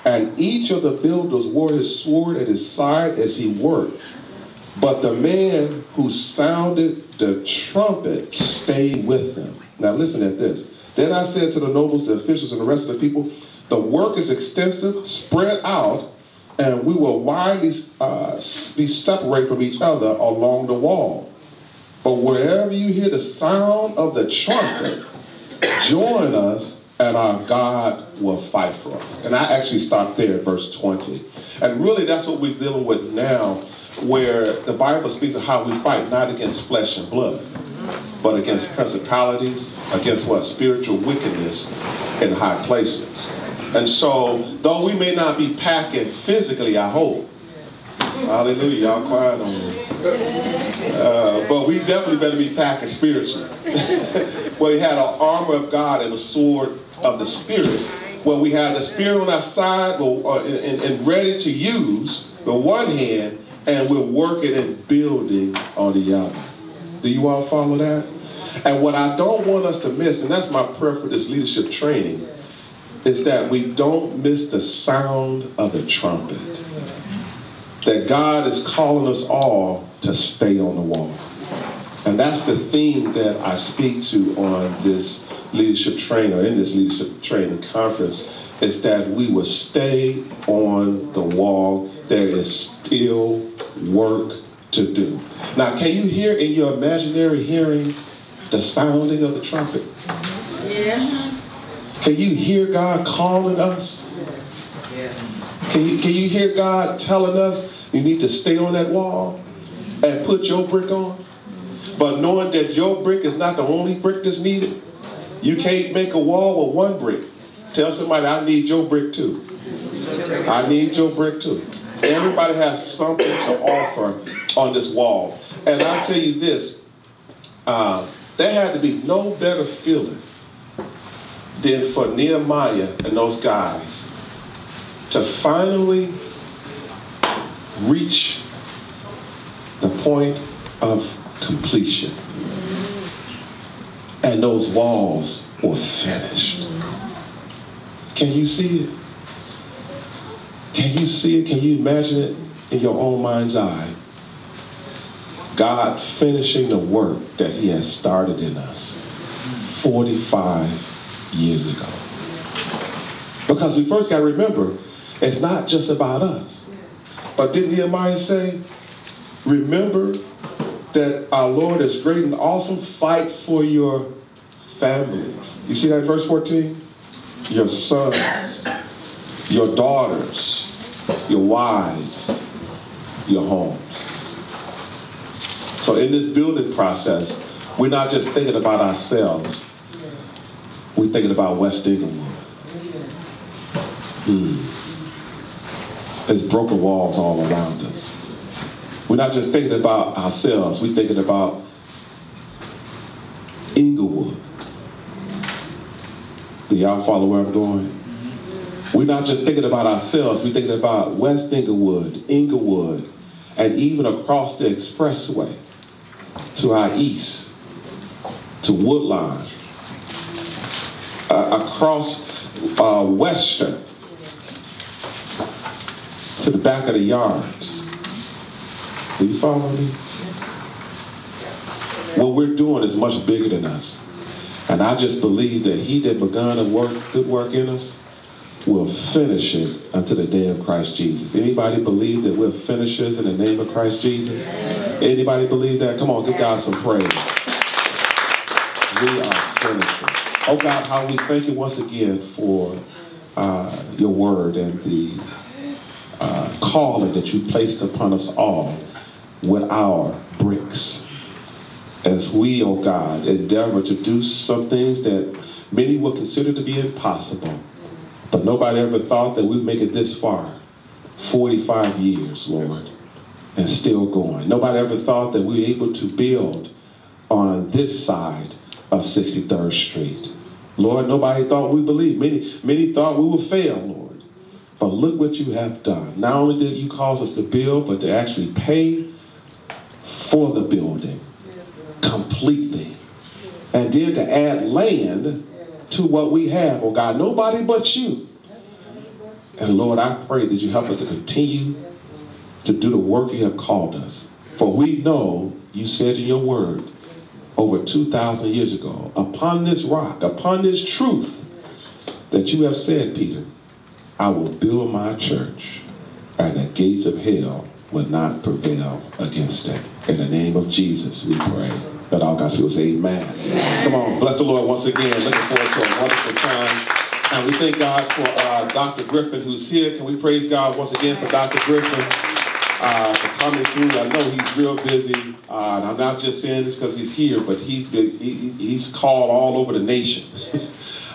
And each of the builders wore his sword at his side as he worked. But the man who sounded the trumpet stayed with them. Now listen at this. Then I said to the nobles, the officials, and the rest of the people, the work is extensive, spread out, and we will widely be separated from each other along the wall. But wherever you hear the sound of the trumpet, join us, and our God will fight for us. And I actually stopped there at verse 20. And really that's what we're dealing with now, where the Bible speaks of how we fight, not against flesh and blood, but against principalities, against what? Spiritual wickedness in high places. And so, though we may not be packing physically, I hope. Hallelujah, y'all quiet on me. But we definitely better be packing spiritually. Well, we had an armor of God and a sword of the Spirit. Well, we had the Spirit on our side and ready to use with one hand, and we're working and building on the other. Do you all follow that? And what I don't want us to miss, and that's my prayer for this leadership training, is that we don't miss the sound of the trumpet. That God is calling us all to stay on the wall. And that's the theme that I speak to on this leadership training, or in this leadership training conference, is that we will stay on the wall. There is still work to do. Now, can you hear in your imaginary hearing the sounding of the trumpet? Yeah. Can you hear God calling us? Yes. Can you hear God telling us you need to stay on that wall and put your brick on? But knowing that your brick is not the only brick that's needed, you can't make a wall with one brick. Tell somebody, I need your brick too. I need your brick too. Everybody has something to offer on this wall. And I'll tell you this, there had to be no better feeling than for Nehemiah and those guys to finally reach the point of completion. And those walls were finished. Can you see it? Can you see it? Can you imagine it in your own mind's eye? God finishing the work that he has started in us 45 years ago. Because we first got to remember, it's not just about us. But didn't Nehemiah say, remember that our Lord is great and awesome, fight for your families. You see that in verse 14? Your sons, your daughters, your wives, your homes. So in this building process, we're not just thinking about ourselves. We're thinking about West Inglewood. There's broken walls all around us. We're not just thinking about ourselves. We're thinking about Inglewood. Do y'all follow where I'm going? We're not just thinking about ourselves. We're thinking about West Inglewood, Inglewood, and even across the expressway to our east, to Woodline, across Western, to the back of the yards. Do you follow me? What we're doing is much bigger than us. And I just believe that he that begun a good work in us will finish it until the day of Christ Jesus. Anybody believe that we're finishers in the name of Christ Jesus? Anybody believe that? Come on, give God some praise. We are finishers. Oh God, how we thank you once again for your word and the calling that you placed upon us all with our bricks. As we, oh God, endeavor to do some things that many would consider to be impossible. But nobody ever thought that we'd make it this far. 45 years, Lord, and still going. Nobody ever thought that we were able to build on this side of 63rd Street. Lord, nobody thought we believed. Many thought we would fail, Lord. But look what you have done. Not only did you cause us to build, but to actually pay for the building completely. And then to add land to what we have, oh God. Nobody but you And Lord, I pray that you help us to continue to do the work you have called us. For we know, you said in your word, over 2,000 years ago, upon this rock, upon this truth that you have said, Peter, I will build my church, and the gates of hell will not prevail against it. In the name of Jesus, we pray. Let all God's people say amen. Amen. Come on, bless the Lord once again. Looking forward to a wonderful time. And we thank God for Dr. Griffin, who's here. Can we praise God once again for Dr. Griffin for coming through? I know he's real busy. And I'm not just saying this because he's here, but he's called all over the nation,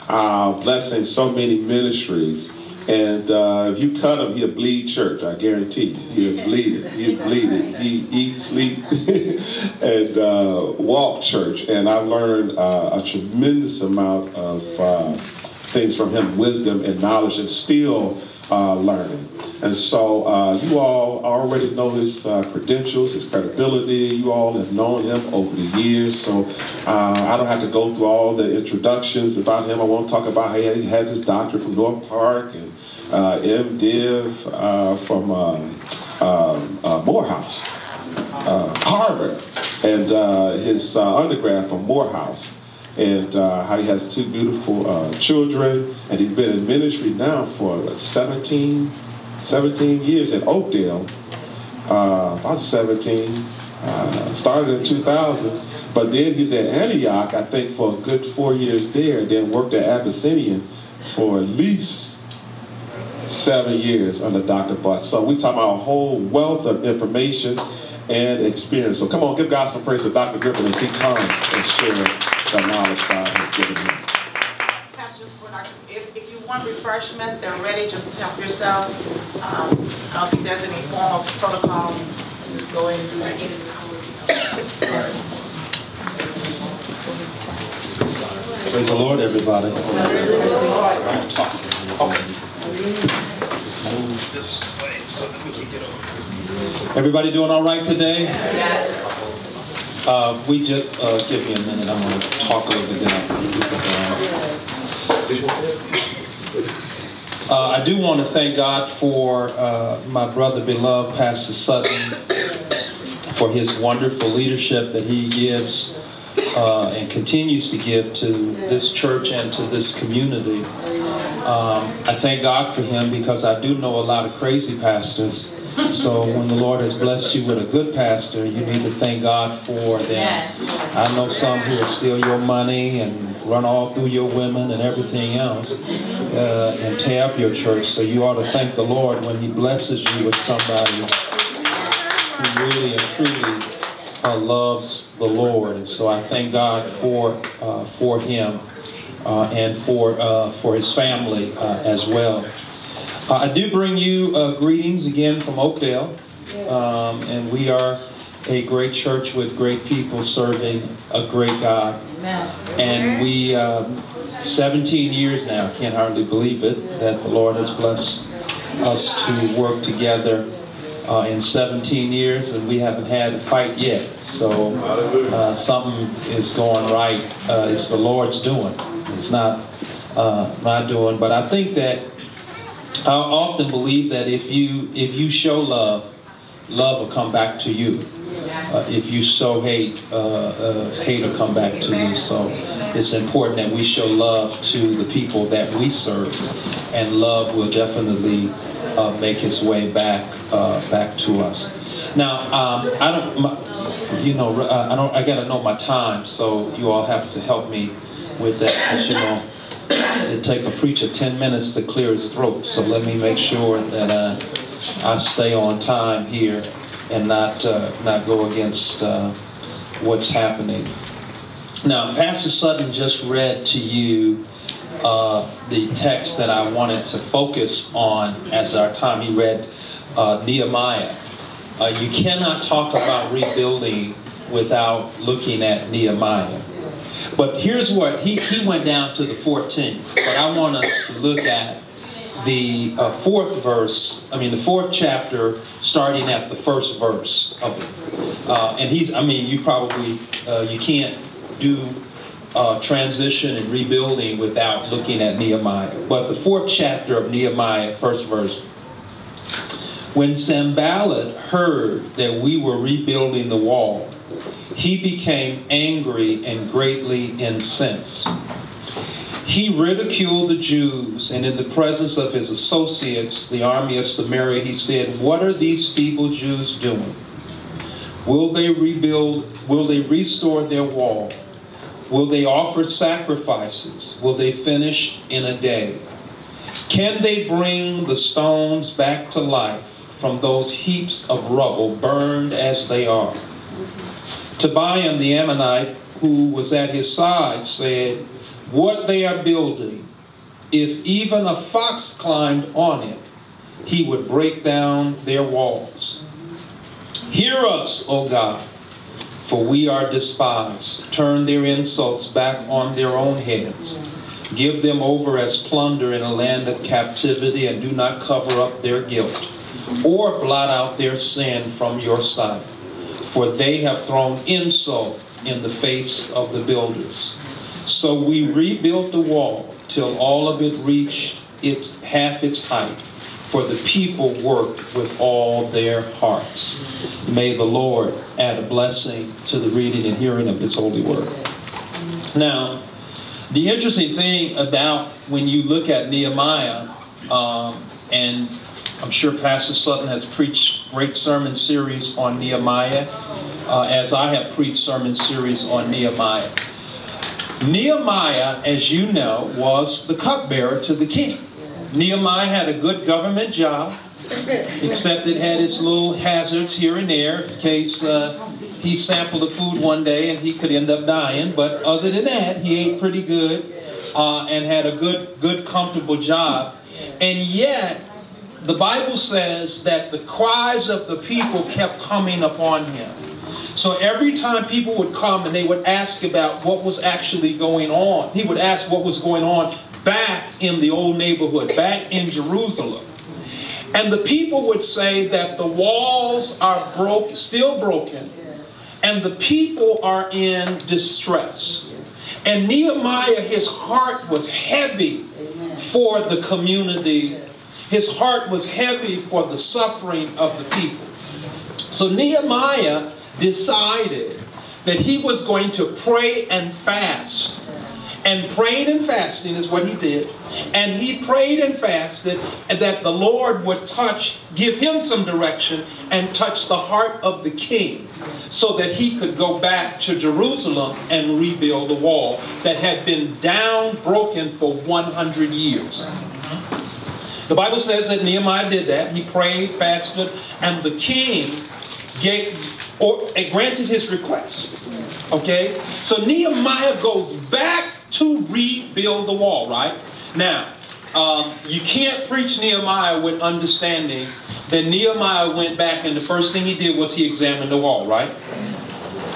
blessing so many ministries. And if you cut him, he'll bleed church, I guarantee you. He'll bleed it. He'll bleed it. He eat, sleep, and walk church. And I've learned a tremendous amount of things from him, wisdom and knowledge, and still learning. And so you all already know his credentials, his credibility. You all have known him over the years. So I don't have to go through all the introductions about him. I won't talk about how he has his doctorate from North Park and MDiv from Morehouse, Harvard, and his undergrad from Morehouse. And how he has two beautiful children, and he's been in ministry now for 17 years in Oakdale, about 17, started in 2000, but then he's at Antioch, I think, for a good 4 years there, then worked at Abyssinian for at least 7 years under Dr. Butts. So we talk about a whole wealth of information and experience. So come on, give God some praise for Dr. Griffin as he comes and shares the knowledge God has given him. Pastor, if you want refreshments, they're ready. Just help yourself. I don't think there's any form of protocol. Just go in and do that. Praise the Lord, everybody. Just move this way so that we can get over this. Everybody doing all right today? Yes. We just give me a minute. I'm going to talk a little bit down. I do want to thank God for my brother, beloved Pastor Sutton, for his wonderful leadership that he gives and continues to give to this church and to this community. I thank God for him because I do know a lot of crazy pastors. So when the Lord has blessed you with a good pastor, you need to thank God for them. I know some who will steal your money and run all through your women and everything else and tear up your church. So you ought to thank the Lord when he blesses you with somebody who really and truly loves the Lord. And so I thank God for him and for his family as well. I do bring you greetings again from Oakdale, and we are a great church with great people serving a great God. And we, 17 years now, can't hardly believe it, that the Lord has blessed us to work together in 17 years, and we haven't had a fight yet. So something is going right. It's the Lord's doing. It's not my doing, but I think that I often believe that if you show love, love will come back to you. If you sow hate, hate will come back to you. So it's important that we show love to the people that we serve, and love will definitely make its way back to us. Now, I got to know my time, so you all have to help me with that, because it take a preacher 10 minutes to clear his throat. So let me make sure that I stay on time here and not go against what's happening. Now, Pastor Sutton just read to you the text that I wanted to focus on as our time. He read Nehemiah. You cannot talk about rebuilding without looking at Nehemiah. But here's what, he went down to the 14th, but I want us to look at the the fourth chapter, starting at the first verse of it. And you probably, you can't do transition and rebuilding without looking at Nehemiah. But the 4th chapter of Nehemiah, 1st verse. When Sanballat heard that we were rebuilding the wall, he became angry and greatly incensed. He ridiculed the Jews, and in the presence of his associates, the army of Samaria, he said, "What are these feeble Jews doing? Will they rebuild? Will they restore their wall? Will they offer sacrifices? Will they finish in a day? Can they bring the stones back to life from those heaps of rubble burned as they are?" Tobiah the Ammonite, who was at his side, said, "What they are building, if even a fox climbed on it, he would break down their walls. Hear us, O God, for we are despised. Turn their insults back on their own heads. Give them over as plunder in a land of captivity, and do not cover up their guilt or blot out their sin from your sight. For they have thrown insult in the face of the builders." So we rebuilt the wall till all of it reached half its height, for the people worked with all their hearts. May the Lord add a blessing to the reading and hearing of his holy word. Now, the interesting thing about when you look at Nehemiah, and I'm sure Pastor Sutton has preached great sermon series on Nehemiah, as I have preached sermon series on Nehemiah. Nehemiah, as you know, was the cupbearer to the king. Nehemiah had a good government job, except it had its little hazards here and there, in case he sampled the food one day and he could end up dying. But other than that, he ate pretty good and had a good, comfortable job. And yet, the Bible says that the cries of the people kept coming upon him. So every time people would come and they would ask about what was actually going on, he would ask what was going on back in the old neighborhood, back in Jerusalem. And the people would say that the walls are still broken, and the people are in distress. And Nehemiah, his heart was heavy for the community. His heart was heavy for the suffering of the people. So Nehemiah decided that he was going to pray and fast. And praying and fasting is what he did. And he prayed and fasted that the Lord would give him some direction and touch the heart of the king so that he could go back to Jerusalem and rebuild the wall that had been broken for 100 years. The Bible says that Nehemiah did that. He prayed, fasted, and the king granted his request. Okay? So Nehemiah goes back to rebuild the wall, right? Now, you can't preach Nehemiah with understanding that Nehemiah went back and the first thing he did was he examined the wall, right?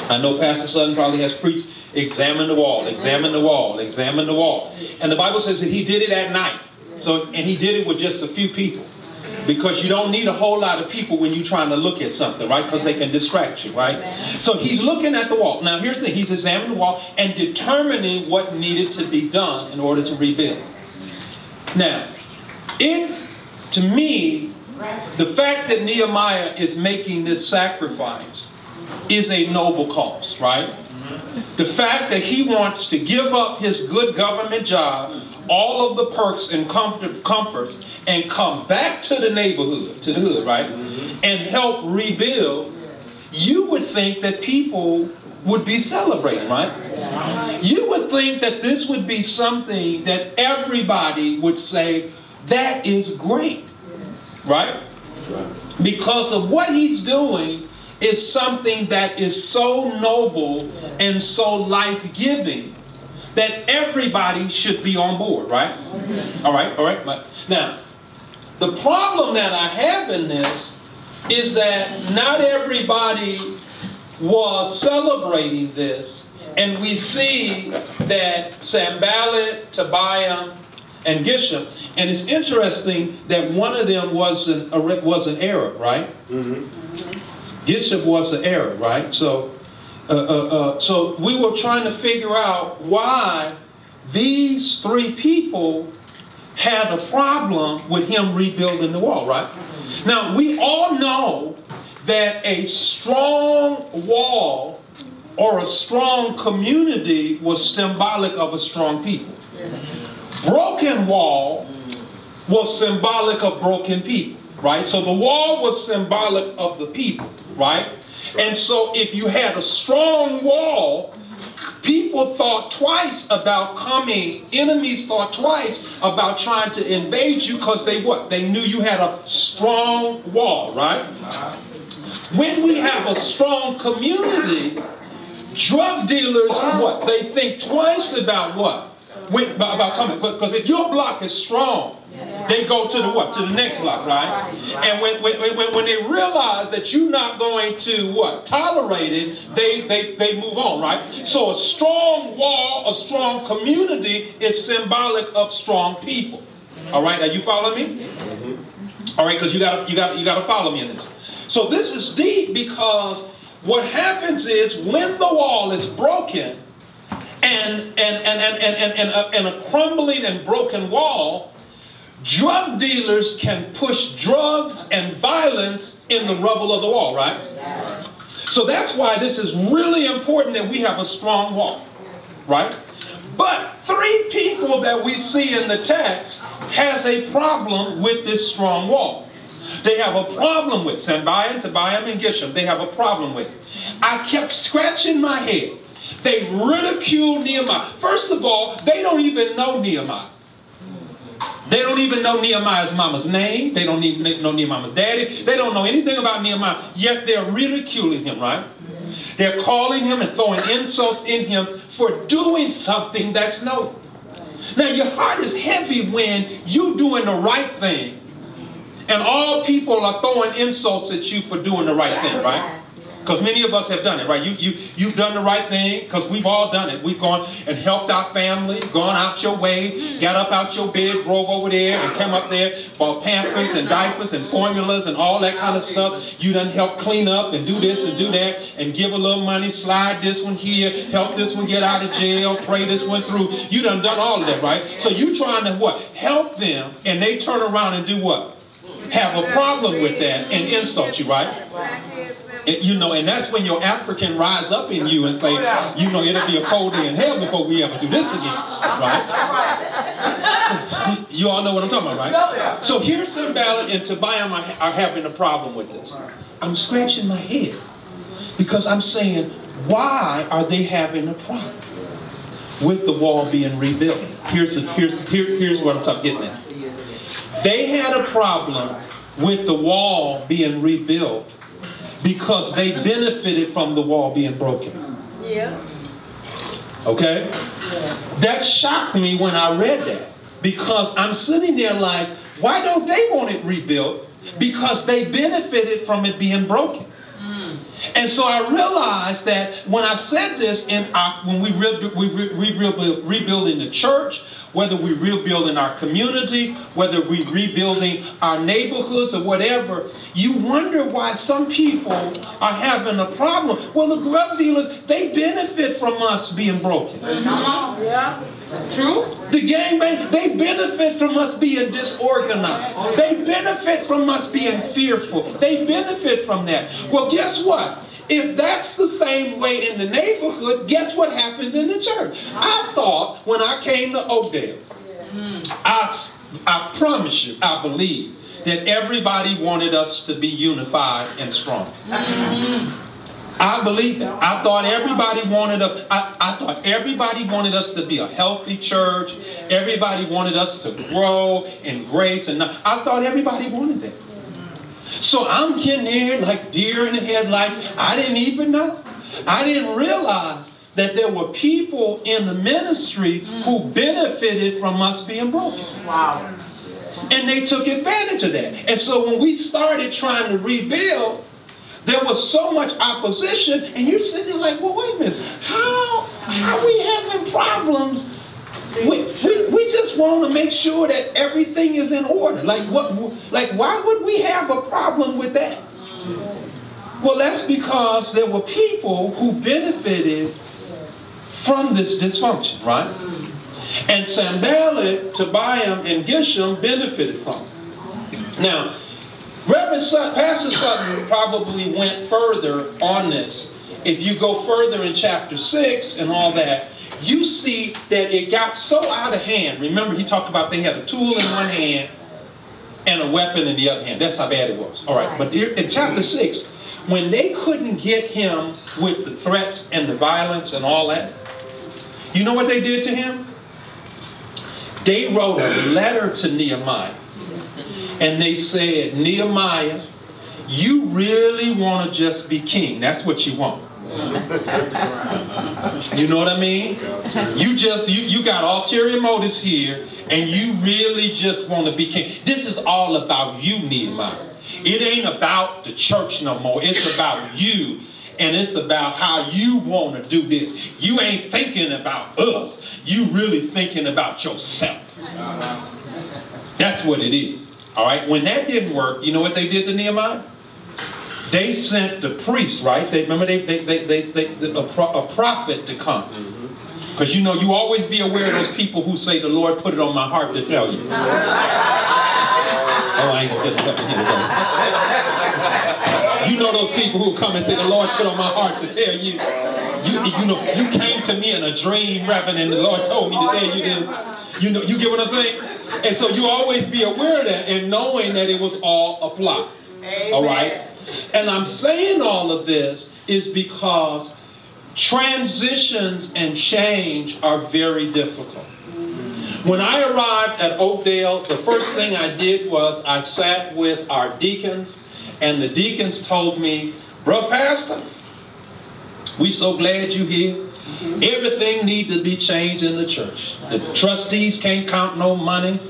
I know Pastor Sutton probably has preached, examine the wall, examine the wall, examine the wall. And the Bible says that he did it at night. And he did it with just a few people. Because you don't need a whole lot of people when you're trying to look at something, right? Because they can distract you, right? So he's looking at the wall. Now here's the thing. He's examining the wall and determining what needed to be done in order to rebuild. Now, to me, the fact that Nehemiah is making this sacrifice is a noble cause, right? The fact that he wants to give up his good government job, all of the perks and comforts, and come back to the neighborhood, to the hood, right? And help rebuild, you would think that people would be celebrating, right? You would think that this would be something that everybody would say, that is great, right? Because of what he's doing is something that is so noble and so life-giving that everybody should be on board, right? All right. Now, the problem that I have in this is that not everybody was celebrating this, and we see that Sanballat, Tobiah, and Geshem, and it's interesting that one of them was an Arab, right? Geshem was an Arab, right? So So we were trying to figure out why these three people had a problem with him rebuilding the wall, right? Now, we all know that a strong wall or a strong community was symbolic of a strong people. Broken wall was symbolic of broken people, right? So the wall was symbolic of the people, right? And so if you had a strong wall, people thought twice about coming. Enemies thought twice about trying to invade you because they what? They knew you had a strong wall, right? When we have a strong community, drug dealers what? They think twice about what? About coming. Because if your block is strong, they go to the what? To the next block, right? And when they realize that you're not going to what? Tolerate it, they move on, right? So a strong wall, a strong community is symbolic of strong people. All right, are you following me? All right, because you gotta follow me in this. So this is deep because what happens is when the wall is broken and a crumbling and broken wall, drug dealers can push drugs and violence in the rubble of the wall, right? So that's why this is really important that we have a strong wall, right? But three people that we see in the text has a problem with this strong wall. They have a problem with Sanballat, Tobiah, and Geshem. They have a problem with it. I kept scratching my head. They ridicule Nehemiah. First of all, they don't even know Nehemiah. They don't even know Nehemiah's mama's name. They don't even know Nehemiah's daddy. They don't know anything about Nehemiah, yet they're ridiculing him, right? They're calling him and throwing insults in him for doing something that's noble. Now, your heart is heavy when you're doing the right thing and all people are throwing insults at you for doing the right thing, right? Because many of us have done it, right? You've done the right thing because we've all done it. We've gone and helped our family, gone out your way, got up out your bed, drove over there and came up there, bought Pampers and diapers and formulas and all that kind of stuff. You done help clean up and do this and do that and give a little money, slide this one here, help this one get out of jail, pray this one through. You done all of that, right? So you trying to what? Help them, and they turn around and do what? Have a problem with that and insult you, right? And, you know, and that's when your African rise up in you and say, you know, it'll be a cold day in hell before we ever do this again, right? So, you all know what I'm talking about, right? So here's Sanballat and Tobiah are having a problem with this. I'm scratching my head because I'm saying, why are they having a problem with the wall being rebuilt? Here's what I'm getting at. They had a problem with the wall being rebuilt because they benefited from the wall being broken. Yeah. Okay? Yeah. That shocked me when I read that. Because I'm sitting there like, why don't they want it rebuilt? Because they benefited from it being broken. And so I realized that when I said this, when we rebuilding the church, whether we're rebuilding our community, whether we're rebuilding our neighborhoods or whatever, you wonder why some people are having a problem. Well, the drug dealers, they benefit from us being broken. Yeah. True. The gangbang, they benefit from us being disorganized. They benefit from us being fearful. They benefit from that. Well, guess what? If that's the same way in the neighborhood, guess what happens in the church? I thought when I came to Oakdale, I promise you, I believe that everybody wanted us to be unified and strong. I believe that. I thought everybody wanted us. I thought everybody wanted us to be a healthy church. Everybody wanted us to grow in grace, and I thought everybody wanted that. So I'm getting there like deer in the headlights. I didn't even know. I didn't realize that there were people in the ministry who benefited from us being broken. Wow. And they took advantage of that. And so when we started trying to rebuild, there was so much opposition, and you're sitting there like, well, wait a minute, how are we having problems? We just want to make sure that everything is in order. Like why would we have a problem with that? Well, that's because there were people who benefited from this dysfunction, right? And Sanballat, Tobiah, and Geshem benefited from it. Now, Pastor Sutton probably went further on this. If you go further in chapter 6 and all that, you see that it got so out of hand. Remember, he talked about they had a tool in one hand and a weapon in the other hand. That's how bad it was. All right, but in chapter 6, when they couldn't get him with the threats and the violence and all that, you know what they did to him? They wrote a letter to Nehemiah. And they said, Nehemiah, you really want to just be king. That's what you want. You know what I mean? You got ulterior motives here, and you really just want to be king. This is all about you, Nehemiah. It ain't about the church no more. It's about you. And it's about how you want to do this. You ain't thinking about us. You really thinking about yourself. That's what it is. All right, when that didn't work, you know what they did to Nehemiah? They sent the priest, right? Remember a prophet to come. Because you know, you always be aware of those people who say, the Lord put it on my heart to tell you. Oh, I ain't gonna get it up in here today. You know those people who come and say, the Lord put on my heart to tell you. You know, you came to me in a dream, Reverend, and the Lord told me to tell you this. You know, you get what I'm saying? And so you always be aware of that and knowing that it was all a plot. Amen. All right? And I'm saying all of this is because transitions and change are very difficult. When I arrived at Oakdale, the first thing I did was I sat with our deacons, and the deacons told me, Bro, Pastor, we so glad you're here. Everything needs to be changed in the church. The trustees can't count no money.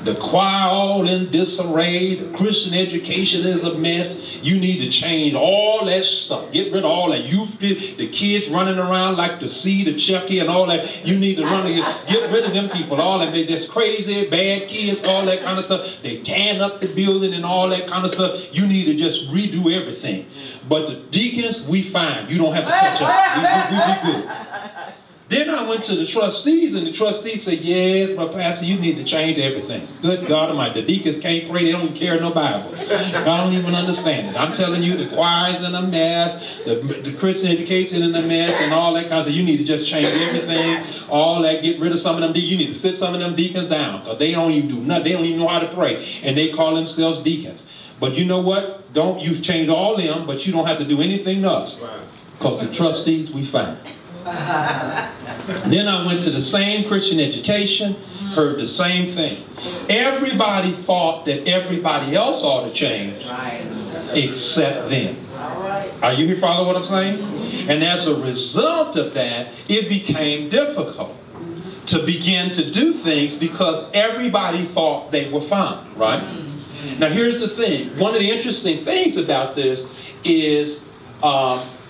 The choir all in disarray. The Christian education is a mess. You need to change all that stuff. Get rid of all that youth, the kids running around like the seed of Chucky and all that. You need to get rid of them people. All that. They're just crazy, bad kids, all that kind of stuff. They tearing up the building and all that kind of stuff. You need to just redo everything. But the deacons, we fine. You don't have to touch us. We good. Then I went to the trustees, and the trustees said, yes, but Pastor, you need to change everything. Good God Almighty. The deacons can't pray. They don't even carry no Bibles. I don't even understand it. I'm telling you, the choir's in a mess, the Christian education in a mess, and all that kind of stuff. You need to just change everything, all that, get rid of some of them. You need to sit some of them deacons down, because they don't even do nothing. They don't even know how to pray, and they call themselves deacons. But you know what? You change all them, but you don't have to do anything to us, because the trustees, we fine. Then I went to the same Christian education, heard the same thing. Everybody thought that everybody else ought to change, except them. Are you here following what I'm saying? And as a result of that, it became difficult to begin to do things because everybody thought they were fine, right? Now here's the thing. One of the interesting things about this is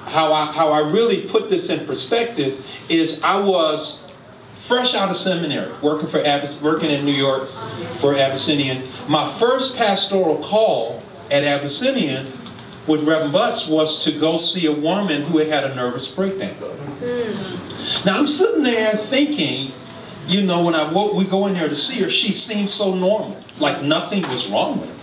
how I really put this in perspective is I was fresh out of seminary, working in New York for Abyssinian. My first pastoral call at Abyssinian with Reverend Butts was to go see a woman who had a nervous breakdown. Now I'm sitting there thinking, you know, when we go in there to see her, she seemed so normal, like nothing was wrong with her.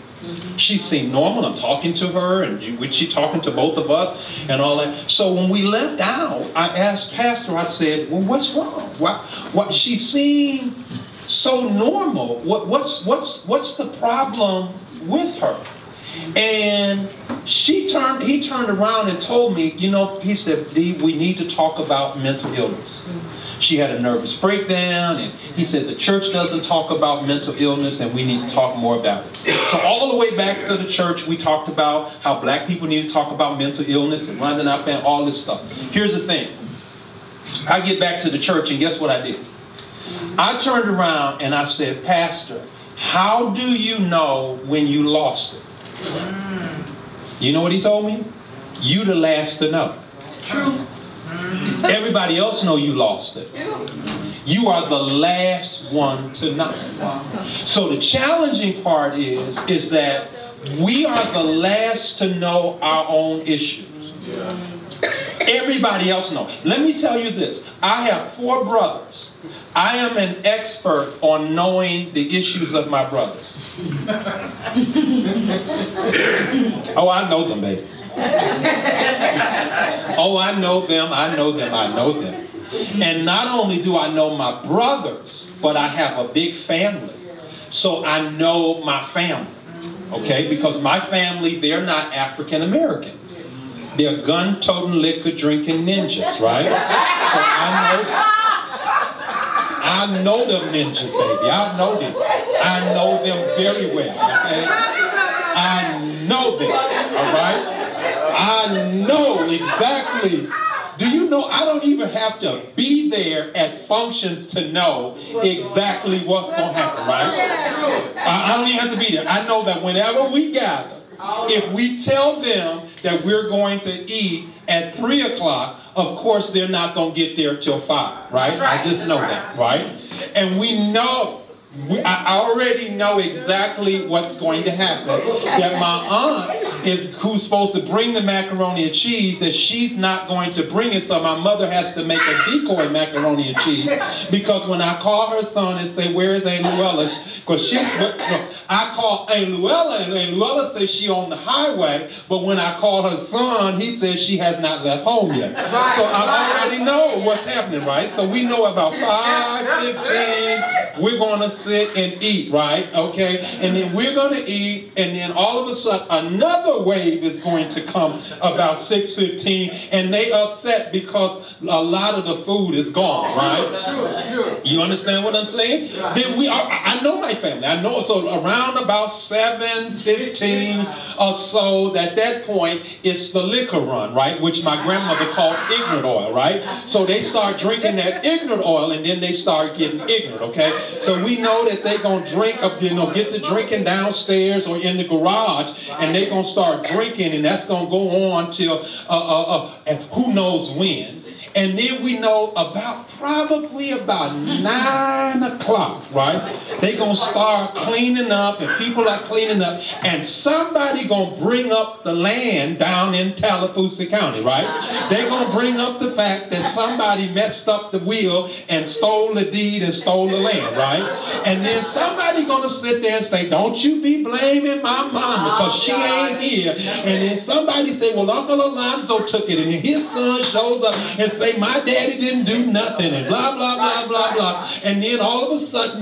She seemed normal. I'm talking to her, and she talking to both of us, and all that. So when we left out, I asked Pastor. I said, "Well, what's wrong? Why she seemed so normal? What's the problem with her?" And he turned around and told me, you know, he said, "D, we need to talk about mental illness." She had a nervous breakdown, and he said the church doesn't talk about mental illness, and we need to talk more about it. So all the way back to the church, we talked about how black people need to talk about mental illness and running out and all this stuff. Here's the thing. I get back to the church, and guess what I did? I turned around and I said, "Pastor, how do you know when you lost it?" You know what he told me? You the last to know. True. Everybody else know you lost it. You are the last one to know. So the challenging part is that we are the last to know our own issues. Everybody else knows. Let me tell you this. I have 4 brothers. I am an expert on knowing the issues of my brothers. Oh, I know them, baby. Oh, I know them, I know them, I know them. And not only do I know my brothers, but I have a big family. So I know my family. Okay? Because my family, they're not African Americans. They're gun-toting, liquor-drinking ninjas, right? So I know them ninjas, baby. I know them. I know them very well, okay? I know them, all right? I know exactly. Do you know I don't even have to be there at functions to know exactly what's going to happen, right? I don't even have to be there. I know that whenever we gather, if we tell them that we're going to eat at 3 o'clock, of course they're not going to get there till 5, right? I just know that, right? And we know, I already know exactly what's going to happen. That my aunt who's supposed to bring the macaroni and cheese, that she's not going to bring it, so my mother has to make a decoy macaroni and cheese. Because when I call her son and say, "Where is Aunt Luella?" Because I call Aunt Luella, and Aunt Luella says she on the highway, but when I call her son, he says she has not left home yet. So I already know what's happening, right? So we know about 5:15, we're going to sit and eat, right? Okay? And then we're going to eat, and then all of a sudden, another wave is going to come about 6:15, and they upset because a lot of the food is gone, right? True. You understand what I'm saying? Then I know my family. I know, so around about 7:15 or so, at that point, it's the liquor run, right? Which my grandmother called ignorant oil, right? So they start drinking that ignorant oil, and then they start getting ignorant, okay? So we know that they're going to drink up, get to drinking downstairs or in the garage, and they're going to start drinking, and that's going to go on till and who knows when. And then we know probably about 9 o'clock, right? They're going to start cleaning up, and people are cleaning up, and somebody going to bring up the land down in Tallapoosa County, right? They're going to bring up the fact that somebody messed up the will and stole the deed and stole the land, right? And then somebody going to sit there and say, "Don't you be blaming my mom because she ain't here." And then somebody say, "Well, Uncle Alonzo took it," and then his son shows up and say, "My daddy didn't do nothing," and blah, blah, blah, blah, blah. And then all of a sudden,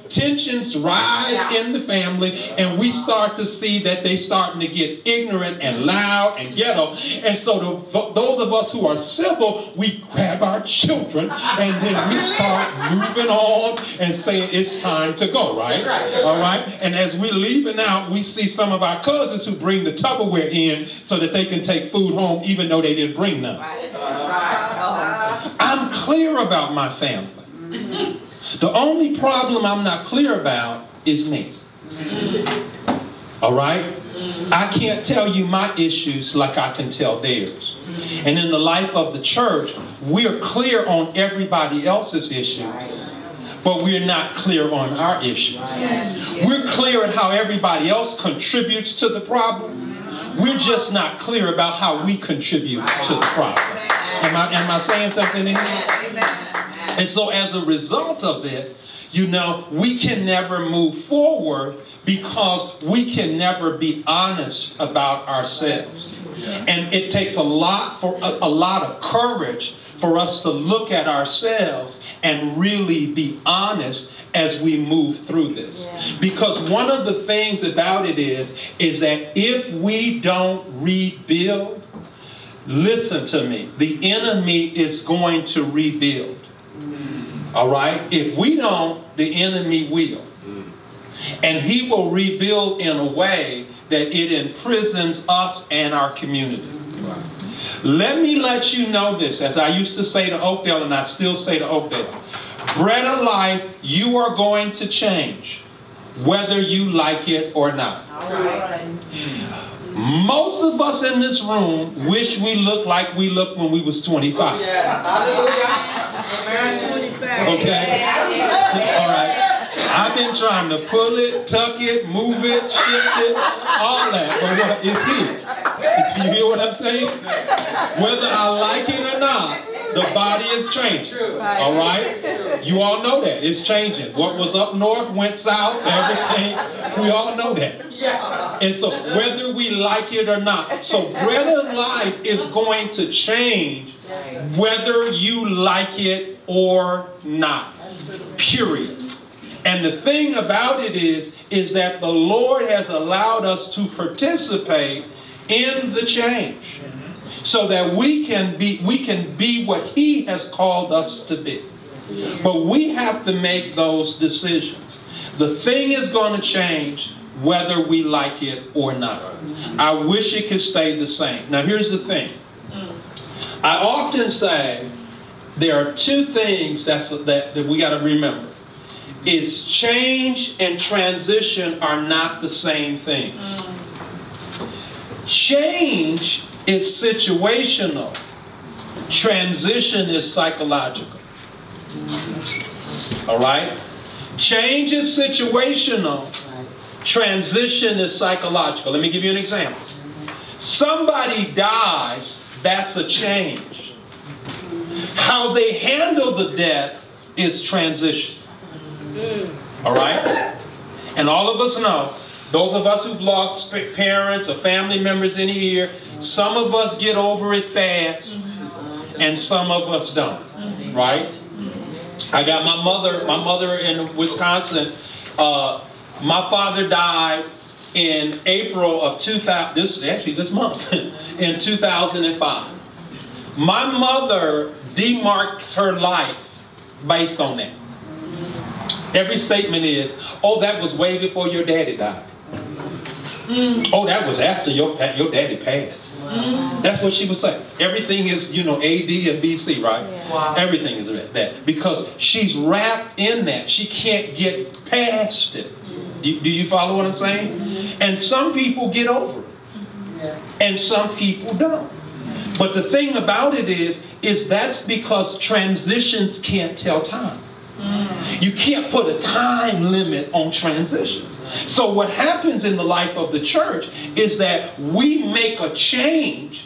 tensions rise in the family, and we start to see that they starting to get ignorant and loud and ghetto. And so those of us who are civil, we grab our children, and then we start moving on and saying it's time to go, right? All right? And as we're leaving out, we see some of our cousins who bring the Tupperware in so that they can take food home even though they didn't bring none. I'm clear about my family. The only problem I'm not clear about is me. All right? I can't tell you my issues like I can tell theirs. And in the life of the church, we're clear on everybody else's issues, but we're not clear on our issues. We're clear on how everybody else contributes to the problem. We're just not clear about how we contribute to the problem. Am I saying something in here? And so as a result of it, we can never move forward because we can never be honest about ourselves. And it takes a lot of courage for us to look at ourselves and really be honest as we move through this. Because one of the things about it is that if we don't rebuild, listen to me, the enemy is going to rebuild. All right? If we don't, the enemy will. And he will rebuild in a way that it imprisons us and our community. Let me let you know this, as I used to say to Oakdale, and I still say to Oakdale. Bread of Life, you are going to change, whether you like it or not. All right. Most of us in this room wish we looked like we looked when we was 25. Yes. Hallelujah. Okay? All right. I've been trying to pull it, tuck it, move it, shift it, all that, but what is here? You hear what I'm saying? Whether I like it or not, the body is changing. All right? You all know that. It's changing. What was up north went south, everything. We all know that. And so whether we like it or not. So Bread of Life is going to change whether you like it or not. Period. And the thing about it is that the Lord has allowed us to participate in the change so that we can be what He has called us to be. But we have to make those decisions. The thing is going to change whether we like it or not. I wish it could stay the same. Now here's the thing. I often say there are two things that we got to remember. Is change and transition are not the same things. Change is situational. Transition is psychological. All right? Change is situational. Transition is psychological. Let me give you an example. Somebody dies, that's a change. How they handle the death is transition. All right? And all of us know, those of us who've lost parents or family members in here, some of us get over it fast and some of us don't. Right? I got my mother in Wisconsin. My father died in April of 2000, this month, in 2005. My mother demarks her life based on that. Every statement is, oh, that was way before your daddy died. Oh, that was after your daddy passed. That's what she would say. Everything is, AD and BC, right? Wow. Everything is that. Because she's wrapped in that. She can't get past it. Do you follow what I'm saying? And some people get over it. And some people don't. But the thing about it is that's because transitions can't tell time. You can't put a time limit on transitions. So what happens in the life of the church is that we make a change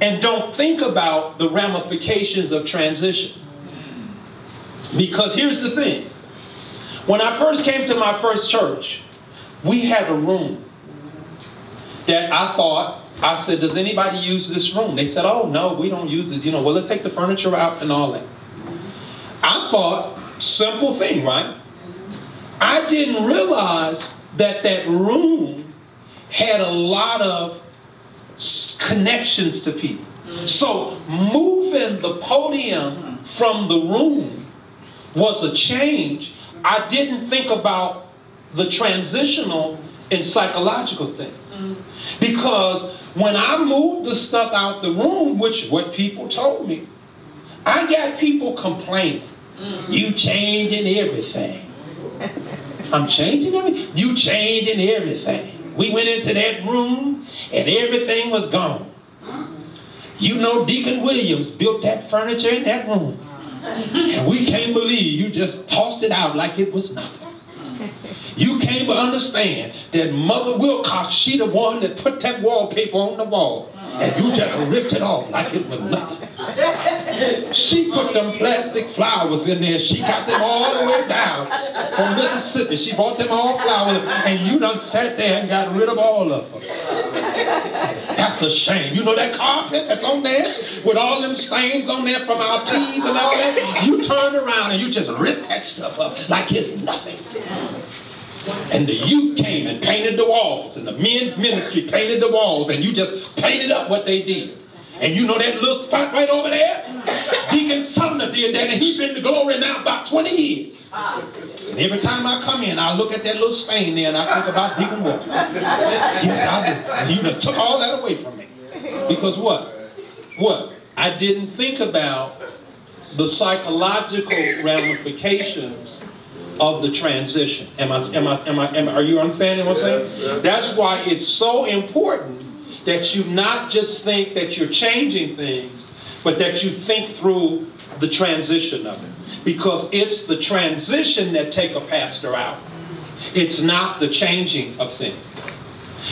and don't think about the ramifications of transition. Because here's the thing. When I first came to my first church, we had a room that I said, does anybody use this room? They said, oh, no, we don't use it. Well, let's take the furniture out and all that. I thought, simple thing, right? I didn't realize that room had a lot of connections to people. So moving the podium from the room was a change. I didn't think about the transitional and psychological things. Because when I moved the stuff out the room, which what people told me, I got people complaining. You changing everything. I'm changing everything? You changing everything. We went into that room and everything was gone. Deacon Williams built that furniture in that room. And we can't believe you just tossed it out like it was nothing. You can't understand that Mother Wilcox, she the one that put that wallpaper on the wall. And you just ripped it off like it was nothing. She put them plastic flowers in there. She got them all the way down from Mississippi. She bought them all flowers. And you done sat there and got rid of all of them. That's a shame. That carpet that's on there with all them stains on there from our teas and all that? You turned around and you just ripped that stuff up like it's nothing. And the youth came and painted the walls, and the men's ministry painted the walls, and you just painted up what they did. And that little spot right over there? Deacon Sumner did that, and he's been to glory now about 20 years. And every time I come in, I look at that little stain there, and I think about Deacon Walker. Yes, I do. And you took all that away from me. Because what? I didn't think about the psychological ramifications of the transition. Are you understanding what I'm saying? Yes. That's why it's so important that you not just think that you're changing things, but that you think through the transition of it. because it's the transition that take a pastor out. It's not the changing of things.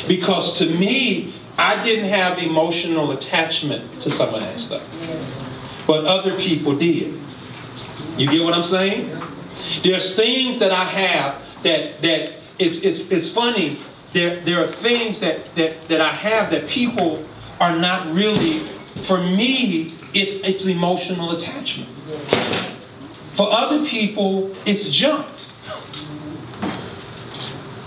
Because to me, I didn't have emotional attachment to some of that stuff. But other people did. You get what I'm saying? There's things that I have that it's funny. There are things that I have that people are not really, for me, it's emotional attachment. For other people, it's junk.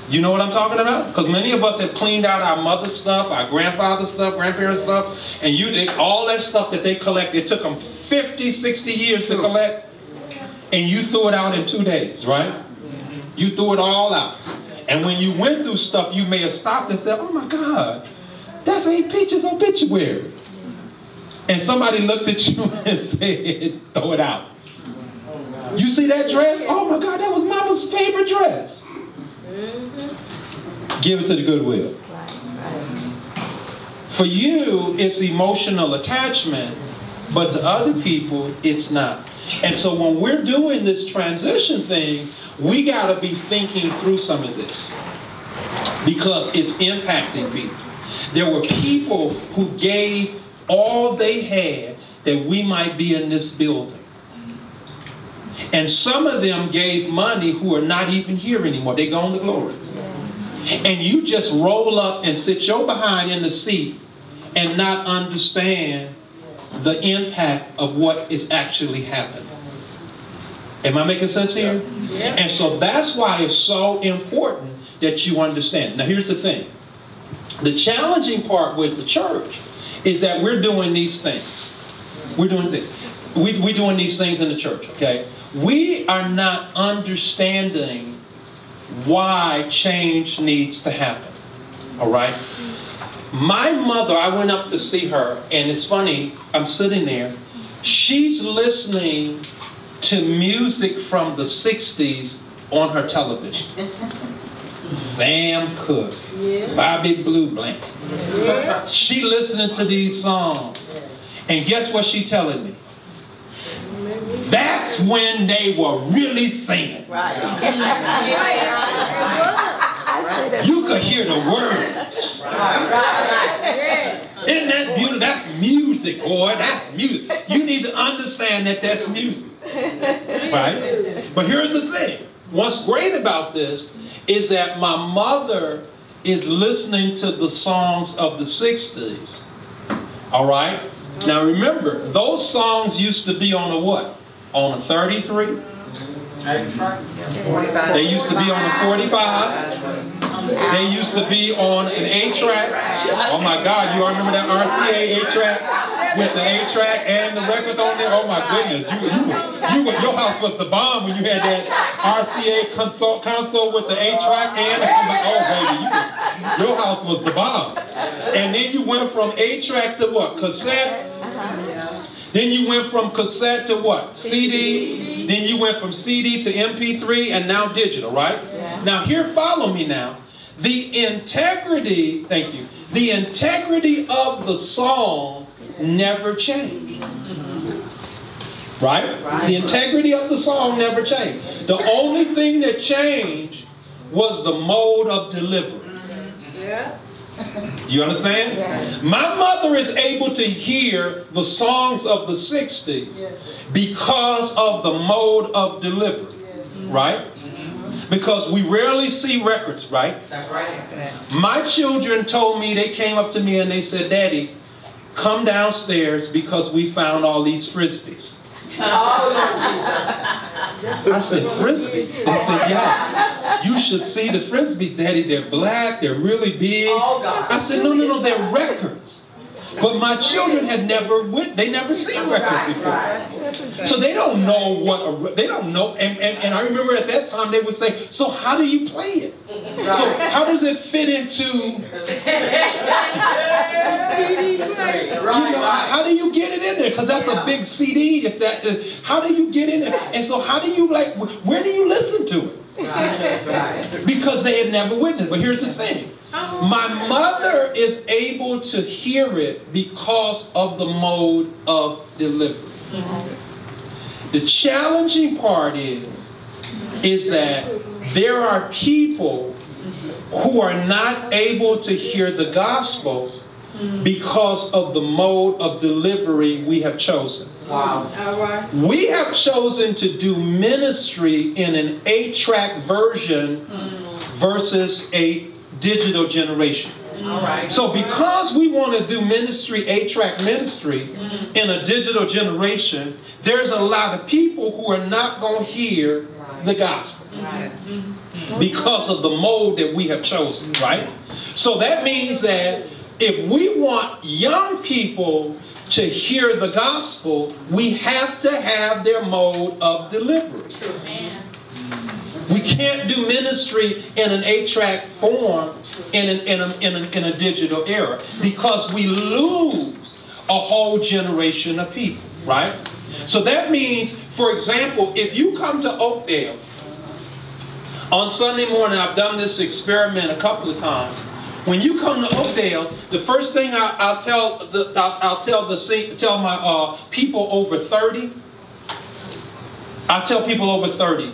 You know what I'm talking about? Because many of us have cleaned out our mother's stuff, our grandfather's stuff, grandparents' stuff, and all that stuff that they collect, it took them 50, 60 years to collect, and you threw it out in 2 days, right? You threw it all out. And when you went through stuff, you may have stopped and said, oh my God, that's Aunt Peach's obituary. And somebody looked at you and said, throw it out. You see that dress? Oh my God, that was Mama's favorite dress. Give it to the Goodwill. For you, it's emotional attachment, but to other people, it's not. And so when we're doing this transition thing, we got to be thinking through some of this because it's impacting people. There were people who gave all they had that we might be in this building. And some of them gave money who are not even here anymore. They gone to glory. And you just roll up and sit your behind in the seat and not understand the impact of what is actually happening. Am I making sense here? And so that's why it's so important that you understand. Now here's the thing. The challenging part with the church is that we're doing these things. We're doing these things in the church, okay? We are not understanding why change needs to happen, all right? My mother, I went up to see her, and it's funny, I'm sitting there. She's listening to music from the 60s on her television. Sam Cooke, Bobby Blue Blanket. She listening to these songs. And guess what she telling me? That's when they were really singing. You could hear the words. Isn't that beautiful? That's music, boy. That's music. You need to understand that that's music. Right? But here's the thing. What's great about this is that my mother is listening to the songs of the 60s. All right? Now remember, those songs used to be on a what? On a 33? They used to be on a 45. They used to be on an 8-track. Oh my God, you all remember that RCA 8-track? With the 8-track and the record on there? Oh my goodness. Your house was the bomb when you had that RCA console with the 8-track and oh baby, your house was the bomb. And then you went from 8-track to what? Cassette? Then you went from cassette to what? CD. Then you went from CD to MP3 and now digital, right? Yeah. Now here, follow me now. The integrity, thank you, the integrity of the song never changed. Right? The integrity of the song never changed. The only thing that changed was the mode of delivery. Yeah. Do you understand? Yes. My mother is able to hear the songs of the 60s because of the mode of delivery, right? Because we rarely see records, right? That's right. My children told me, they came up to me and they said, Daddy, come downstairs because we found all these Frisbees. Oh, I said, Frisbees? They said, yes. You should see the Frisbees, Daddy. They're black. They're really big. I said, no, they're records. But my children had never seen records before. So they don't know they don't know. And I remember at that time they would say, so how do you play it? So how does it fit into, how do you get it in there? Because that's a big CD. How do you get in there? And so how do you, where do you listen to it? Because they had never witnessed. But here's the thing. My mother is able to hear it because of the mode of delivery. The challenging part is that there are people who are not able to hear the gospel because of the mode of delivery we have chosen. Wow. All right. We have chosen to do ministry in an 8-track version versus a digital generation. All right. So because we want to do ministry, 8-track ministry, in a digital generation, there's a lot of people who are not going to hear the gospel. Right. Because of the mode that we have chosen, right? So that means that if we want young people to hear the gospel, we have to have their mode of delivery. We can't do ministry in an 8-track form in a digital era, because we lose a whole generation of people, right? So that means, for example, if you come to Oakdale on Sunday morning, I've done this experiment a couple of times. When you come to Oakdale, the first thing I'll tell my people over 30. I tell people over 30.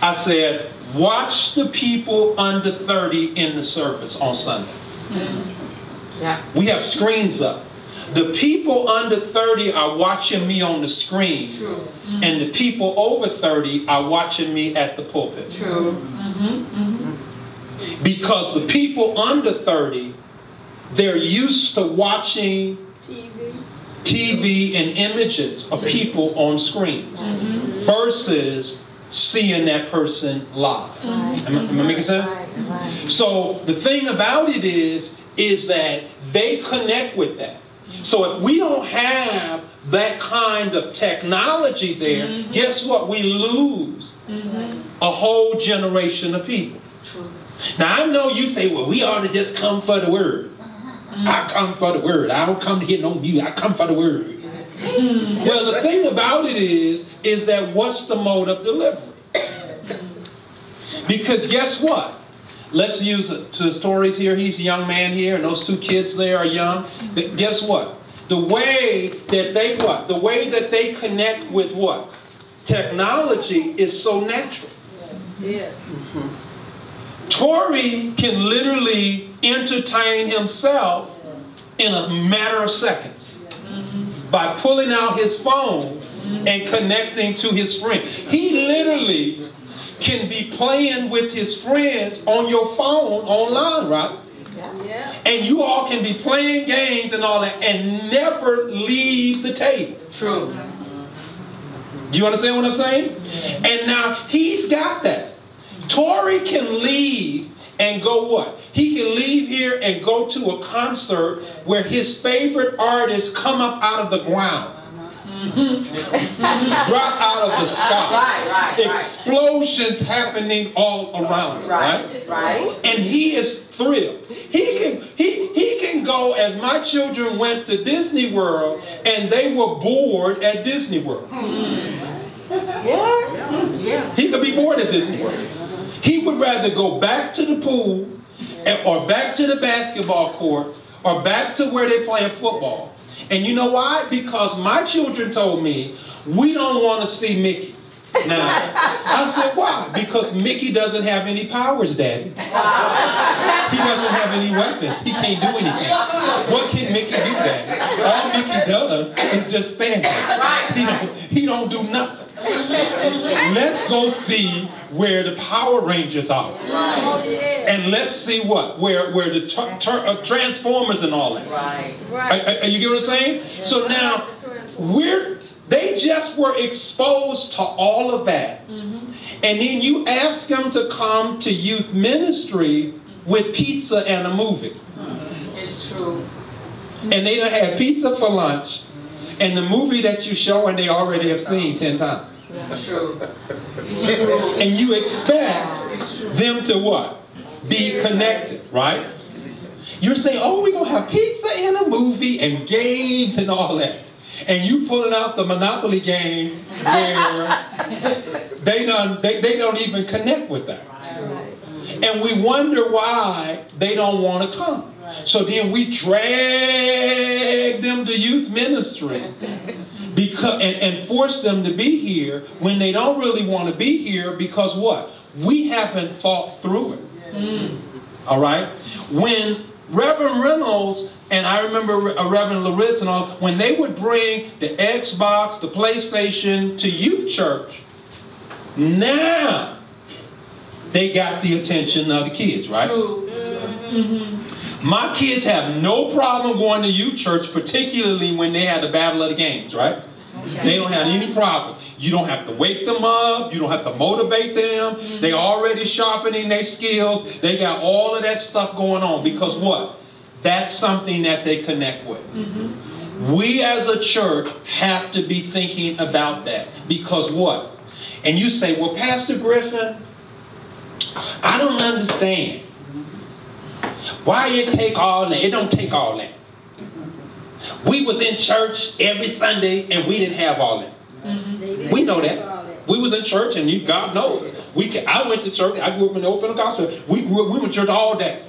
I said, watch the people under 30 in the service on Sunday. Yeah. We have screens up. The people under 30 are watching me on the screen. True. And the people over 30 are watching me at the pulpit. True. Because the people under 30, they're used to watching TV and images of people on screens versus seeing that person live. Am I making sense? So the thing about it is that they connect with that. So if we don't have that kind of technology there, guess what? We lose a whole generation of people. Now I know you say, well, we ought to just come for the word. I come for the word. I don't come to hear no music. I come for the word. Well, the thing about it is that what's the mode of delivery? Because guess what? Let's use the stories here. He's a young man here, and those two kids there are young. But guess what? The way that they what? The way that they connect with what? Technology is so natural. Yeah. Tory can literally entertain himself in a matter of seconds by pulling out his phone and connecting to his friend. He literally can be playing with his friends on your phone online, right? Yeah. And you all can be playing games and all that and never leave the table. True. Do you understand what I'm saying? And now he's got that. Tory can leave and go what? He can leave here and go to a concert where his favorite artists come up out of the ground. Drop out of the sky. Right. Explosions happening all around him, right? And he is thrilled. He can go, as my children went to Disney World and they were bored at Disney World. Yeah. He could be bored at Disney World. He would rather go back to the pool or back to the basketball court or back to where they're playing football. And you know why? Because my children told me, we don't want to see Mickey. Now, I said, why? Because Mickey doesn't have any powers, Daddy. He doesn't have any weapons. He can't do anything. What can Mickey do, Daddy? All Mickey does is just stand there. He don't do nothing. Let's go see where the Power Rangers are. And let's see what? Where the Transformers and all that. Are you get what I'm saying? So now, they just were exposed to all of that. And then you ask them to come to youth ministry with pizza and a movie. It's true. And they done had pizza for lunch and the movie that you show and they already have seen 10 times. It's true. And you expect them to what? Be connected, right? You're saying, oh, we're going to have pizza and a movie and games and all that. And you pulling out the Monopoly game where they don't even connect with that. And we wonder why they don't want to come. So then we drag them to youth ministry because and force them to be here when they don't really want to be here because what? We haven't thought through it. All right? When Reverend Reynolds and I remember Reverend Loritz and all, when they would bring the Xbox, the PlayStation to youth church, now they got the attention of the kids, right? True. My kids have no problem going to youth church, particularly when they had the battle of the games, right? They don't have any problem. You don't have to wake them up. You don't have to motivate them. They already sharpening their skills. They got all of that stuff going on because what? That's something that they connect with. We as a church have to be thinking about that because what? And you say, well, Pastor Griffin, I don't understand. Why it take all that? It don't take all that. We was in church every Sunday and we didn't have all that. We know that. We was in church and God knows. I went to church. I grew up in the open gospel. We went to church all day.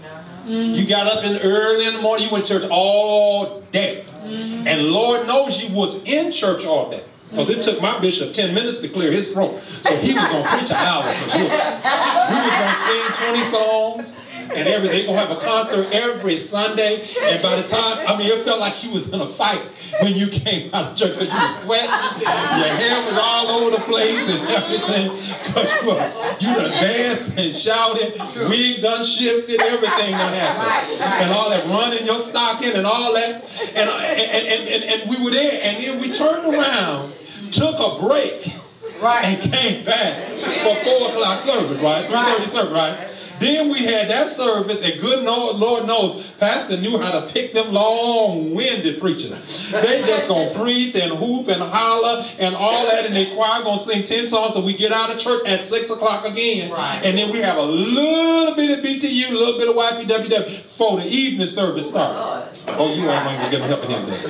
You got up early in the morning. You went to church all day. And Lord knows you was in church all day. Because it took my bishop 10 minutes to clear his throat. So he was going to preach an hour for sure. We was going to sing 20 songs. And they going to have a concert every Sunday. And by the time, it felt like he was in a fight when you came out of church. Because you were sweating. Your hair was all over the place and everything. Because you done danced and shouted. Wig done shifted. Everything done happened. And all that running your stocking and all that. And we were there. And then we turned around, took a break, and came back for 4 o'clock service, right? 3:30 service, right? Then we had that service, and good Lord knows, Pastor knew how to pick them long-winded preachers. They just gonna preach and hoop and holler and all that, and the choir gonna sing 10 songs, so we get out of church at 6 o'clock again. And then we have a little bit of BTU, a little bit of YPWW before the evening service starts. Oh, you ain't gonna get help him there.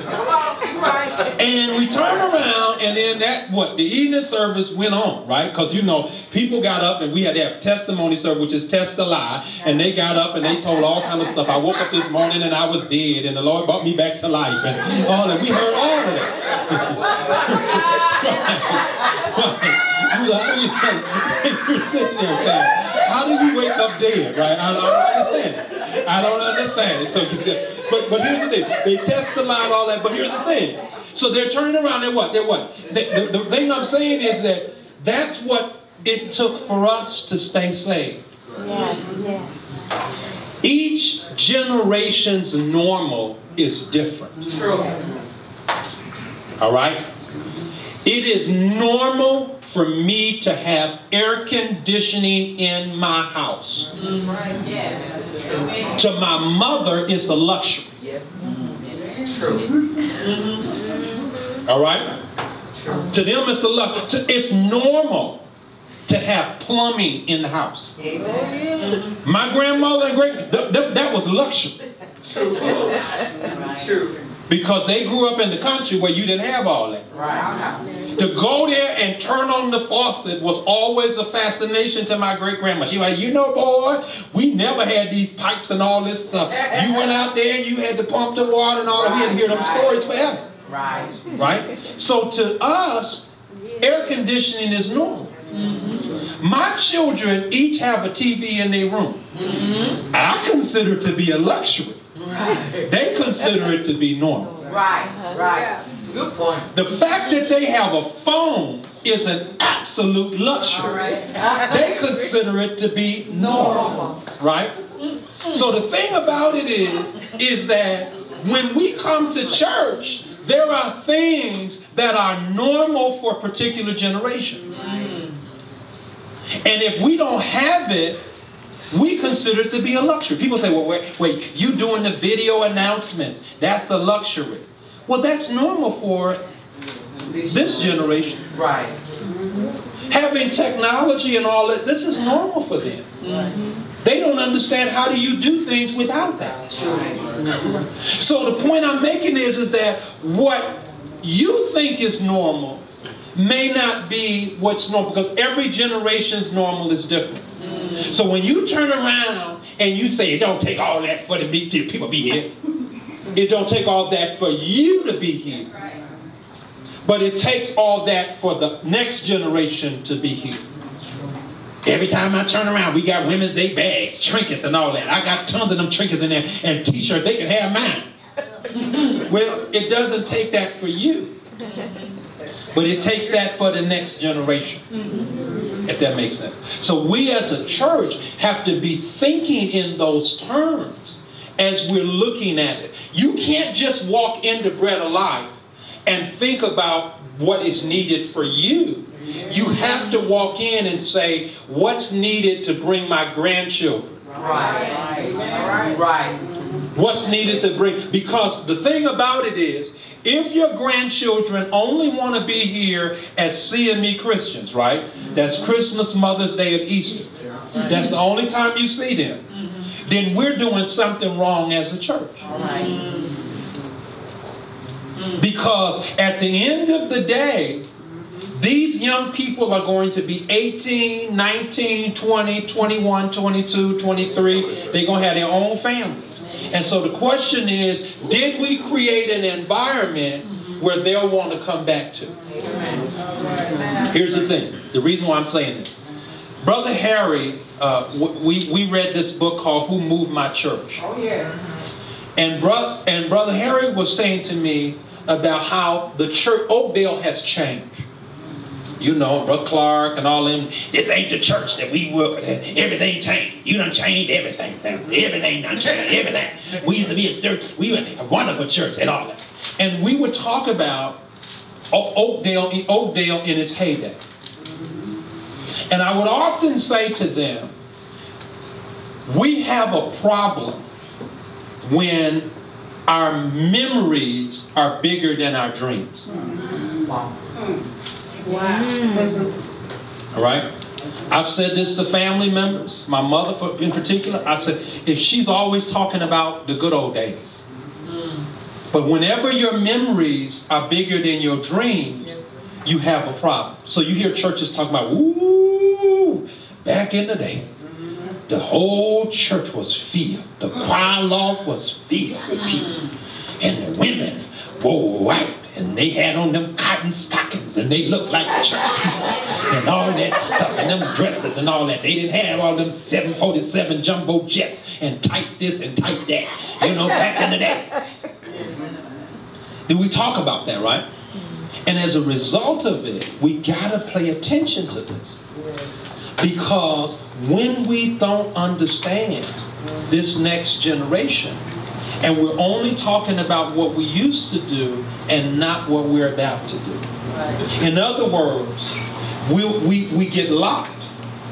And we turned around, and then the evening service went on, right? Because people got up, and we had to have testimony service, which is test a lie, and they got up and they told all kind of stuff. I woke up this morning and I was dead, and the Lord brought me back to life, and all that. We heard all of that. You're sitting there saying, how do you wake up dead, right? I don't understand it. I don't understand it. So, but here's the thing. They test the lie and all that, but here's the thing. So they're turning around, the thing I'm saying is that's what it took for us to stay saved. Each generation's normal is different. True. All right? It is normal for me to have air conditioning in my house. That's right. Yes. To my mother, it's a luxury. Yes. True. All right? To them, it's a luxury. It's normal to have plumbing in the house. My grandmother and that was luxury. True. Because they grew up in the country where you didn't have all that. Right. To go there and turn on the faucet was always a fascination to my great-grandma. She was like, boy, we never had these pipes and all this stuff. You went out there and you had to pump the water and all that. We had to hear them stories forever. Right? So to us, air conditioning is normal. My children each have a TV in their room. I consider it to be a luxury. They consider it to be normal. Right. Good point. The fact that they have a phone is an absolute luxury. They consider it to be normal. Right? So the thing about it is that when we come to church, there are things that are normal for a particular generation. And if we don't have it, we consider it to be a luxury. People say, well, wait, you doing the video announcements, that's the luxury. Well, that's normal for this generation. Right. Having technology and all that, this is normal for them. They don't understand how do you do things without that. So the point I'm making is that what you think is normal may not be what's normal, because every generation's normal is different. So when you turn around and you say, it don't take all that for the people to be here. It don't take all that for you to be here. But it takes all that for the next generation to be here. Every time I turn around, we got Women's Day bags, trinkets and all that. I got tons of them trinkets in there and t-shirts. They can have mine. Well, it doesn't take that for you. But it takes that for the next generation. If that makes sense. So we as a church have to be thinking in those terms as we're looking at it. You can't just walk into Bread of Life and think about what is needed for you. You have to walk in and say, what's needed to bring my grandchildren? Right. What's needed to bring? Because the thing about it is, if your grandchildren only want to be here as CME Christians, right? That's Christmas, Mother's Day, and Easter. That's the only time you see them. Then we're doing something wrong as a church. Because at the end of the day, these young people are going to be 18, 19, 20, 21, 22, 23. They're going to have their own families. And so the question is, did we create an environment where they'll want to come back to? Here's the thing. The reason why I'm saying this. Brother Harry, we read this book called Who Moved My Church? Oh, yes. And Brother Harry was saying to me about how the church, Oakdale has changed. You know, Brother Clark and all them. This ain't the church that we work at. Everything changed. You done changed everything. Everything done changed. Everything. We used to be a church. We were a wonderful church and all that. And we would talk about Oakdale in its heyday. And I would often say to them, we have a problem when our memories are bigger than our dreams. Wow. All right? I've said this to family members, my mother in particular. I said, if she's always talking about the good old days. But whenever your memories are bigger than your dreams, you have a problem. So you hear churches talk about, ooh, back in the day, the whole church was filled. The choir loft was filled with people. And the women were white. And they had on them cotton stockings. And they looked like church people. And all that stuff. And them dresses and all that. They didn't have all them 747 jumbo jets. And tight this and tight that. You know, back in the day. Did we talk about that, right? And as a result of it, we gotta pay attention to this. Because when we don't understand this next generation, and we're only talking about what we used to do and not what we're about to do. In other words, we get locked.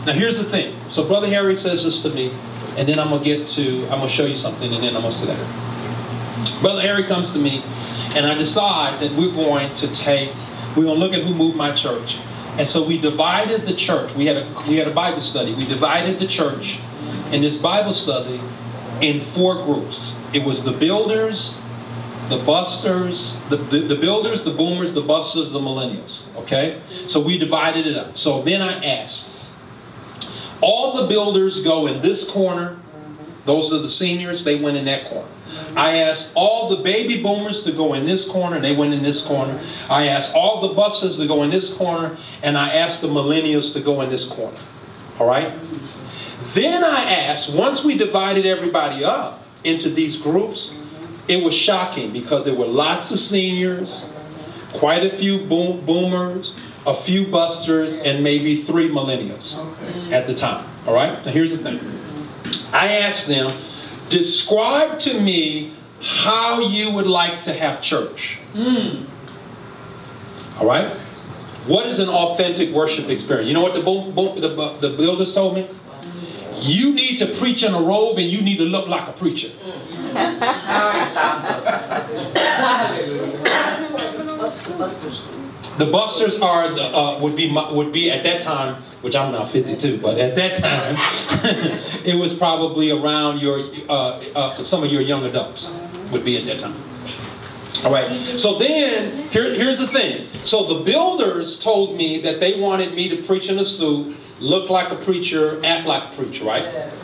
Now here's the thing. So Brother Harry says this to me, and then I'm gonna show you something, and then I'm gonna sit down. Brother Harry comes to me, and I decide that we're gonna look at Who Moved My Church. And so we divided the church. We had a Bible study. We divided the church in this Bible study in 4 groups. It was the builders, the busters, the builders, the boomers, the busters, the millennials. Okay? So we divided it up. So then I asked, all the builders go in this corner. Those are the seniors. They went in that corner. I asked all the baby boomers to go in this corner, and they went in this corner. I asked all the busters to go in this corner, and I asked the millennials to go in this corner. All right? Then I asked, once we divided everybody up into these groups, it was shocking because there were lots of seniors, quite a few boomers, a few busters, and maybe 3 millennials at the time. All right? Now here's the thing. I asked them, describe to me how you would like to have church. All right? What is an authentic worship experience? You know what the builders told me? You need to preach in a robe and you need to look like a preacher. The busters are would be at that time, which I'm now 52, but at that time, it was probably around some of your young adults would be at that time. All right. So then here's the thing. So the builders told me that they wanted me to preach in a suit, look like a preacher, act like a preacher, right? Yes.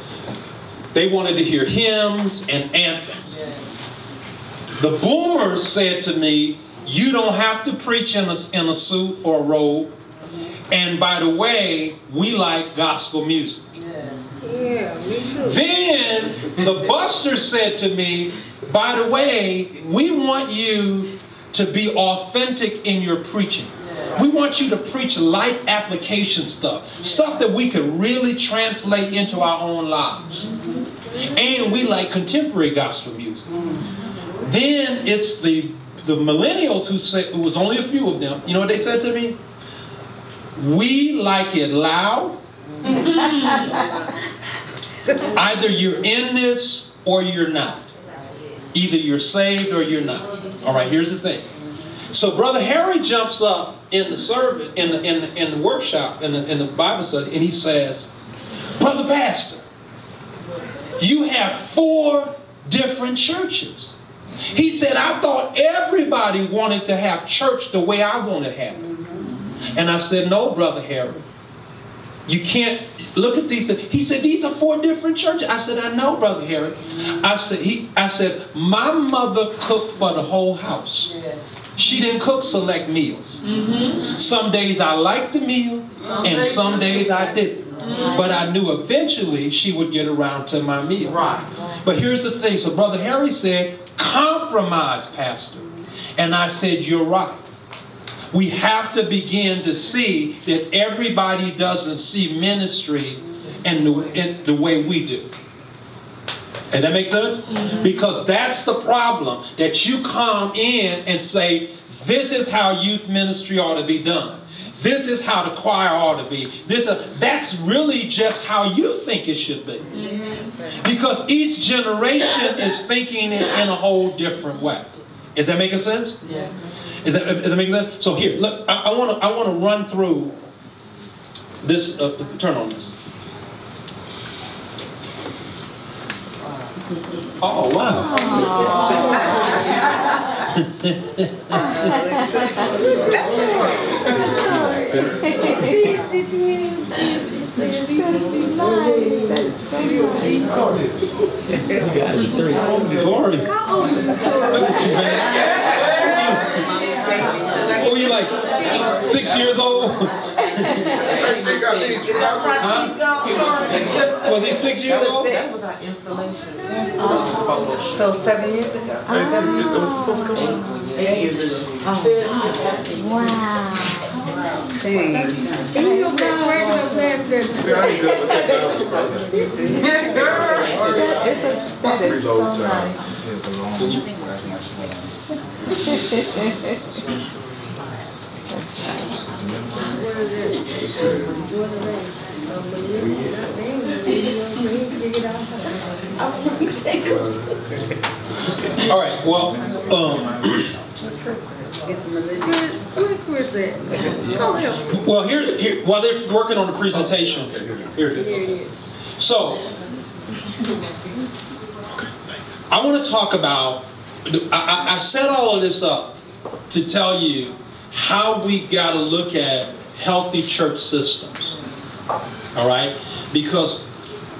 They wanted to hear hymns and anthems. Yes. The boomers said to me, You don't have to preach in a suit or a robe. And by the way, we like gospel music. Yeah, me too. Then the buster said to me, by the way, we want you to be authentic in your preaching. We want you to preach life application stuff. Stuff that we could really translate into our own lives. And we like contemporary gospel music. Then it's the millennials who said, it was only a few of them, you know what they said to me? We like it loud. Either you're in this or you're not. Either you're saved or you're not. All right, here's the thing. So Brother Harry jumps up in the service, in the workshop, in the Bible study, and he says, Brother Pastor, you have 4 different churches. He said, I thought everybody wanted to have church the way I want to have it. And I said, no, Brother Harry. You can't look at these. He said, these are 4 different churches. I said, I know, Brother Harry. I said, my mother cooked for the whole house. She didn't cook select meals. Some days I liked the meal, and some days I didn't. But I knew eventually she would get around to my meal. Right. But here's the thing. So Brother Harry said, compromise, Pastor. And I said, you're right. We have to begin to see that everybody doesn't see ministry in the way we do. And that makes sense? Because that's the problem. That you come in and say, this is how youth ministry ought to be done. This is how the choir ought to be. That's really just how you think it should be. Because each generation is thinking it in a whole different way. Is that making sense? Yes. Is that making sense? So here, look, I want to run through this. Turn on this. Oh wow! Tori, look at you, man. Oh, you like 6 years old? Was he 6 years old? That was our installation. So 7 years ago? It was supposed to come out. 8 years ago. Wow. Change. And you know, Black Randall's last good. See, I ain't good with technology, brother. That is so nice. All right. Well, Where's Chris at? well, here, while they're working on the presentation, here it is. So, I want to talk about. I set all of this up to tell you how we got to look at healthy church systems. All right, because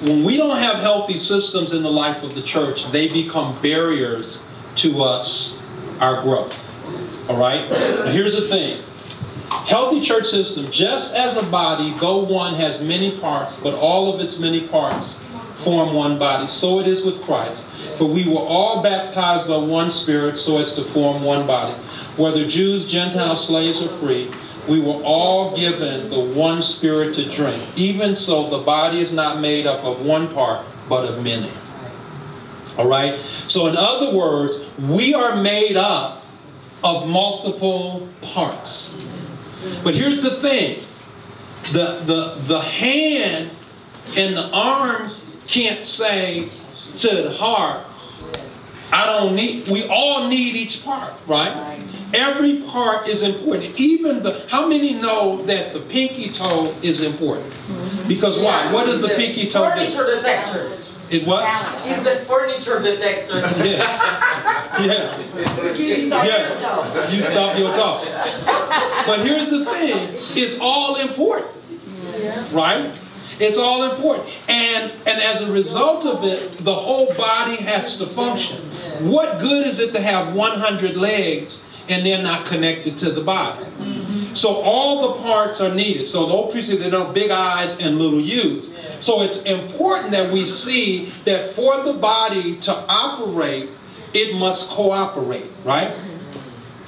when we don't have healthy systems in the life of the church, they become barriers to us, our growth. All right? Now here's the thing. Healthy church system, just as a body, though one has many parts, but all of its many parts form one body, so it is with Christ. For we were all baptized by one Spirit so as to form one body. Whether Jews, Gentiles, slaves, or free, we were all given the one Spirit to drink. Even so, the body is not made up of one part, but of many. All right? So in other words, we are made up of multiple parts. But here's the thing. The hand and the arm can't say to the heart, I don't need, we all need each part, right? Every part is important. Even how many know that the pinky toe is important? Because why? What does the pinky toe do? Furniture detector. It what? He's the furniture detector. Yeah. Yeah. Yeah. You stop your toe. But here's the thing. It's all important. Right? It's all important. And as a result of it, the whole body has to function. What good is it to have 100 legs and they're not connected to the body. So all the parts are needed. So the old preachers, they know big I's and little U's. So it's important that we see that for the body to operate, it must cooperate, right?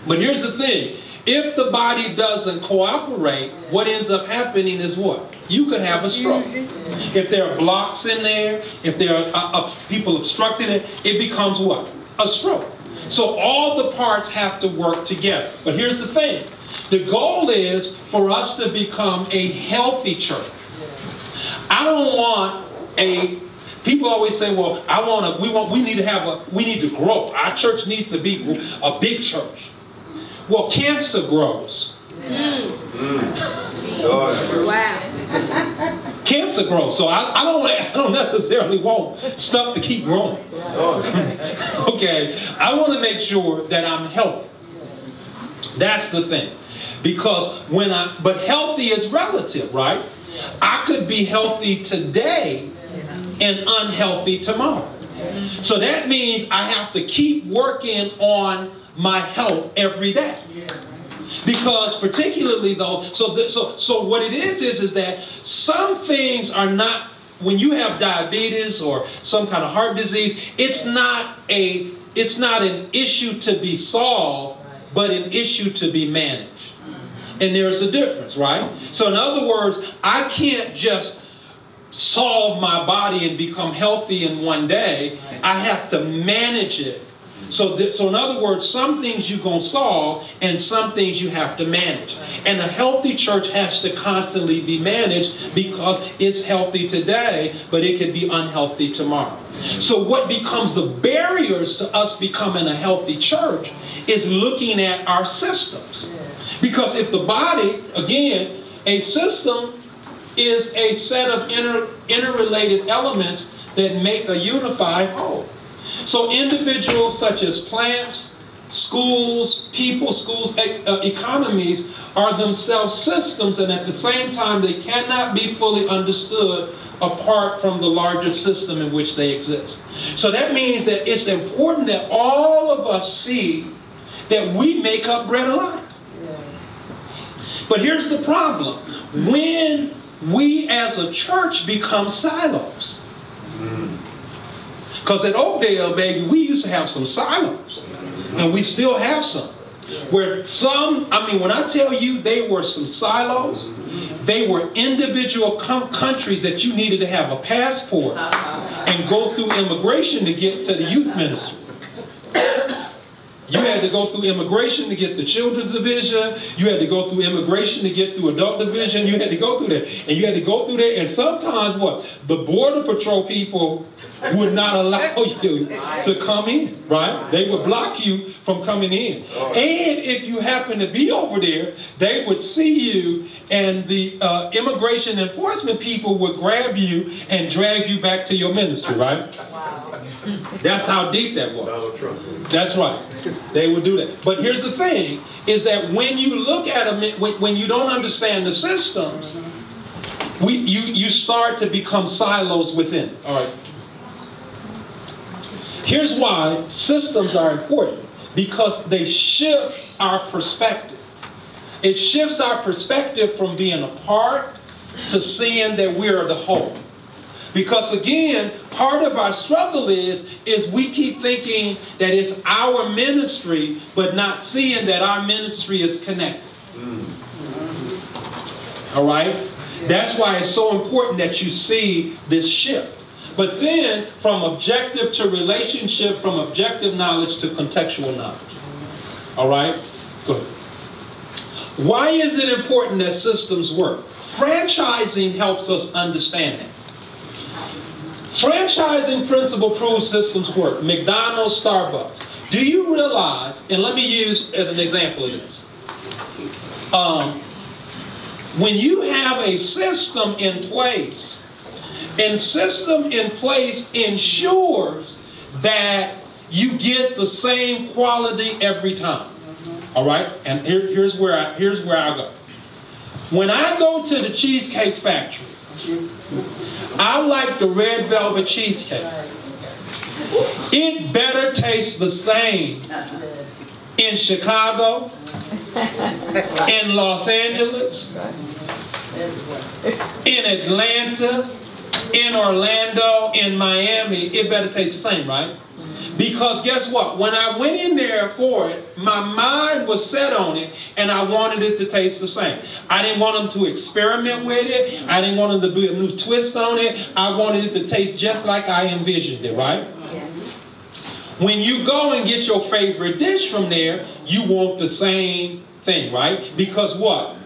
But here's the thing. If the body doesn't cooperate, what ends up happening is what? You could have a stroke. If there are blocks in there, if there are people obstructing it, it becomes what? A stroke. So all the parts have to work together. But here's the thing. The goal is for us to become a healthy church. I don't want people always say, well, we need to grow. Our church needs to be a big church. Well, cancer grows. Wow. Cancer grows. So I don't necessarily want stuff to keep growing. Okay. I want to make sure that I'm healthy. That's the thing. Because but healthy is relative, right? I could be healthy today and unhealthy tomorrow. So that means I have to keep working on my health every day. Because particularly though, so what it is that some things are not, when you have diabetes or some kind of heart disease, it's not an issue to be solved, but an issue to be managed. And there's a difference, right? So in other words, I can't just solve my body and become healthy in one day. I have to manage it. So in other words, some things you're going to solve and some things you have to manage. And a healthy church has to constantly be managed because it's healthy today, but it could be unhealthy tomorrow. So what becomes the barriers to us becoming a healthy church is looking at our systems. Because if the body, again, a system is a set of interrelated elements that make a unified whole. So individuals such as plants, schools, economies are themselves systems, and at the same time they cannot be fully understood apart from the larger system in which they exist. So that means that it's important that all of us see that we make up bread of life. But here's the problem. When we as a church become silos. Because at Oakdale, baby, we used to have some silos. And we still have some. Where when I tell you they were some silos, they were individual countries that you needed to have a passport and go through immigration to get to the youth ministry. You had to go through immigration to get to children's division. You had to go through immigration to get through adult division. You had to go through that. And you had to go through that. And sometimes what? The Border Patrol people would not allow you to come in, right? They would block you from coming in. And if you happen to be over there, they would see you and the immigration enforcement people would grab you and drag you back to your ministry, right? That's how deep that was. That's right. They would do that. But here's the thing, is that when you look at them, when you don't understand the systems, you start to become silos within. All right. Here's why systems are important. Because they shift our perspective. It shifts our perspective from being apart to seeing that we are the whole. Because again, part of our struggle is we keep thinking that it's our ministry, but not seeing that our ministry is connected. All right? That's why it's so important that you see this shift. But then, from objective to relationship, from objective knowledge to contextual knowledge. All right? Good. Why is it important that systems work? Franchising helps us understand that. Franchising principle proves systems work. McDonald's, Starbucks. Do you realize, and let me use an example of this. When you have a system in place, and system in place ensures that you get the same quality every time. All right? And here's where I go. When I go to the Cheesecake Factory, I like the red velvet cheesecake. It better taste the same in Chicago, in Los Angeles, in Atlanta, in Orlando, in Miami, it better taste the same, right? Because guess what? When I went in there for it, my mind was set on it, and I wanted it to taste the same. I didn't want them to experiment with it. I didn't want them to do a new twist on it. I wanted it to taste just like I envisioned it, right? When you go and get your favorite dish from there, you want the same thing, right? Because what?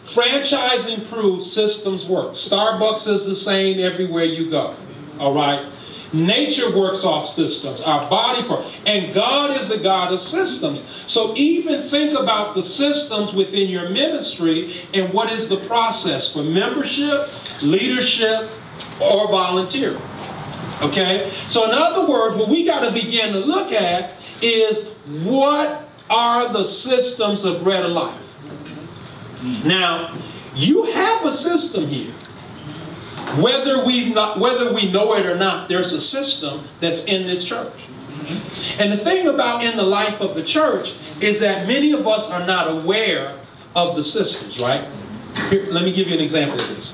Franchising proves systems work. Starbucks is the same everywhere you go, all right? Nature works off systems, our body part. And God is a God of systems. So even think about the systems within your ministry and what is the process for membership, leadership, or volunteering. Okay? So in other words, what we got to begin to look at is what are the systems of Bread of Life? Now, you have a system here. Whether we know it or not, there's a system that's in this church. And the thing about in the life of the church is that many of us are not aware of the systems, right? Here, let me give you an example of this.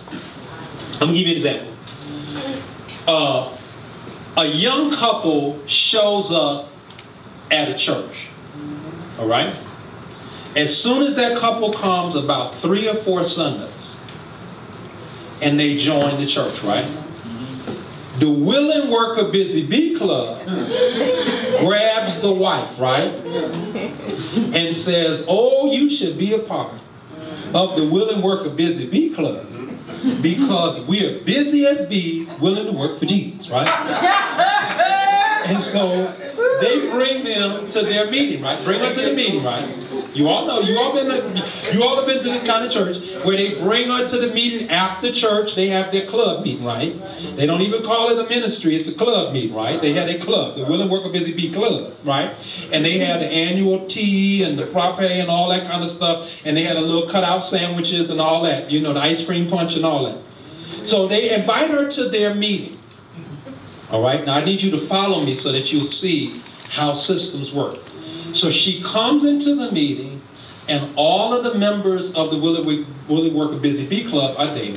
Let me give you an example. A young couple shows up at a church, all right? As soon as that couple comes about 3 or 4 Sundays, and they join the church, right? The Willing Worker Busy Bee Club grabs the wife, right? And says, oh, you should be a part of the Willing Worker Busy Bee Club because we are busy as bees willing to work for Jesus, right? And so they bring them to their meeting, right? Bring her to the meeting, right? You all know, you all have been to this kind of church where they bring her to the meeting after church. They have their club meeting, right? They don't even call it a ministry, it's a club meeting, right? They had a club, the Willing Worker Busy Bee Club, right? And they had the annual tea and the frappe and all that kind of stuff. And they had a little cutout sandwiches and all that, you know, the ice cream punch and all that. So they invite her to their meeting. All right, now I need you to follow me so that you'll see how systems work. So she comes into the meeting, and all of the members of the Willing Worker Busy Bee Club are there.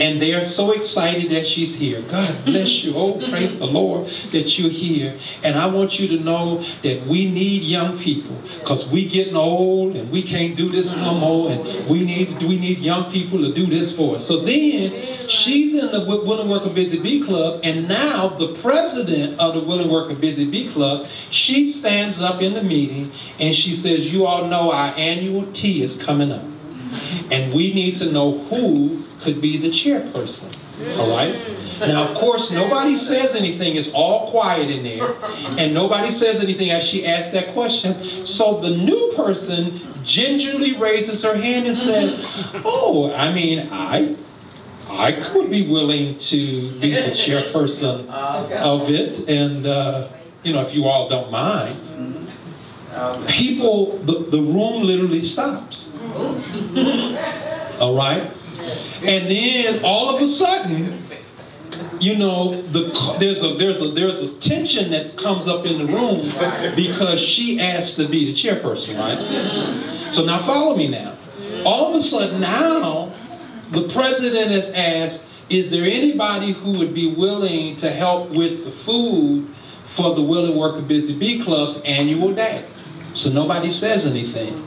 And they are so excited that she's here. God bless you. Oh, praise the Lord that you're here. And I want you to know that we need young people because we getting old and we can't do this no more. And we need young people to do this for us. So then she's in the Willing Worker Busy Bee Club, and now the president of the Willing Worker Busy Bee Club, she stands up in the meeting and she says, you all know our annual tea is coming up. And we need to know who could be the chairperson. All right? Now, of course, nobody says anything. It's all quiet in there. And nobody says anything as she asks that question. So the new person gingerly raises her hand and says, oh, I mean, I could be willing to be the chairperson of it. And, you know, if you all don't mind. People, the room literally stops. All right? And then all of a sudden, you know, there's a tension that comes up in the room because she asked to be the chairperson, right? So now follow me now. All of a sudden now, the president has asked, is there anybody who would be willing to help with the food for the Willing Worker Busy Bee Club's annual day? So nobody says anything.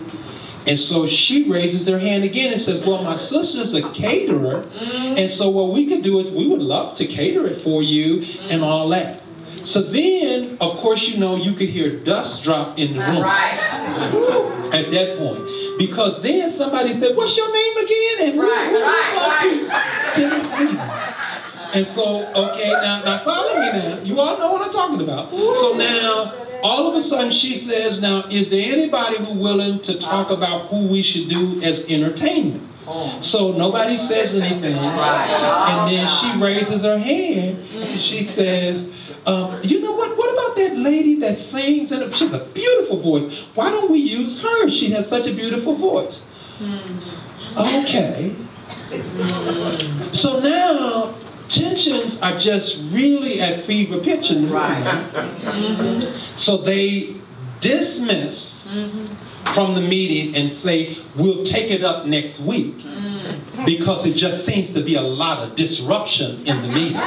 And so she raises her hand again and says, well, my sister's a caterer. And so what we could do is we would love to cater it for you and all that. So then, of course, you know, you could hear dust drop in the room at that point. Because then somebody said, what's your name again? And who brought you to this meeting? And so, okay, now follow me now. You all know what I'm talking about. So now, all of a sudden she says, now, is there anybody who willing to talk about who we should do as entertainment? So nobody says anything. And then she raises her hand and she says, you know what about that lady that sings? And she has a beautiful voice. Why don't we use her? She has such a beautiful voice. Okay. So now, tensions are just really at fever pitch in the room. So they dismiss from the meeting and say, we'll take it up next week, because it just seems to be a lot of disruption in the meeting.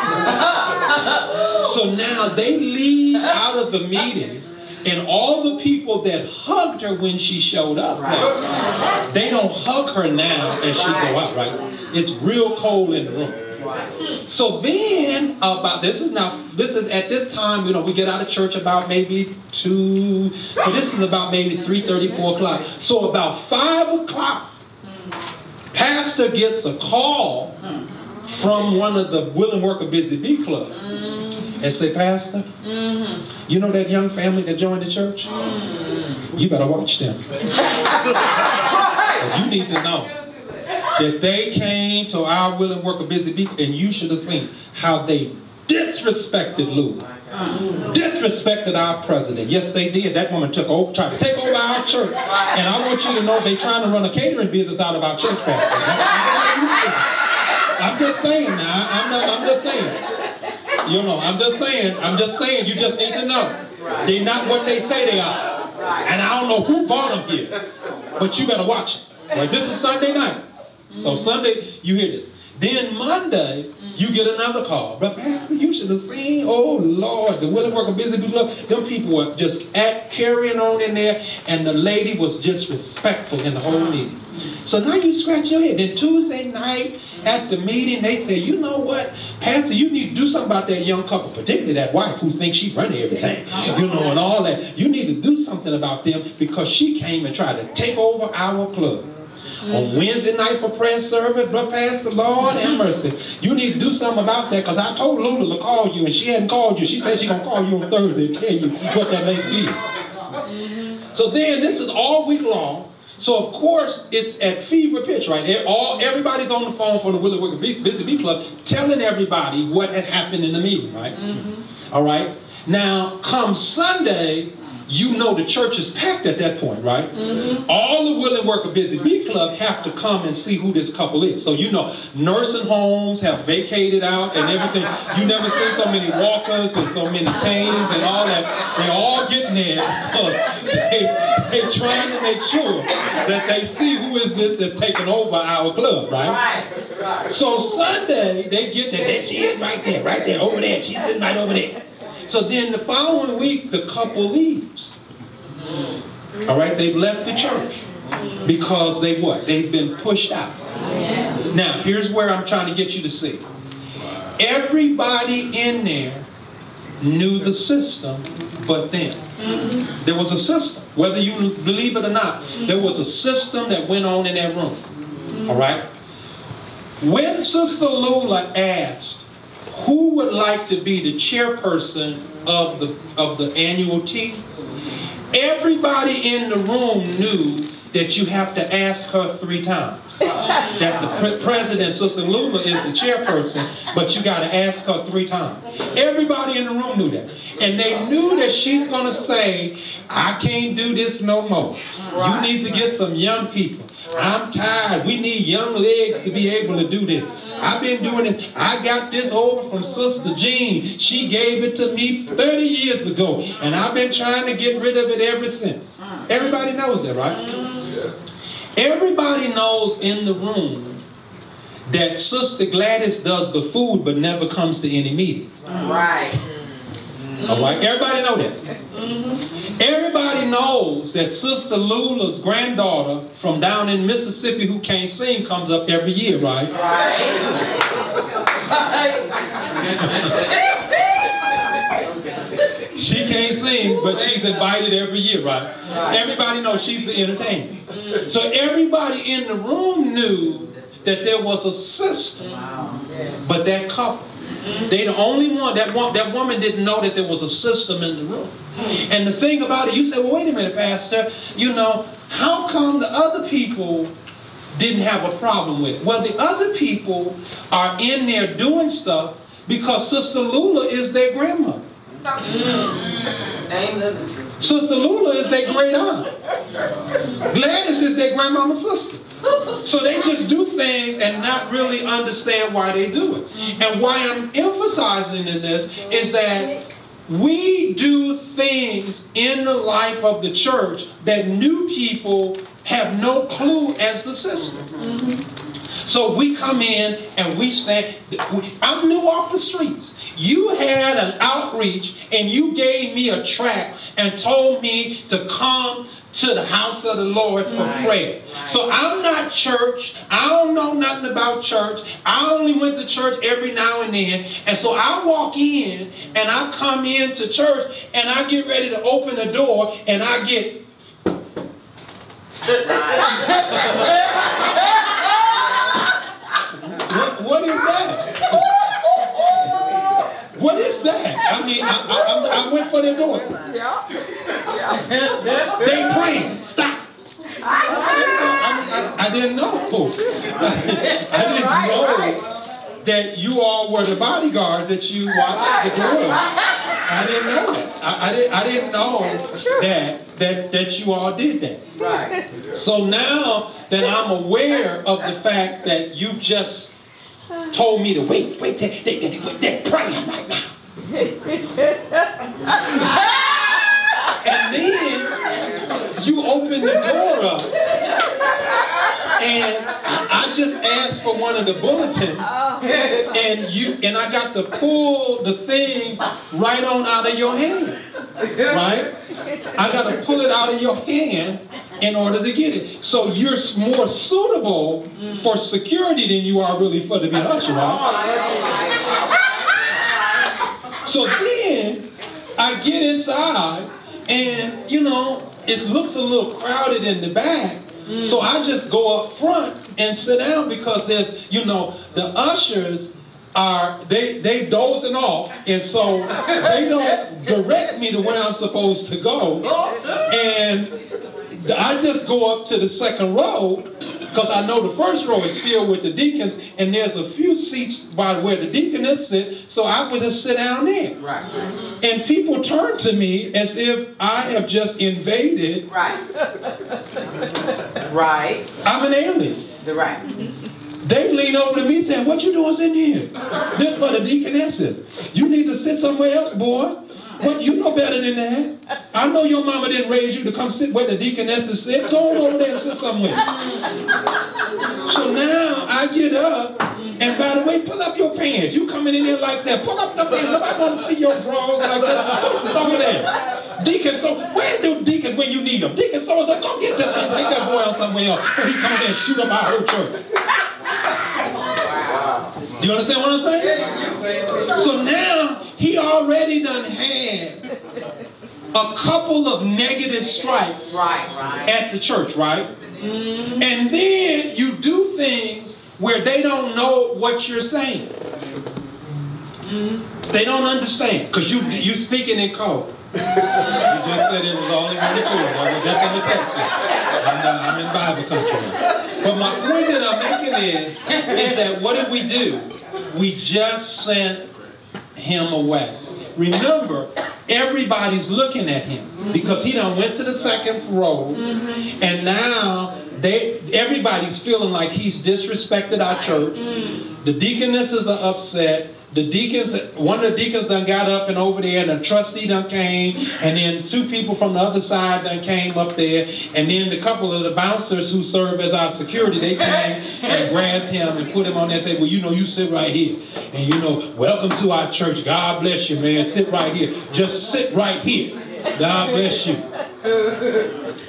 So now they leave out of the meeting, and all the people that hugged her when she showed up, they don't hug her now as she go out, right? It's real cold in the room. So then, this is at this time, you know, we get out of church about maybe 2, so this is about maybe 3:30, 4 o'clock. So about 5 o'clock, pastor gets a call from one of the Willing Worker Busy Bee Club and say, Pastor, you know that young family that joined the church? You better watch them. You need to know that they came to our Willing Worker Busy Bee, and you should have seen how they disrespected Lou. Disrespected our president. Yes, they did. That woman tried to take over our church. And I want you to know they're trying to run a catering business out of our church, Pastor. I'm just saying now. I'm just saying. You know, I'm just saying, you just need to know. They're not what they say they are. And I don't know who bought them here, but you better watch it. Right? This is Sunday night. So Sunday, you hear this. Then Monday, you get another call. But Pastor, you should have seen, oh Lord, the Willing Worker Busy Bee Club, them people were just carrying on in there, and the lady was just respectful in the whole meeting. So now you scratch your head. Then Tuesday night at the meeting, they say, you know what, Pastor, you need to do something about that young couple, particularly that wife who thinks she's running everything, you know, and all that. You need to do something about them because she came and tried to take over our club. On Wednesday night for prayer service, but Pastor, Lord have mercy. You need to do something about that, because I told Lula to call you, and she hadn't called you. She said she's going to call you on Thursday and tell you what that lady did. So then this is all week long. So of course it's at fever pitch, right? Everybody's on the phone for the Willing Worker Busy Bee Club telling everybody what had happened in the meeting, right? All right. Now come Sunday, you know the church is packed at that point, right? All the Willing Worker Busy Bee Club have to come and see who this couple is. So you know, nursing homes have vacated out and everything. You never seen so many walkers and so many canes and all that. They all getting there because they're trying to make sure that they see who is this that's taking over our club, right? So Sunday, they get there. There she is right there, over there. She's sitting right over there. So then the following week, the couple leaves. All right, they've left the church because they've been pushed out. Now, here's where I'm trying to get you to see. Everybody in there knew the system but them. There was a system, whether you believe it or not. There was a system that went on in that room. All right? When Sister Lula asked, who would like to be the chairperson of the annual tea? Everybody in the room knew that you have to ask her 3 times. That the president, Sister Lula, is the chairperson, but you got to ask her 3 times. Everybody in the room knew that. And they knew that she's going to say, I can't do this no more. You need to get some young people. I'm tired. We need young legs to be able to do this. I've been doing it. I got this over from Sister Jean. She gave it to me 30 years ago, and I've been trying to get rid of it ever since. Everybody knows that, right? Everybody knows in the room that Sister Gladys does the food but never comes to any meetings. Right. All right, everybody know that. Everybody knows that Sister Lula's granddaughter from down in Mississippi who can't sing comes up every year, right? She can't sing, but she's invited every year, right? Everybody knows she's the entertainer. So everybody in the room knew that there was a system, but that couple, they the only one, that woman didn't know that there was a system in the room. And the thing about it, you say, well, wait a minute, Pastor, you know, how come the other people didn't have a problem with it? Well, the other people are in there doing stuff because Sister Lula is their grandmother. Sister Lula is their great aunt. Gladys is their grandmama's sister. So they just do things and not really understand why they do it. And why I'm emphasizing in this is that we do things in the life of the church that new people have no clue as the system. So we come in and we stand. I'm new off the streets. You had an outreach and you gave me a tract and told me to come to the house of the Lord for prayer. So I'm not church. I don't know nothing about church. I only went to church every now and then. And so I walk in and I come into church and I get ready to open the door and I get... What is that? What is that? I mean, I went for the door. They praying. Stop. I didn't know. I didn't know that you all were the bodyguards that you watched the door. I didn't know that. I didn't know that you all did that. Right. So now that I'm aware of the fact that you just told me to wait, they're praying right now. And then you open the door up, and I just asked for one of the bulletins, and I got to pull the thing right on out of your hand, right? I got to pull it out of your hand in order to get it. So you're more suitable for security than you are really for to be an usher, right? So then I get inside and, you know, it looks a little crowded in the back. So I just go up front and sit down because there's, you know, the ushers are, they dozing off, and so they don't direct me to where I'm supposed to go. And I just go up to the second row because I know the first row is filled with the deacons, and there's a few seats by where the deaconess sit, so I would just sit down there. Right. And people turn to me as if I have just invaded. Right. Right. I'm an alien. Right. They lean over to me saying, "What you doing sitting here? This for the deaconesses. You need to sit somewhere else, boy. Well, you know better than that. I know your mama didn't raise you to come sit where the deaconesses sit. Go over there and sit somewhere." So now I get up, and by the way, pull up your pants. You coming in here like that. Pull up the pants. Nobody want to see your drawers like that. Go sit over there. Deacon, so where do deacons when you need them? Deacon, so go get them and take that boy out somewhere else. Or he come in and shoot up our whole church. You understand what I'm saying? So now he already done had a couple of negative strikes at the church, right? And then you do things where they don't know what you're saying. They don't understand because you speaking in code. You just said it was only when you could. That's in the text. I'm in Bible country now. But my point that I'm making is that what did we do? We just sent him away. Remember, everybody's looking at him because he done went to the second row, and now everybody's feeling like he's disrespected our church. The deaconesses are upset. The deacons, one of the deacons done got up and over there, and the trustee done came, and then two people from the other side done came up there, and then the couple of the bouncers who serve as our security, they came and grabbed him and put him on there and said, "Well, you know, you sit right here, and you know, welcome to our church. God bless you, man. Sit right here. Just sit right here. God bless you."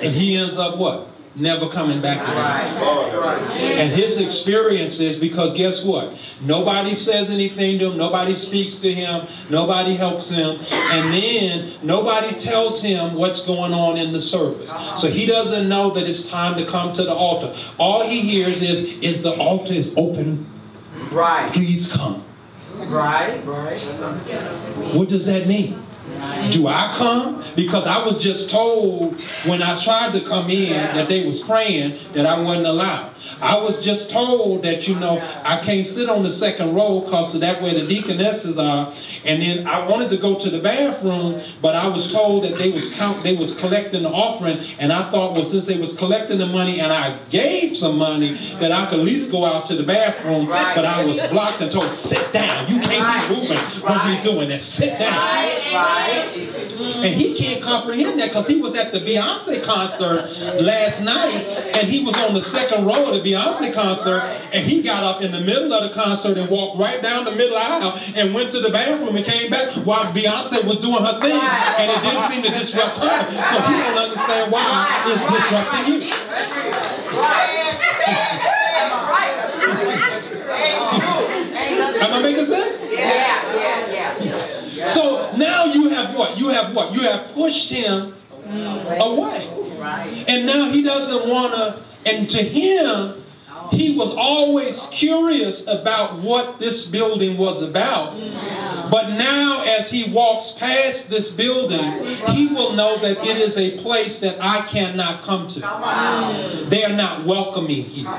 And he ends up what? Never coming back to him. And his experience is because guess what? Nobody says anything to him. Nobody speaks to him. Nobody helps him. And then nobody tells him what's going on in the service. So he doesn't know that it's time to come to the altar. All he hears is the altar is open. Right. Please come. Right. What does that mean? Do I come? Because I was just told when I tried to come in that they was praying that I wasn't allowed. I was just told that, you know, I can't sit on the second row because that's where the deaconesses are. And then I wanted to go to the bathroom, but I was told that they was collecting the offering, and I thought, well, since they was collecting the money and I gave some money, that I could at least go out to the bathroom. But I was blocked and told, sit down. You can't be moving when you're doing that. Sit down. And he can't comprehend that because he was at the Beyonce concert last night, and he was on the second row of the Beyonce concert, and he got up in the middle of the concert and walked right down the middle aisle and went to the bathroom and came back while Beyonce was doing her thing, and it didn't seem to disrupt her. So he don't understand why it's disrupting you. Am I making sense? Yeah. So now you have what? You have pushed him away. And now he doesn't want to, and to him, he was always curious about what this building was about. But now as he walks past this building, he will know that it is a place that I cannot come to. They are not welcoming here.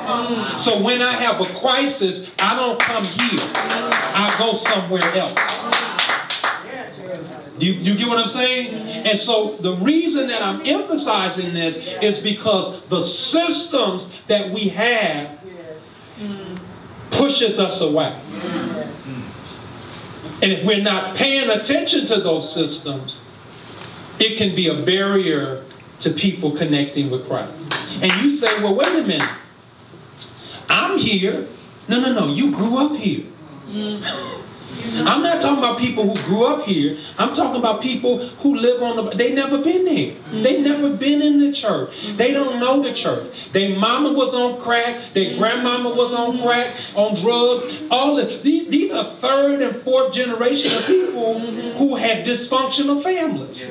So when I have a crisis, I don't come here. I go somewhere else. Do you get what I'm saying? And so the reason that I'm emphasizing this is because the systems that we have pushes us away. And if we're not paying attention to those systems, it can be a barrier to people connecting with Christ. And you say, well, wait a minute. I'm here. No, you grew up here. I'm not talking about people who grew up here. I'm talking about people who live on the... They never been there. They never been in the church. They don't know the church. Their mama was on crack. Their grandmama was on crack, on drugs. All of these are third and fourth generation of people who had dysfunctional families.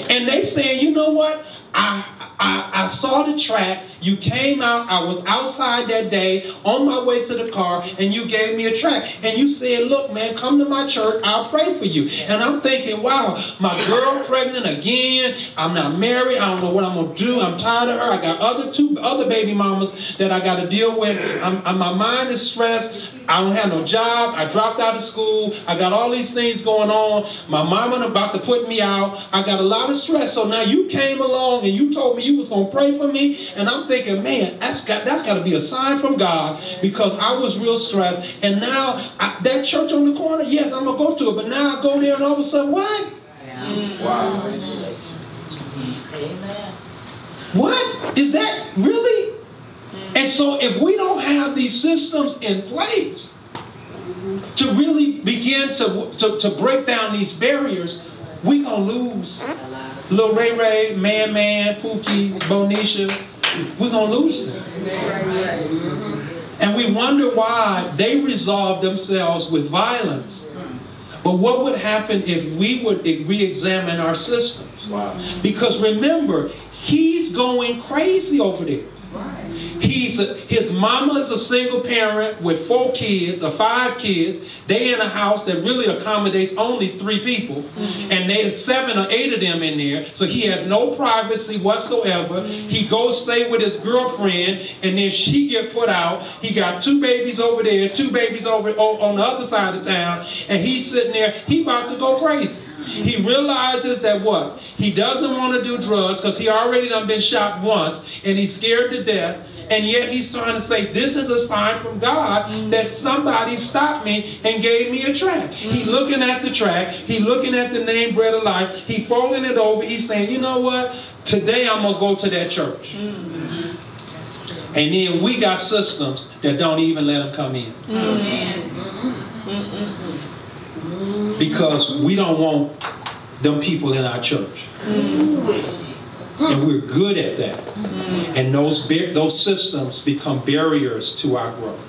And they saying, you know what? I saw the track. You came out. I was outside that day on my way to the car, and you gave me a track. And you said, look, man, come to my church. I'll pray for you. And I'm thinking, wow, my girl pregnant again. I'm not married. I don't know what I'm going to do. I'm tired of her. I got two other baby mamas that I got to deal with. My mind is stressed. I don't have no job. I dropped out of school. I got all these things going on. My mama about to put me out. I got a lot of stress. So now you came along and you told me you was going to pray for me. And I'm thinking, man, that's got to be a sign from God, because I was real stressed. And now that church on the corner, yes, I'm going to go to it. But now I go there and all of a sudden, what? Wow. Amen. What? Is that really? And so if we don't have these systems in place to really begin to break down these barriers, we're going to lose. Lil Ray Ray, Man, Pookie, Bonisha, we're going to lose them. And we wonder why they resolve themselves with violence. But what would happen if we would re-examine our systems? Wow. Because remember, he's going crazy over there. His mama is a single parent with 4 kids or 5 kids. They in a house that really accommodates only 3 people, and there's 7 or 8 of them in there. So he has no privacy whatsoever. He goes stay with his girlfriend, and then she get put out. He got 2 babies over there, 2 babies over on the other side of town, and he's sitting there. He about to go crazy. He realizes that what? He doesn't want to do drugs because he already done been shot once, and he's scared to death. And yet he's trying to say, this is a sign from God that somebody stopped me and gave me a track. He looking at the track. He looking at the name Bread of Life. He folding it over. He's saying, you know what? Today I'm going to go to that church. And then we got systems that don't even let them come in. Because we don't want them people in our church. And we're good at that. And those systems become barriers to our growth.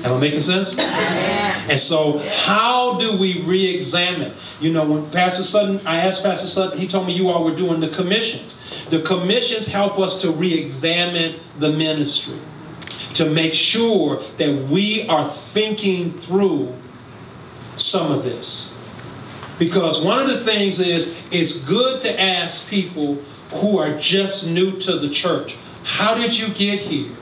Am I making sense? And so how do we re-examine? You know, when Pastor Sutton, I asked Pastor Sutton, he told me you all were doing the commissions. The commissions help us to re-examine the ministry, to make sure that we are thinking through some of this. Because one of the things is, it's good to ask people who are just new to the church, how did you get here?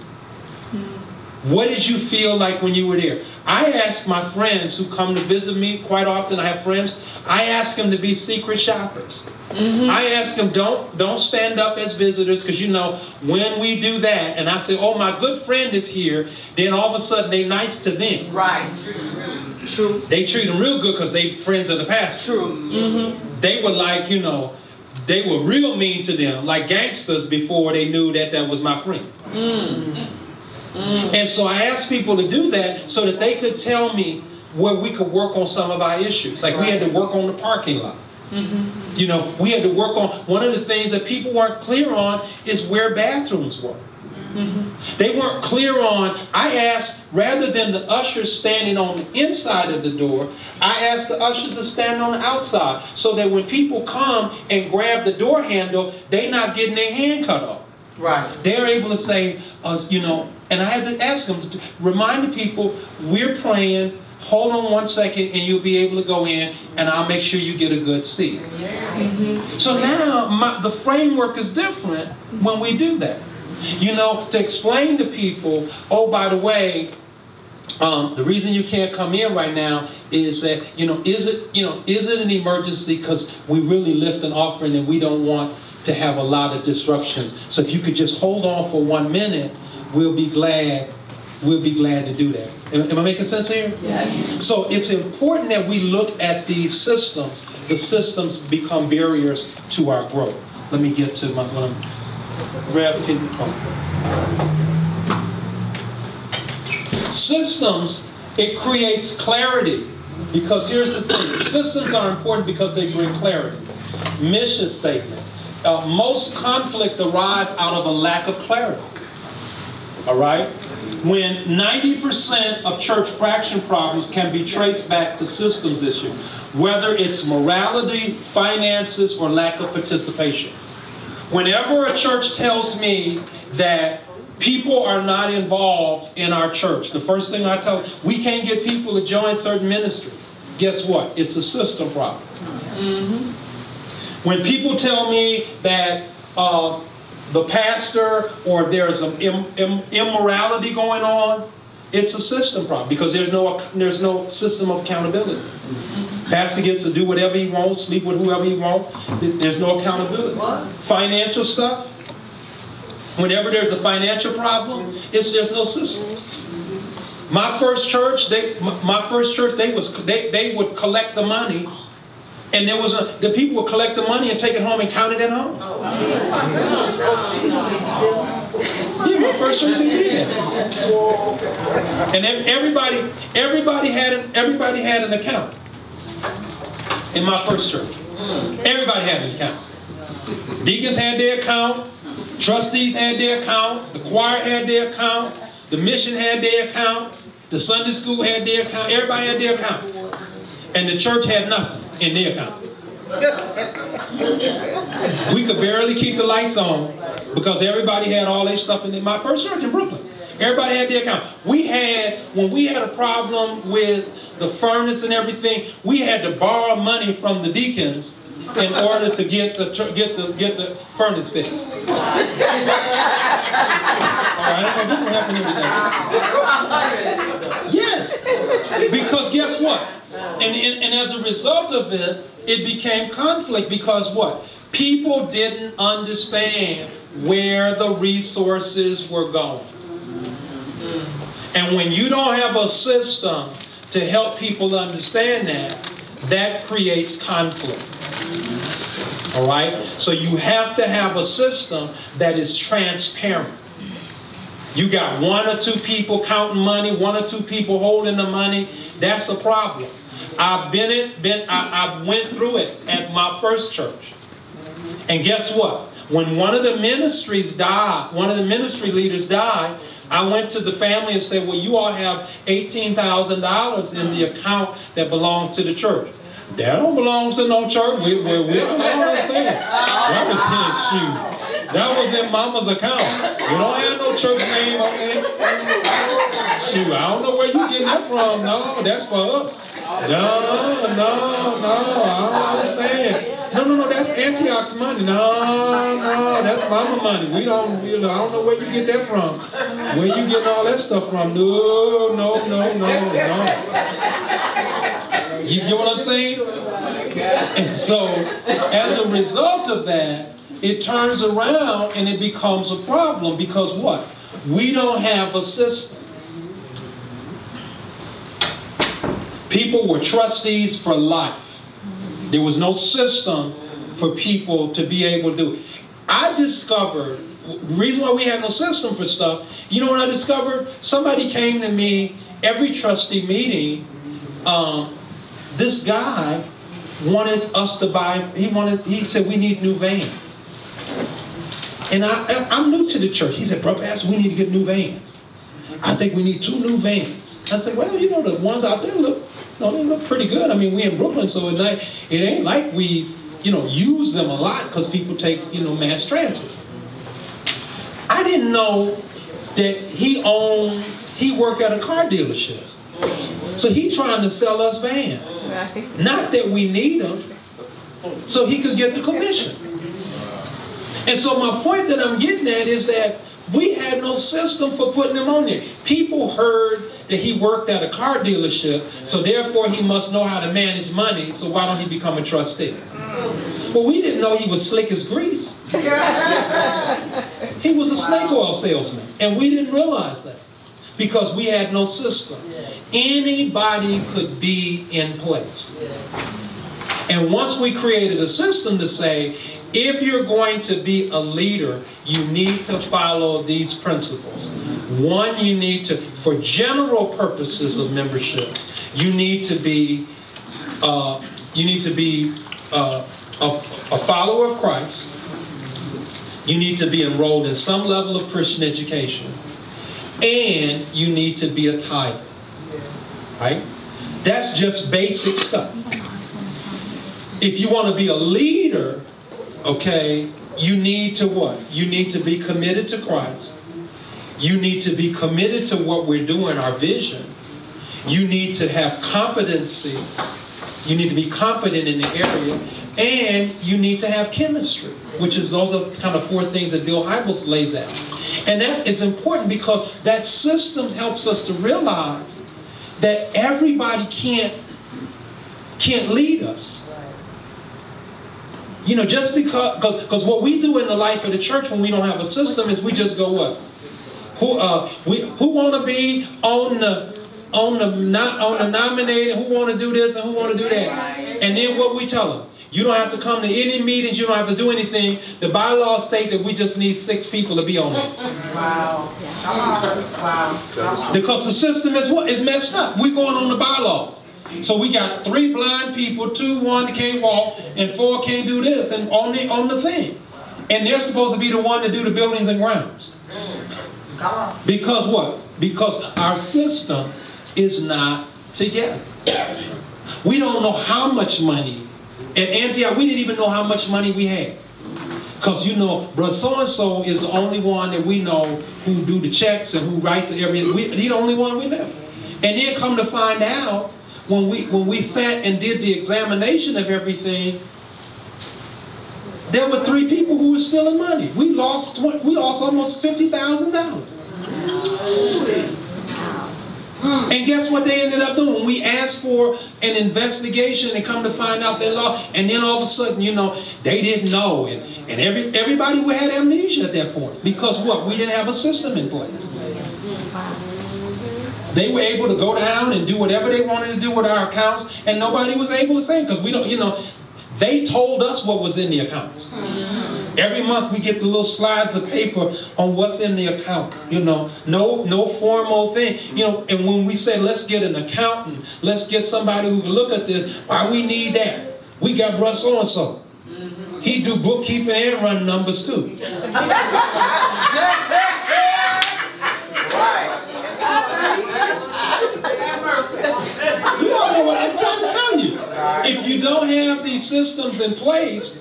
What did you feel like when you were there? I ask my friends who come to visit me quite often. I have friends. I ask them to be secret shoppers. I ask them, don't stand up as visitors, because you know, when we do that, and I say, oh, my good friend is here, then all of a sudden they nice to them. Right. True. They treat them real good because they friends of the past. True. They were like, you know, they were real mean to them, like gangsters, before they knew that that was my friend. And so I asked people to do that so that they could tell me where we could work on some of our issues. Like we had to work on the parking lot. You know, we had to work on, one of the things that people weren't clear on is where bathrooms were. They weren't clear on, I asked, rather than the ushers standing on the inside of the door, I asked the ushers to stand on the outside, so that when people come and grab the door handle, they're not getting their hand cut off. Right. They're able to say, you know, and I had to ask them to remind the people, we're praying, hold on 1 second and you'll be able to go in, and I'll make sure you get a good seat. So now the framework is different when we do that. You know, to explain to people, oh, by the way, the reason you can't come in right now is that, is it an emergency because we really lift an offering and we don't want to have a lot of disruptions. So if you could just hold on for 1 minute, we'll be glad to do that. Am I making sense here? Yes. So it's important that we look at these systems. The systems become barriers to our growth. Let me get to my Rev, can systems, it creates clarity. Because here's the thing, systems are important because they bring clarity. Mission statement. Most conflict arise out of a lack of clarity. All right? When 90% of church fraction problems can be traced back to systems issues, whether it's morality, finances, or lack of participation. Whenever a church tells me that people are not involved in our church, the first thing I tell them, we can't get people to join certain ministries. Guess what? It's a system problem. When people tell me that the pastor or there's an immorality going on, it's a system problem because there's no system of accountability. Pastor gets to do whatever he wants, sleep with whoever he wants. There's no accountability. Financial stuff, whenever there's a financial problem, there's no system. My first church, they would collect the money. And the people would collect the money and take it home and count it at home. Yeah, my first church, they did that. And then everybody had an account in my first church. Everybody had an account. Deacons had their account. Trustees had their account. The choir had their account. The mission had their account. The Sunday school had their account. Everybody had their account. And the church had nothing in their account. We could barely keep the lights on because everybody had all their stuff in my first church in Brooklyn. Everybody had their account. When we had a problem with the furnace and everything, we had to borrow money from the deacons in order to get the furnace fixed. All right, that don't happen every day. Yes, because guess what? And as a result of it, it became conflict because what? People didn't understand where the resources were going. And when you don't have a system to help people understand that creates conflict. All right? So you have to have a system that is transparent. You got 1 or 2 people counting money, 1 or 2 people holding the money. That's a problem. I went through it at my first church. And guess what? When one of the ministry leaders died, I went to the family and said, well, you all have $18,000 in the account that belongs to the church. That don't belong to no church. We don't understand. That was his shoe. That was in mama's account. We don't have no church name on there. Shoot, I don't know where you getting that from. No, that's for us. No, I don't understand. No, that's Antioch's money. No, that's mama money. I don't know where you get that from. Where you getting all that stuff from? No, no, no, no, no. You get what I'm saying? And so, as a result of that, it turns around and it becomes a problem because what? We don't have a system. People were trustees for life. There was no system for people to be able to do it. I discovered, the reason why we had no system for stuff, you know what I discovered? Somebody came to me, every trustee meeting, this guy wanted us to buy, he said, we need new vans. And I'm new to the church. He said, Brother Pastor, we need to get new vans. I think we need 2 new vans. I said, well, you know, the ones out there look, they look pretty good. I mean, we're in Brooklyn, so it ain't like we, use them a lot because people take, mass transit. I didn't know that he worked at a car dealership. So he trying to sell us vans. Not that we need them, so he could get the commission. And so my point that I'm getting at is that we had no system for putting them on there. People heard that he worked at a car dealership, so therefore he must know how to manage money, so why don't he become a trustee? Well, we didn't know he was slick as grease. He was a snake oil salesman, and we didn't realize that because we had no system. Anybody could be in place. And once we created a system to say, if you're going to be a leader, you need to follow these principles. One, you need to, for general purposes of membership, you need to be a follower of Christ. You need to be enrolled in some level of Christian education. And you need to be a tither. Right? That's just basic stuff. If you want to be a leader, okay, you need to what? You need to be committed to Christ. You need to be committed to what we're doing, our vision. You need to have competency. You need to be competent in the area. And you need to have chemistry, which is those are kind of 4 things that Bill Hybels lays out. And that is important because that system helps us to realize that everybody can't lead us. Just because what we do in the life of the church when we don't have a system is we just go what? Who want to be on the nominated? Who want to do this and who want to do that? And then what we tell them? You don't have to come to any meetings. You don't have to do anything. The bylaws state that we just need 6 people to be on it. Wow. Wow. Because the system is messed up. We're going on the bylaws. So we got 3 blind people, 1 that can't walk, and 4 can't do this, and on the thing. And they're supposed to be the one to do the buildings and grounds. Because what? Because our system is not together. We don't know how much money. At Antioch, we didn't even know how much money we had. Because brother so-and-so is the only one that we know who do the checks and who write the everything. He's the only one we know. And then come to find out, when we sat and did the examination of everything, there were 3 people who were stealing money. We lost almost $50,000. And guess what they ended up doing? When we asked for an investigation and come to find out they lost, and then all of a sudden, they didn't know. And everybody had amnesia at that point. Because what? We didn't have a system in place. They were able to go down and do whatever they wanted to do with our accounts, and nobody was able to say, because we don't, they told us what was in the accounts. Every month we get the little slides of paper on what's in the account, no formal thing, and when we say, let's get an accountant, let's get somebody who can look at this, why we need that? We got brother so-and-so. He do bookkeeping and run numbers too. You all know what I'm trying to tell you. If you don't have these systems in place,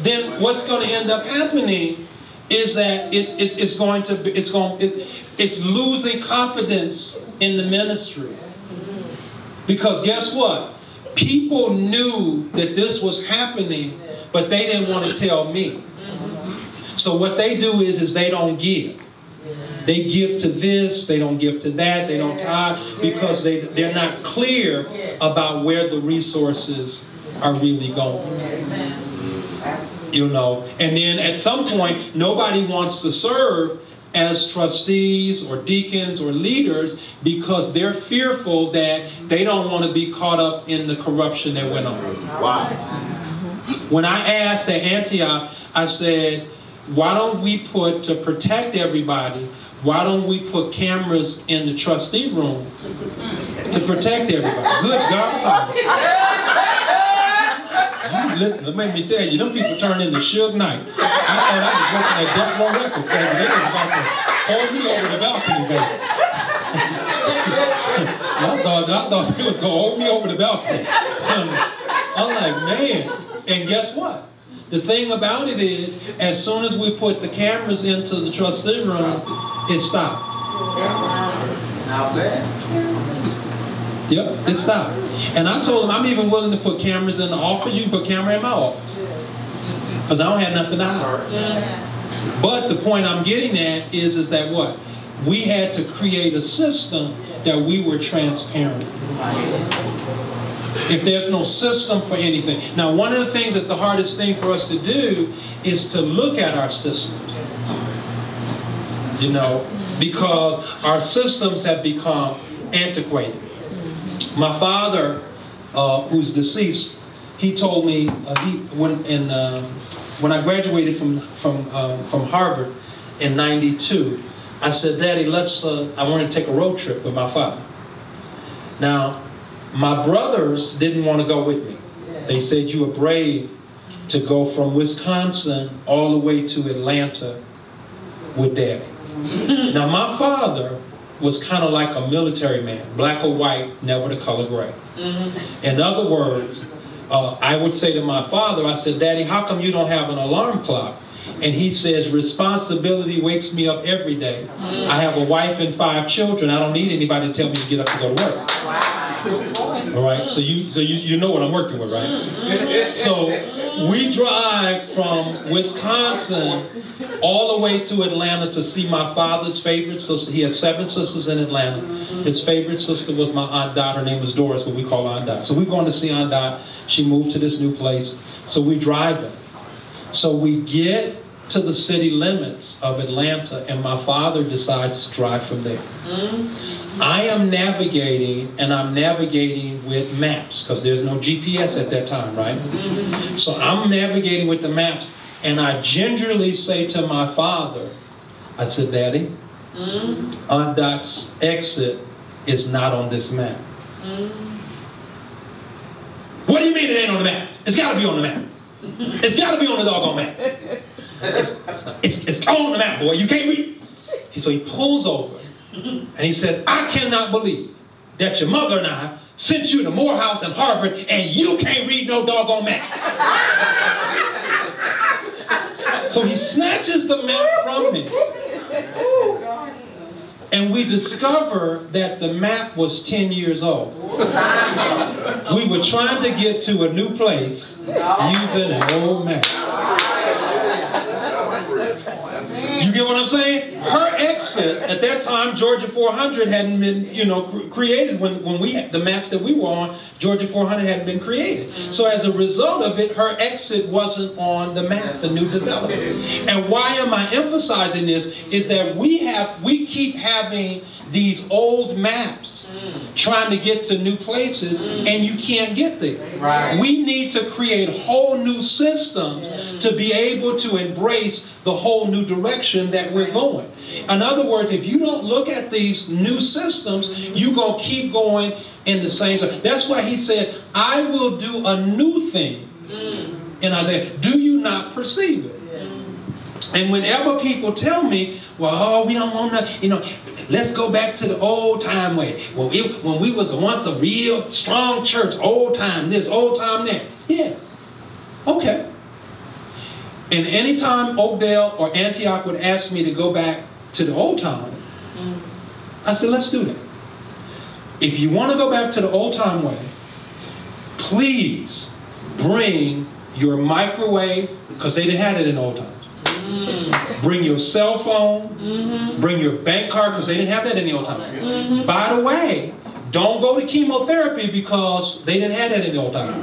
then what's going to end up happening is that it's losing confidence in the ministry. Because guess what? People knew that this was happening, but they didn't want to tell me. So what they do is they don't give. They give to this, they don't give to that, they don't tithe, because they're not clear about where the resources are really going. You know, and then at some point, nobody wants to serve as trustees or deacons or leaders because they're fearful that they don't want to be caught up in the corruption that went on. Wow. When I asked at Antioch, I said, why don't we put, to protect everybody, why don't we put cameras in the trustee room to protect everybody? Good God. Let me tell you, them people turned into Suge Knight. I thought I was working at Death Row Records. They was about to hold me over the balcony, baby. I thought they was going to hold me over the balcony. I'm like, man. And guess what? The thing about it is, as soon as we put the cameras into the trustee room, it stopped. Not bad. Yep, it stopped. And I told them I'm even willing to put cameras in the office. You can put a camera in my office. Because I don't have nothing to hide. But the point I'm getting at is that what? We had to create a system that we were transparent. If there's no system for anything. Now, one of the things that's the hardest thing for us to do is to look at our systems. You know, because our systems have become antiquated. My father, who's deceased, he told me when I graduated from Harvard in '92, I said, Daddy, I want to take a road trip with my father. Now, my brothers didn't want to go with me. They said, you were brave to go from Wisconsin all the way to Atlanta with Daddy. Now, my father was kind of like a military man, black or white, never the color gray. In other words, I would say to my father, I said, Daddy, how come you don't have an alarm clock? And he says, responsibility wakes me up every day. I have a wife and 5 children. I don't need anybody to tell me to get up and go to work. All right, so you know what I'm working with, right? So we drive from Wisconsin all the way to Atlanta to see my father's favorite sister. He has 7 sisters in Atlanta. His favorite sister was my Aunt Dot. Her name was Doris, but we call her Aunt Dot. So we're going to see Aunt Dot. She moved to this new place. So we driving. So we get to the city limits of Atlanta, and my father decides to drive from there. I am navigating, and I'm navigating with maps, because there's no GPS at that time, right? So I'm navigating with the maps, and I gingerly say to my father, I said, Daddy, Aunt Dot's exit is not on this map. What do you mean it ain't on the map? It's got to be on the map. It's got to be on the doggone map. It's on the map, boy. You can't read. So he pulls over and he says, I cannot believe that your mother and I sent you to Morehouse and Harvard and you can't read no doggone map. So he snatches the map from me. And we discover that the map was 10 years old. We were trying to get to a new place using an old map. You get what I'm saying? Her exit, at that time, Georgia 400 hadn't been, created when we had the maps that we were on. Georgia 400 hadn't been created. So as a result of it, her exit wasn't on the map, the new development. And why am I emphasizing this? Is that we keep having these old maps trying to get to new places, and you can't get there. Right. We need to create whole new systems to be able to embrace the whole new direction that we're going. In other words, if you don't look at these new systems, you're going to keep going in the same. That's why he said, I will do a new thing. And I said, do you not perceive it? And whenever people tell me, well, we don't want to, let's go back to the old time way. When we was once a real strong church, old time this, old time that. Yeah, okay. And anytime Oakdale or Antioch would ask me to go back to the old time, I said, let's do that. If you want to go back to the old time way, please bring your microwave, because they didn't have it in old times. Bring your cell phone. Bring your bank card, because they didn't have that in the old time. By the way, don't go to chemotherapy because they didn't have that in the old time.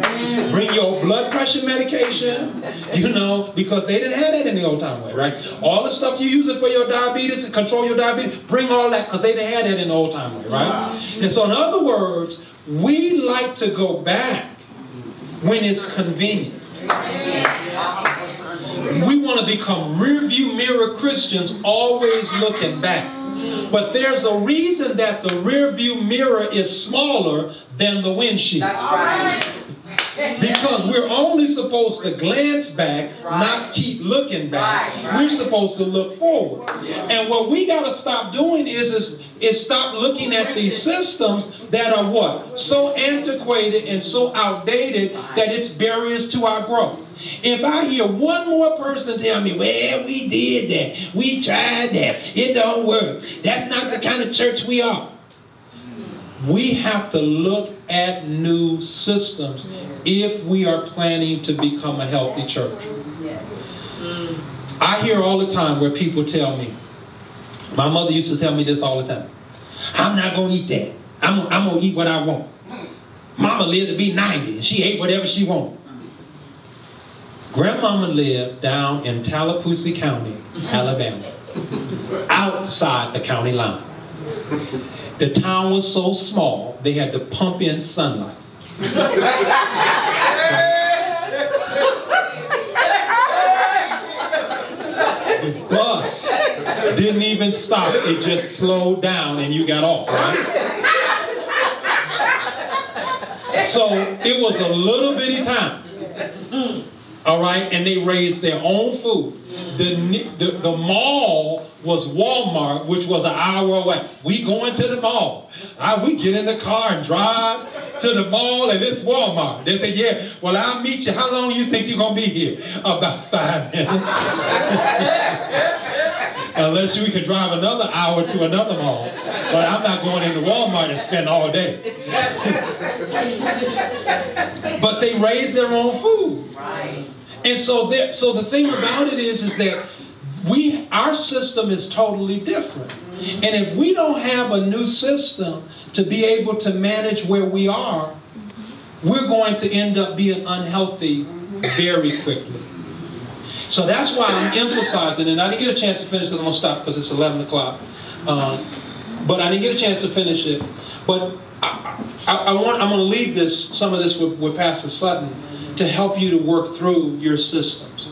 Bring your blood pressure medication, you know, because they didn't have that in the old time way, right? All the stuff you use it for your diabetes and control your diabetes, bring all that because they didn't have that in the old time way, right? And so in other words, we like to go back when it's convenient. We want to become rearview mirror Christians, always looking back. But there's a reason that the rearview mirror is smaller than the windshield. That's right. Because we're only supposed to glance back, not keep looking back. We're supposed to look forward. And what we got to stop doing is stop looking at these systems that are what? So antiquated and so outdated that it's barriers to our growth. If I hear one more person tell me, well, we did that, we tried that, it don't work, that's not the kind of church we are. We have to look at new systems if we are planning to become a healthy church. I hear all the time where people tell me, my mother used to tell me this all the time, I'm not going to eat that. I'm going to eat what I want. Mama lived to be 90 and she ate whatever she wanted. Grandmama lived down in Tallahassee County, Alabama, outside the county line. The town was so small, they had to pump in sunlight. The bus didn't even stop, it just slowed down and you got off, right? So it was a little bitty town. All right, and they raised their own food. The mall was Walmart, which was an hour away. We going to the mall. We get in the car and drive to the mall, and it's Walmart. They say, yeah, well, I'll meet you. How long you think you're going to be here? About 5 minutes. Unless we can drive another hour to another mall. But I'm not going into Walmart and spend all day. But they raise their own food. Right. And so the thing about it is that our system is totally different. And if we don't have a new system to be able to manage where we are, we're going to end up being unhealthy very quickly. So that's why I'm emphasizing, and I didn't get a chance to finish because I'm going to stop because it's 11 o'clock. But I didn't get a chance to finish it. But I'm going to leave some of this with Pastor Sutton to help you to work through your systems.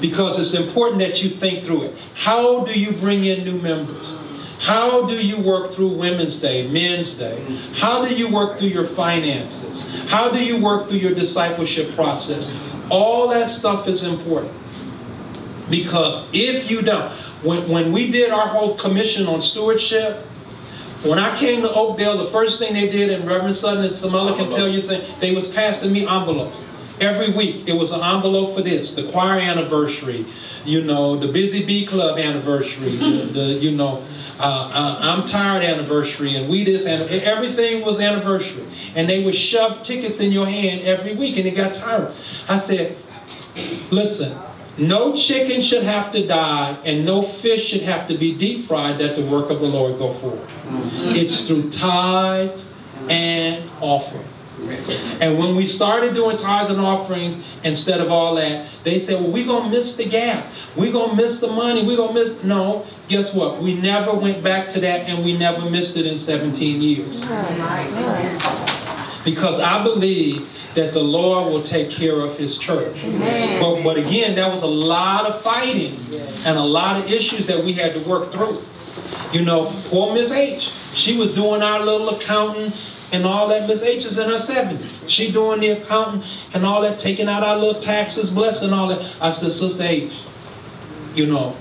Because it's important that you think through it. How do you bring in new members? How do you work through Women's Day, Men's Day? How do you work through your finances? How do you work through your discipleship process? All that stuff is important. Because if you don't, when we did our whole commission on stewardship, when I came to Oakdale, the first thing they did, and Reverend Sutton and some other can tell you, they was passing me envelopes. Every week, it was an envelope for this, the choir anniversary, you know, the Busy Bee Club anniversary, you know, I'm Tired anniversary, and we this, and everything was anniversary. And they would shove tickets in your hand every week, and it got tired. I said, listen, no chicken should have to die, and no fish should have to be deep fried that the work of the Lord go forward. It's through tithes and offering. And when we started doing tithes and offerings, instead of all that, they said, well, we're going to miss the gap. We're going to miss the money. We're going to miss... No, guess what? We never went back to that, and we never missed it in 17 years. Because I believe that the Lord will take care of His church. But again, there was a lot of fighting and a lot of issues that we had to work through. You know, poor Miss H, she was doing our little accounting and all that. Miss H is in her 70s. She doing the accounting and all that, taking out our little taxes, blessing all that. I said, Sister H, you know,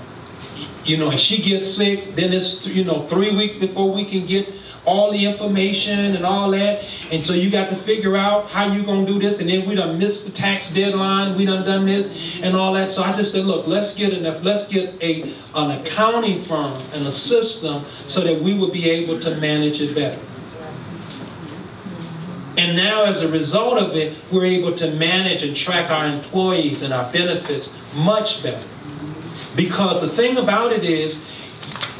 and she gets sick, then it's, 3 weeks before we can get all the information and all that. And so you got to figure out how you going to do this. And then we done missed the tax deadline. We done this and all that. So I just said, look, let's get an accounting firm and a system so that we will be able to manage it better. And now as a result of it, we're able to manage and track our employees and our benefits much better. Because the thing about it is,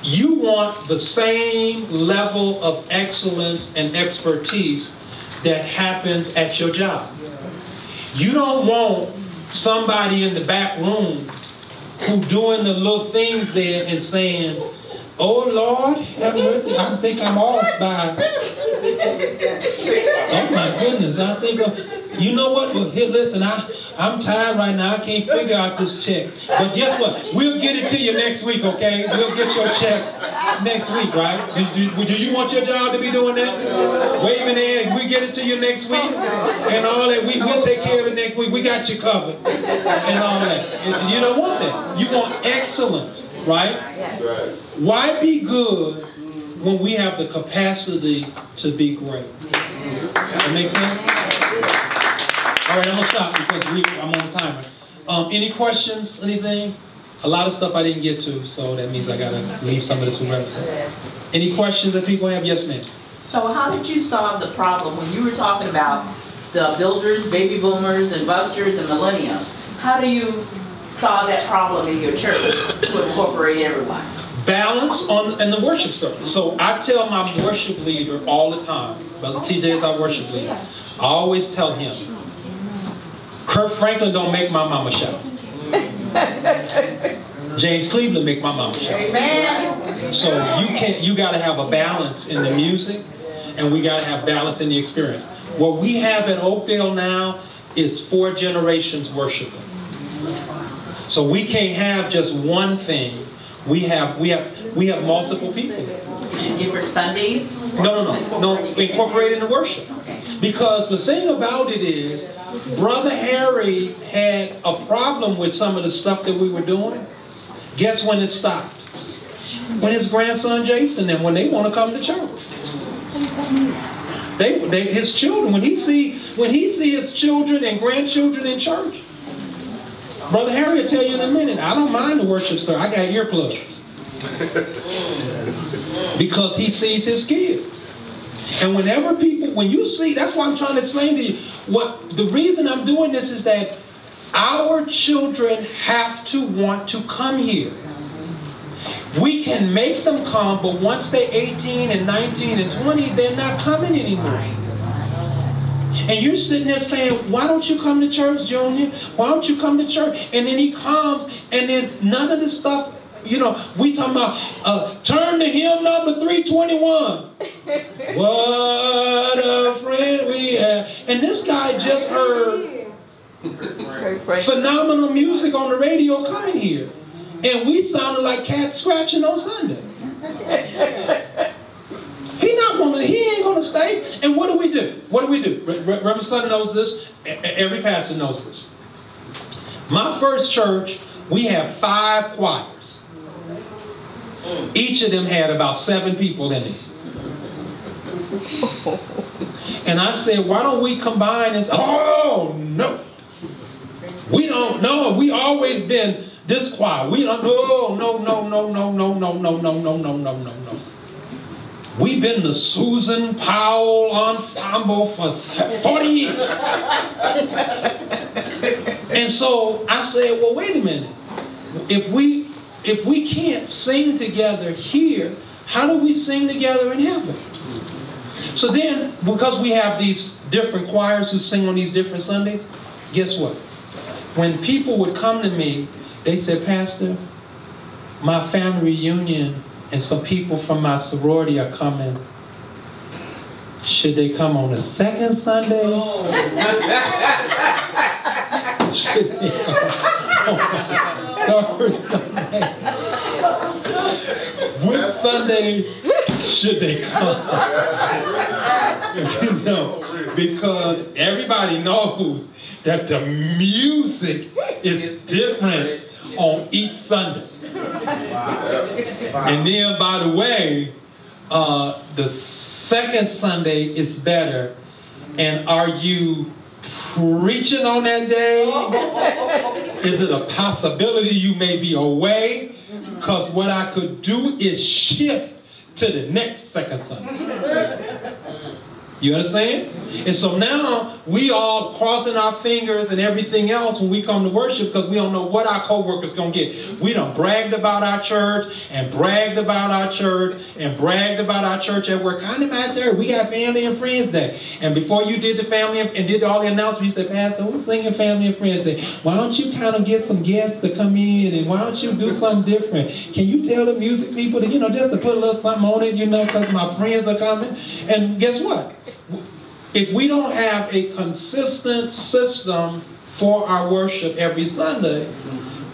you want the same level of excellence and expertise that happens at your job. You don't want somebody in the back room who doing the little things there and saying, "Oh Lord, have mercy, I think I'm off by." Oh my goodness, I think you know what? Well, here, listen, I'm tired right now. I can't figure out this check. But guess what? We'll get it to you next week, okay? We'll get your check next week, right? Do you want your job to be doing that? Waving the hand, we get it to you next week, and all that. We'll take care of it next week. We got you covered, and all that. And you don't want that. You want excellence, right? That's right. Why be good when we have the capacity to be great? That makes sense? All right, I'm gonna stop because I'm on the timer. Any questions? Anything? A lot of stuff I didn't get to, so that means I gotta leave some of this for rest. Any questions that people have? Yes, ma'am. So how did you solve the problem when you were talking about the builders, baby boomers, and busters, and millennium? How do you solve that problem in your church to incorporate everyone? Balance in the worship service. So I tell my worship leader all the time, Brother TJ is our worship leader, I always tell him, Kirk Franklin don't make my mama shout. James Cleveland make my mama shout. Amen. So you gotta have a balance in the music, and we gotta have balance in the experience. What we have at Oakdale now is 4 generations worshiping. So we can't have just one thing. We have multiple people. Different Sundays? No, incorporate in the worship. Because the thing about it is, Brother Harry had a problem with some of the stuff that we were doing. Guess when it stopped? When his grandson Jason and when they want to come to church. His children, when he see his children and grandchildren in church, Brother Harry will tell you in a minute, I don't mind the worship, sir. I got earplugs. Because he sees his kids. And when you see, that's why I'm trying to explain to you, the reason I'm doing this is that our children have to want to come here. We can make them come, but once they're 18 and 19 and 20, they're not coming anymore. And you're sitting there saying, why don't you come to church, Junior? Why don't you come to church? And then he comes, and then none of this stuff, we talking about, turn to hymn number 321. What a friend we have. And this guy just heard phenomenal music on the radio coming here. And we sounded like cats scratching on Sunday. He ain't gonna stay. And what do we do? Reverend Son knows this. Every pastor knows this. My first church, we have 5 choirs. Each of them had about 7 people in it. And I said, why don't we combine and say, oh no. We don't know. We always been this choir. We don't no. We've been the Susan Powell Ensemble for 40 years. And so I said, well, wait a minute. If we can't sing together here, how do we sing together in heaven? So then, because we have these different choirs who sing on these different Sundays, guess what? When people would come to me, they said, Pastor, my family reunion and some people from my sorority are coming. Should they come on the second Sunday? Should they come on the third Sunday? Which Sunday should they come? Because everybody knows that the music is different on each Sunday. And then, by the way, the second Sunday is better. And are you preaching on that day? Is it a possibility you may be away? Because what I could do is shift to the next second Sunday. You understand? And so now we all crossing our fingers and everything else when we come to worship because we don't know what our co-workers going to get. We done bragged about our church and bragged about our church and bragged about our church at work. Kind of my church. We got Family and Friends Day. And before you did the family and did all the announcements, you said, Pastor, who's singing Family and Friends Day? Why don't you kind of get some guests to come in and why don't you do something different? Can you tell the music people to, just to put a little something on it, because my friends are coming? And guess what? If we don't have a consistent system for our worship every Sunday,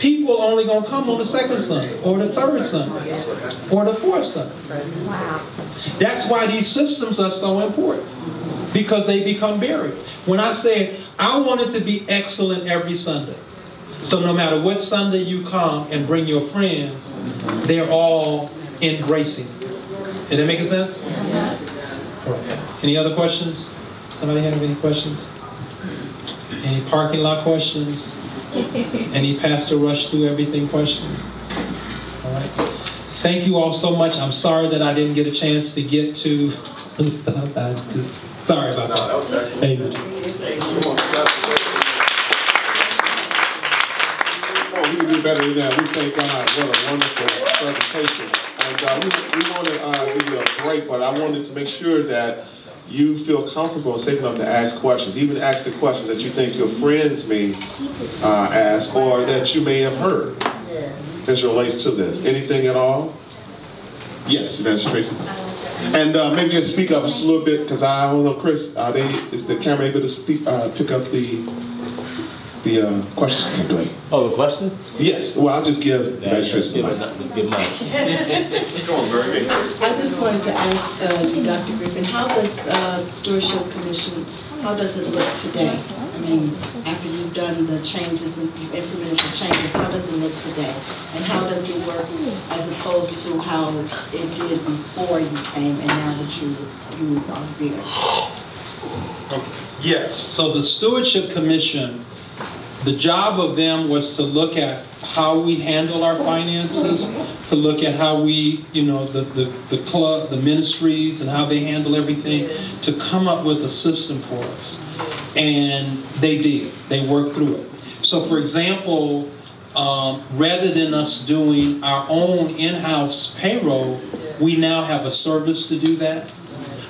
people only going to come on the second Sunday, or the third Sunday, or the fourth Sunday. Wow. That's why these systems are so important, because they become barriers. When I say, I want it to be excellent every Sunday, so no matter what Sunday you come and bring your friends, they're all embracing. Is that making sense? Any other questions? Somebody have any questions? Any parking lot questions? Any pastor rush through everything questions? All right. Thank you all so much. I'm sorry that I didn't get a chance to get to stuff. I just sorry about that. Thank you. Oh, we can do better than that. We thank God. What a wonderful presentation. And we want to give you a break, but I wanted to make sure that you feel comfortable and safe enough to ask questions, even ask the questions that you think your friends may ask or that you may have heard as it relates to this. Anything at all? Yes, Evangelist Tracy. And maybe just speak up just a little bit, because I don't know, Chris, is the camera able to speak, pick up the questions? Oh, the questions? Yes. Well, I'll just give Evangelist the mic. Let's give mine. I just wanted to ask you, Dr. Griffin, how does the Stewardship Commission, how does it look today? I mean, after you've done the changes and you've implemented the changes, how does it look today? And how does it work as opposed to how it did before you came and now that you are there? Yes. So the Stewardship Commission, the job of them was to look at how we handle our finances, to look at how we, the club, the ministries, and how they handle everything, to come up with a system for us. And they did. They worked through it. So, for example, rather than us doing our own in-house payroll, we now have a service to do that.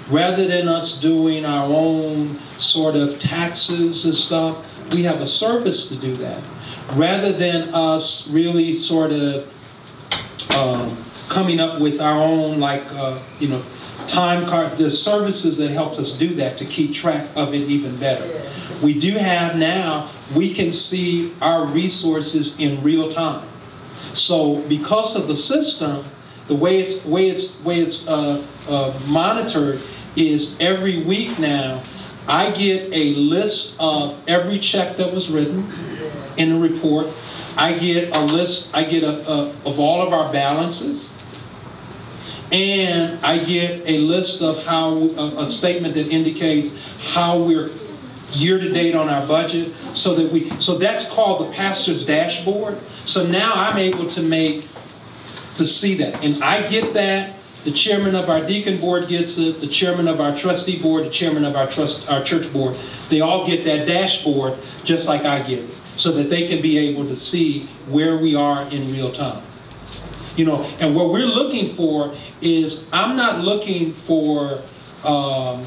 Rather than us doing our own sort of taxes and stuff, we have a service to do that. Rather than us really sort of coming up with our own, time cards, there's services that helps us do that to keep track of it even better. We do have now, we can see our resources in real time. So because of the system, the way it's monitored is every week now, I get a list of every check that was written in a report. I get a list, of all of our balances. And I get a list of how, a statement that indicates how we're year-to-date on our budget. So that's called the pastor's dashboard. So now I'm able to see that. And I get that. The chairman of our deacon board gets it, the chairman of our trustee board, the chairman of our church board. They all get that dashboard just like I get it, so that they can be able to see where we are in real time. And what we're looking for is, I'm not looking for, to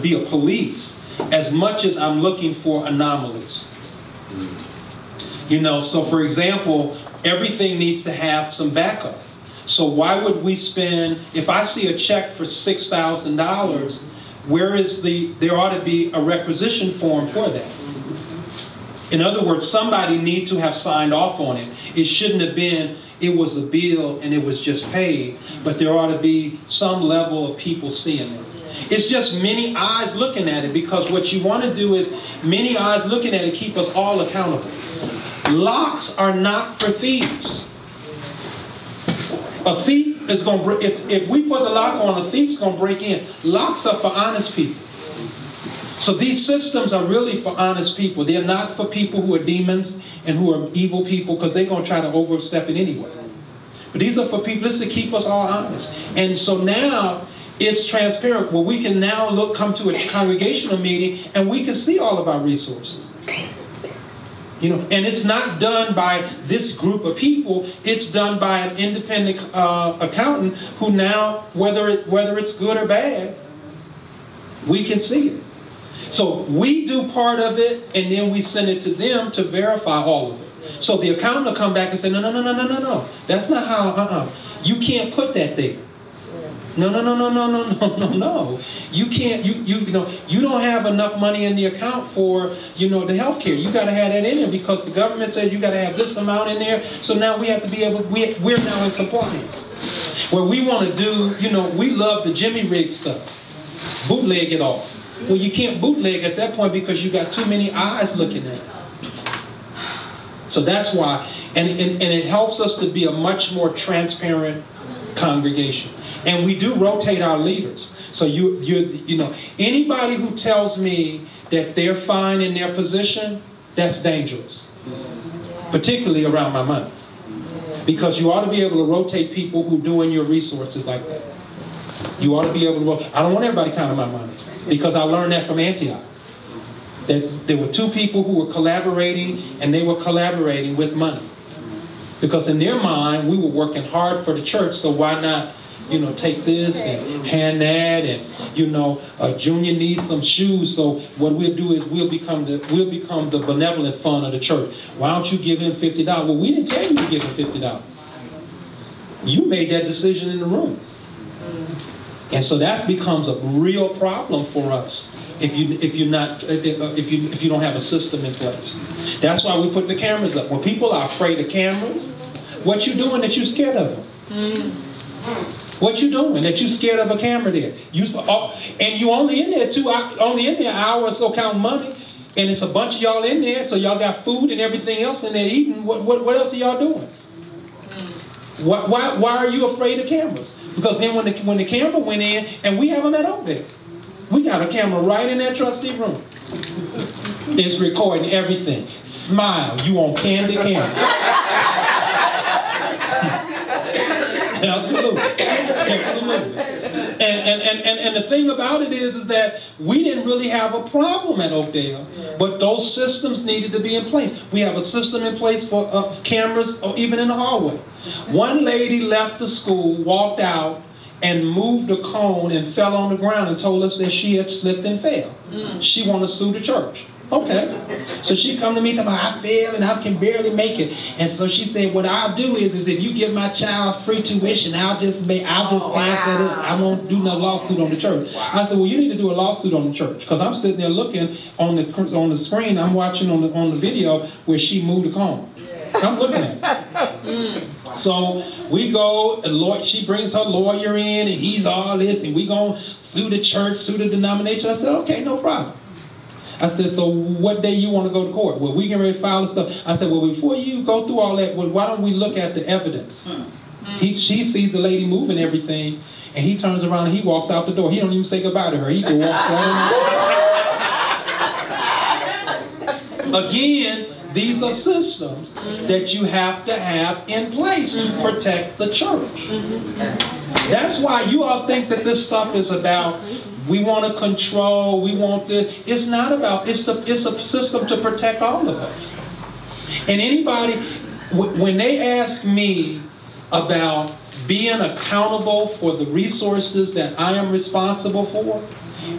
be a police as much as I'm looking for anomalies. So for example, everything needs to have some backup. So why would we spend, if I see a check for $6,000, there ought to be a requisition form for that. In other words, somebody need to have signed off on it. It shouldn't have been, it was a bill and it was just paid, but there ought to be some level of people seeing it. It's just many eyes looking at it, because what you want to do is many eyes looking at it keep us all accountable. Locks are not for thieves. A thief is going to, if we put the lock on, a thief's going to break in. Locks are for honest people. So these systems are really for honest people. They're not for people who are demons and who are evil people, because they're going to try to overstep it anyway. But these are for people, this is to keep us all honest. And so now, It's transparent. Well, we can now come to a congregational meeting and we can see all of our resources. You know, and it's not done by this group of people. It's done by an independent accountant who now, whether it's good or bad, we can see it. So we do part of it, and then we send it to them to verify all of it. So the accountant will come back and say, no. That's not how, You can't put that there. No. You can't, you don't have enough money in the account for, the health care. You got to have that in there because the government said you got to have this amount in there. So now we have to be able, we're now in compliance. Where we want to do, we love the Jimmy rig stuff. Bootleg it all. Well, you can't bootleg at that point because you got too many eyes looking at it. So that's why, and it helps us to be a much more transparent congregation. And we do rotate our leaders. So anybody who tells me that they're fine in their position, that's dangerous. Particularly around my money. Because you ought to be able to rotate people who doing your resources like that. You ought to be able to rotate. I don't want everybody counting my money. Because I learned that from Antioch. That there were two people who were collaborating, and they were collaborating with money. Because in their mind, we were working hard for the church, so why not, take this and hand that, and, Junior needs some shoes, so what we'll do is we'll become the benevolent fund of the church. Why don't you give him $50? Well, we didn't tell you to give him $50. You made that decision in the room. And so that becomes a real problem for us if you don't have a system in place. That's why we put the cameras up. When people are afraid of cameras, what you doing that you scared of them? What you doing that you scared of a camera there? And you only in there an hour or so counting money, and it's a bunch of y'all in there, so y'all got food and everything else in there eating. What else are y'all doing? Why are you afraid of cameras? Because then when the camera went in, and we have them at OVEC, we got a camera right in that trustee room. It's recording everything. Smile, you on candid camera. Absolutely. And the thing about it is that we didn't really have a problem at Oakdale, but those systems needed to be in place. We have a system in place for cameras, or even in the hallway. One lady left the school, walked out, and moved a cone and fell on the ground and told us that she had slipped and fell. She wanted to sue the church. Okay. So she come to me talking about, I fell and I can barely make it. And so she said, what I'll do is if you give my child free tuition, I'll just pass that up. I won't do no lawsuit on the church. I said, well, you need to do a lawsuit on the church. Because I'm sitting there looking on the screen, I'm watching on the video where she moved the cone. I'm looking at it. So we go, she brings her lawyer in, and he's all this, and we gonna sue the church, sue the denomination. I said, okay, no problem. I said, so what day you want to go to court? Well, we can ready to file the stuff. I said, well, before you go through all that, well, why don't we look at the evidence? She sees the lady moving everything, and he turns around and he walks out the door. He don't even say goodbye to her. He just walks right on. Again, these are systems that you have to have in place to protect the church. That's why you all think that this stuff is about, we want to control, we want to, it's not about, it's a system to protect all of us. And anybody, when they ask me about being accountable for the resources that I am responsible for,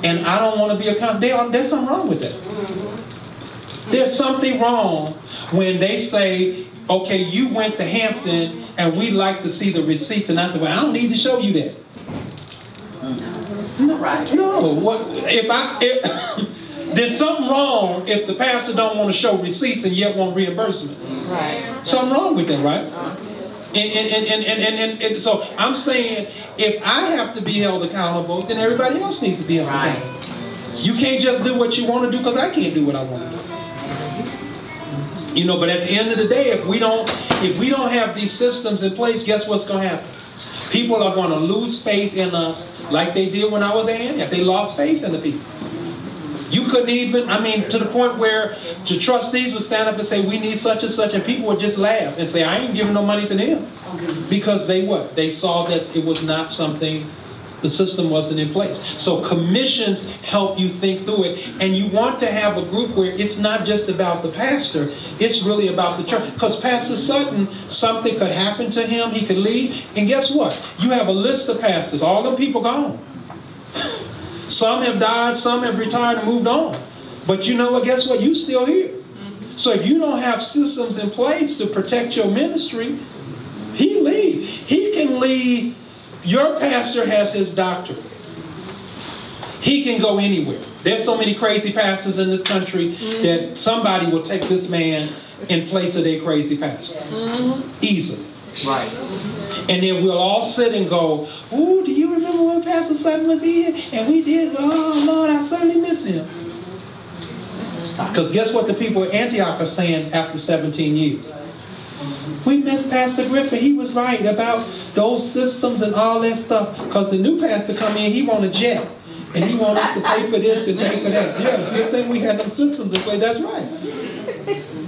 and I don't want to be accountable, there's something wrong with that. There's something wrong when they say, okay, you went to Hampton and we'd like to see the receipts. And I said, well, I don't need to show you that. No. There's something wrong if the pastor don't want to show receipts and yet want reimbursement. Right. Something wrong with that, right? And so I'm saying, if I have to be held accountable, then everybody else needs to be held accountable. You can't just do what you want to do because I can't do what I want to do. But at the end of the day, if we don't have these systems in place, guess what's going to happen? People are going to lose faith in us like they did when I was at Antioch. They lost faith in the people. You couldn't even, to the point where the trustees would stand up and say, we need such and such, and people would just laugh and say, I ain't giving no money to them. Because they saw that it was not something The system wasn't in place. So commissions help you think through it. And you want to have a group where it's not just about the pastor, it's really about the church. Because Pastor Sutton, something could happen to him, he could leave. And guess what? You have a list of pastors, all them people gone. Some have died, some have retired and moved on. But you know what? Guess what? You still here. So if you don't have systems in place to protect your ministry, he leave. He can leave. Your pastor has his doctorate. He can go anywhere. There's so many crazy pastors in this country that somebody will take this man in place of their crazy pastor. Easily. Right. And then we'll all sit and go, "Ooh, do you remember when Pastor Sutton was here? And we did, oh Lord, I certainly miss him." Because guess what the people at Antioch are saying after 17 years? We miss Pastor Griffin. He was right about those systems and all that stuff. Because the new pastor come in, he want a jet. And he want us to pay for this and pay for that. Yeah, good thing we had them systems in place. That's right.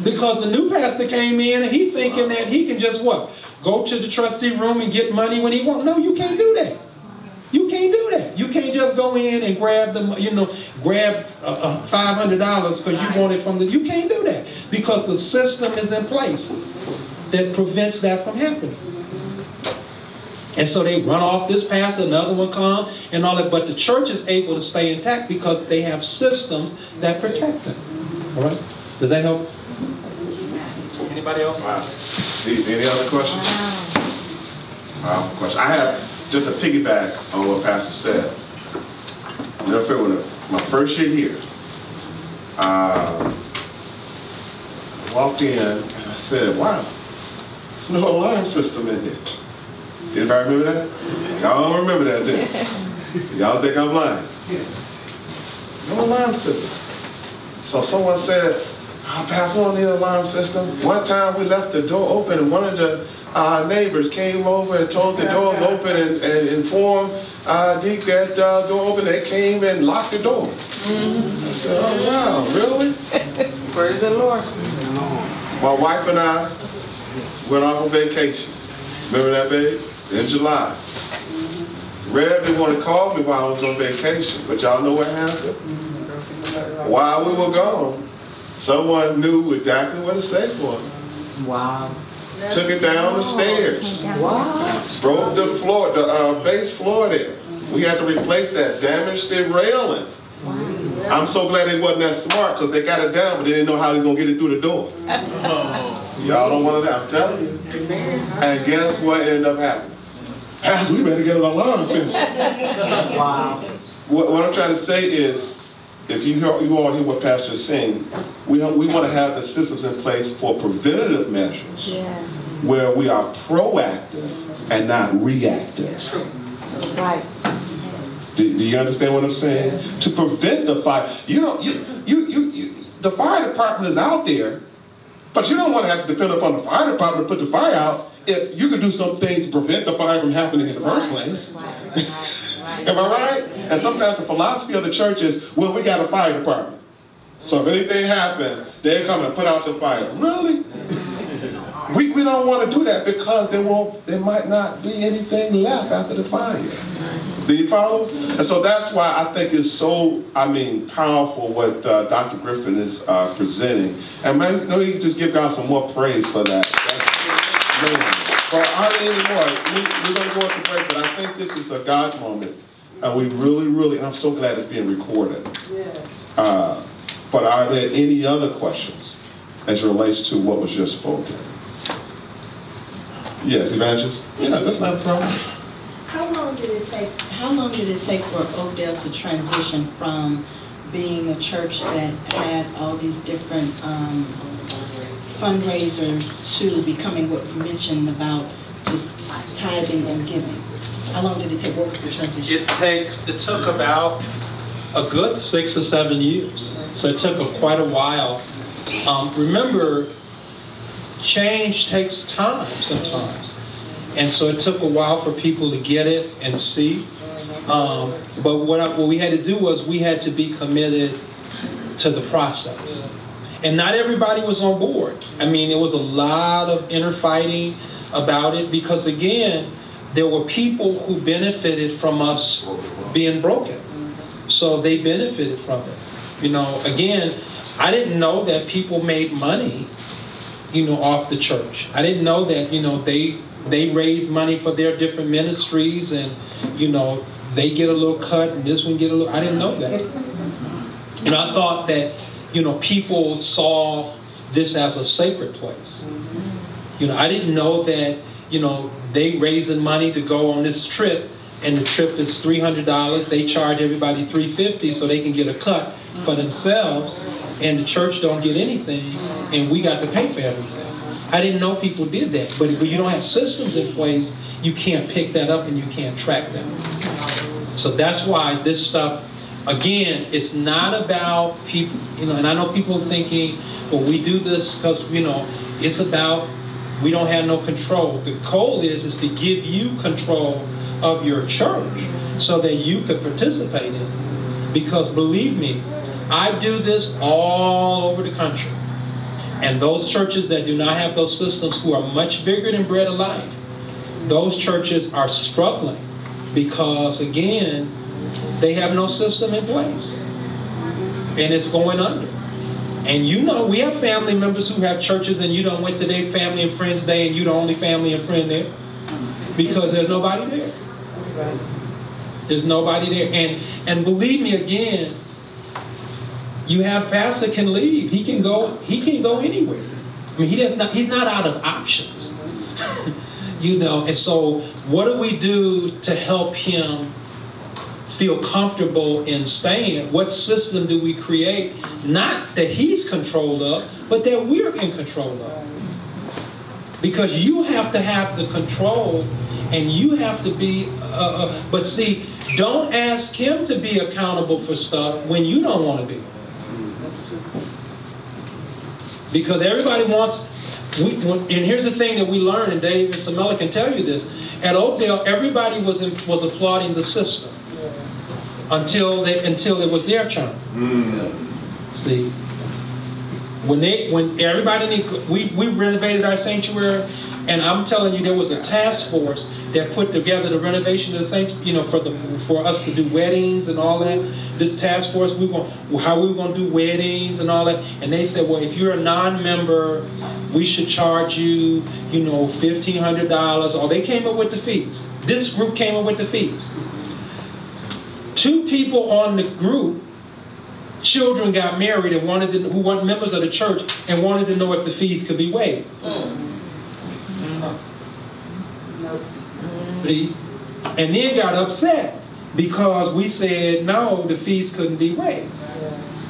Because the new pastor came in and he thinking that he can just what? Go to the trustee room and get money when he wants. No, you can't do that. You can't do that. You can't just go in and grab the, grab $500 because you want it from the. You can't do that because the system is in place that prevents that from happening. And so they run off this pastor, another one come, and all that. But the church is able to stay intact because they have systems that protect them. All right? Does that help? Anybody else? Wow. Any other questions? Wow. Question. I have just a piggyback on what Pastor said. Never forget when my first year here, I walked in and I said, "Wow, there's no alarm system in here." Anybody remember that? Y'all don't remember that, do you? Y'all think I'm lying? No alarm system. So someone said, "Oh, Pastor, I don't need an alarm system." One time we left the door open and one of the neighbors came over and told the door was open and informed Deke that door open. They came and locked the door. I said, "Oh, wow, really?" Praise the Lord. My wife and I went off on vacation. Remember that, babe? In July. Rev didn't want to call me while I was on vacation, but y'all know what happened? While we were gone, someone knew exactly what to say for us. Wow. Took it down the stairs. Wow. Broke the floor, the base floor there. We had to replace that, damaged the railings. I'm so glad they wasn't that smart because they got it down, but they didn't know how they were going to get it through the door. Y'all don't want that, I'm telling you. And guess what ended up happening? Pastor, we better get an alarm system. Wow. What I'm trying to say is, if you all hear what Pastor is saying, we want to have the systems in place for preventative measures where we are proactive and not reactive. Right. Do you understand what I'm saying? To prevent the fire, the fire department is out there, but you don't want to have to depend upon the fire department to put the fire out if you could do some things to prevent the fire from happening in the first place. Am I right? And sometimes the philosophy of the church is, well, we got a fire department. So if anything happened, they come and put out the fire. Really? We don't want to do that because there might not be anything left after the fire. Do you follow? And so that's why I think it's so, powerful what Dr. Griffin is presenting. And maybe you can just give God some more praise for that. But hardly anymore. We're going to go into break, but I think this is a God moment. And we really, and I'm so glad it's being recorded. Yes. But are there any other questions as it relates to what was just spoken? Yes, Evangelist? Yeah, that's not a problem. How long did it take for Oakdale to transition from being a church that had all these different fundraisers to becoming what you mentioned about just tithing and giving? How long did it take? What was the transition? It took about a good 6 or 7 years. So it took quite a while. Remember, change takes time sometimes. And so it took a while for people to get it and see. But what we had to do was we had to be committed to the process. And not everybody was on board. There was a lot of inner fighting about it because, again, there were people who benefited from us being broken. So they benefited from it. You know, again, I didn't know that people made money, you know, off the church. I didn't know that, you know, they raise money for their different ministries, and, you know, they get a little cut and this one get a little, I didn't know that. And I thought that, you know, people saw this as a sacred place. You know, I didn't know that, you know, they raising money to go on this trip, and the trip is $300. They charge everybody $350 so they can get a cut for themselves, and the church don't get anything, and we got to pay for everything. I didn't know people did that. But if you don't have systems in place, you can't pick that up and you can't track them. So that's why this stuff, again, it's not about people, you know, and I know people thinking, well, we do this because, you know, it's about, we don't have no control. The goal is to give you control of your church so that you could participate in it. Because believe me, I do this all over the country. And those churches that do not have those systems, who are much bigger than Bread of Life, those churches are struggling because, again, they have no system in place. And it's going under. And you know, we have family members who have churches, and you don't went to their family and friends day, and you the only family and friend there because there's nobody there. There's nobody there. And believe me, again, you have pastor can leave. He can go anywhere. I mean, he's not out of options. You know, and so what do we do to help him feel comfortable in staying? What system do we create? Not that he's controlled of, but that we're in control of. Because you have to have the control, and you have to be, but see, don't ask him to be accountable for stuff when you don't want to be. Because everybody wants, and here's the thing that we learned, and Dave and Samela can tell you this, at Oakdale, everybody was applauding the system until it was their turn. See, when everybody we've renovated our sanctuary, and I'm telling you, there was a task force that put together the renovation of the sanctuary, you know, for us to do weddings and all that. This task force, how we were going to do weddings and all that. And they said, well, if you're a non-member, we should charge you, you know, $1,500. Or they came up with the fees. This group came up with the fees. 2 people on the group, children got married and who weren't members of the church, and wanted to know if the fees could be waived. See? And then got upset because we said no, the fees couldn't be waived.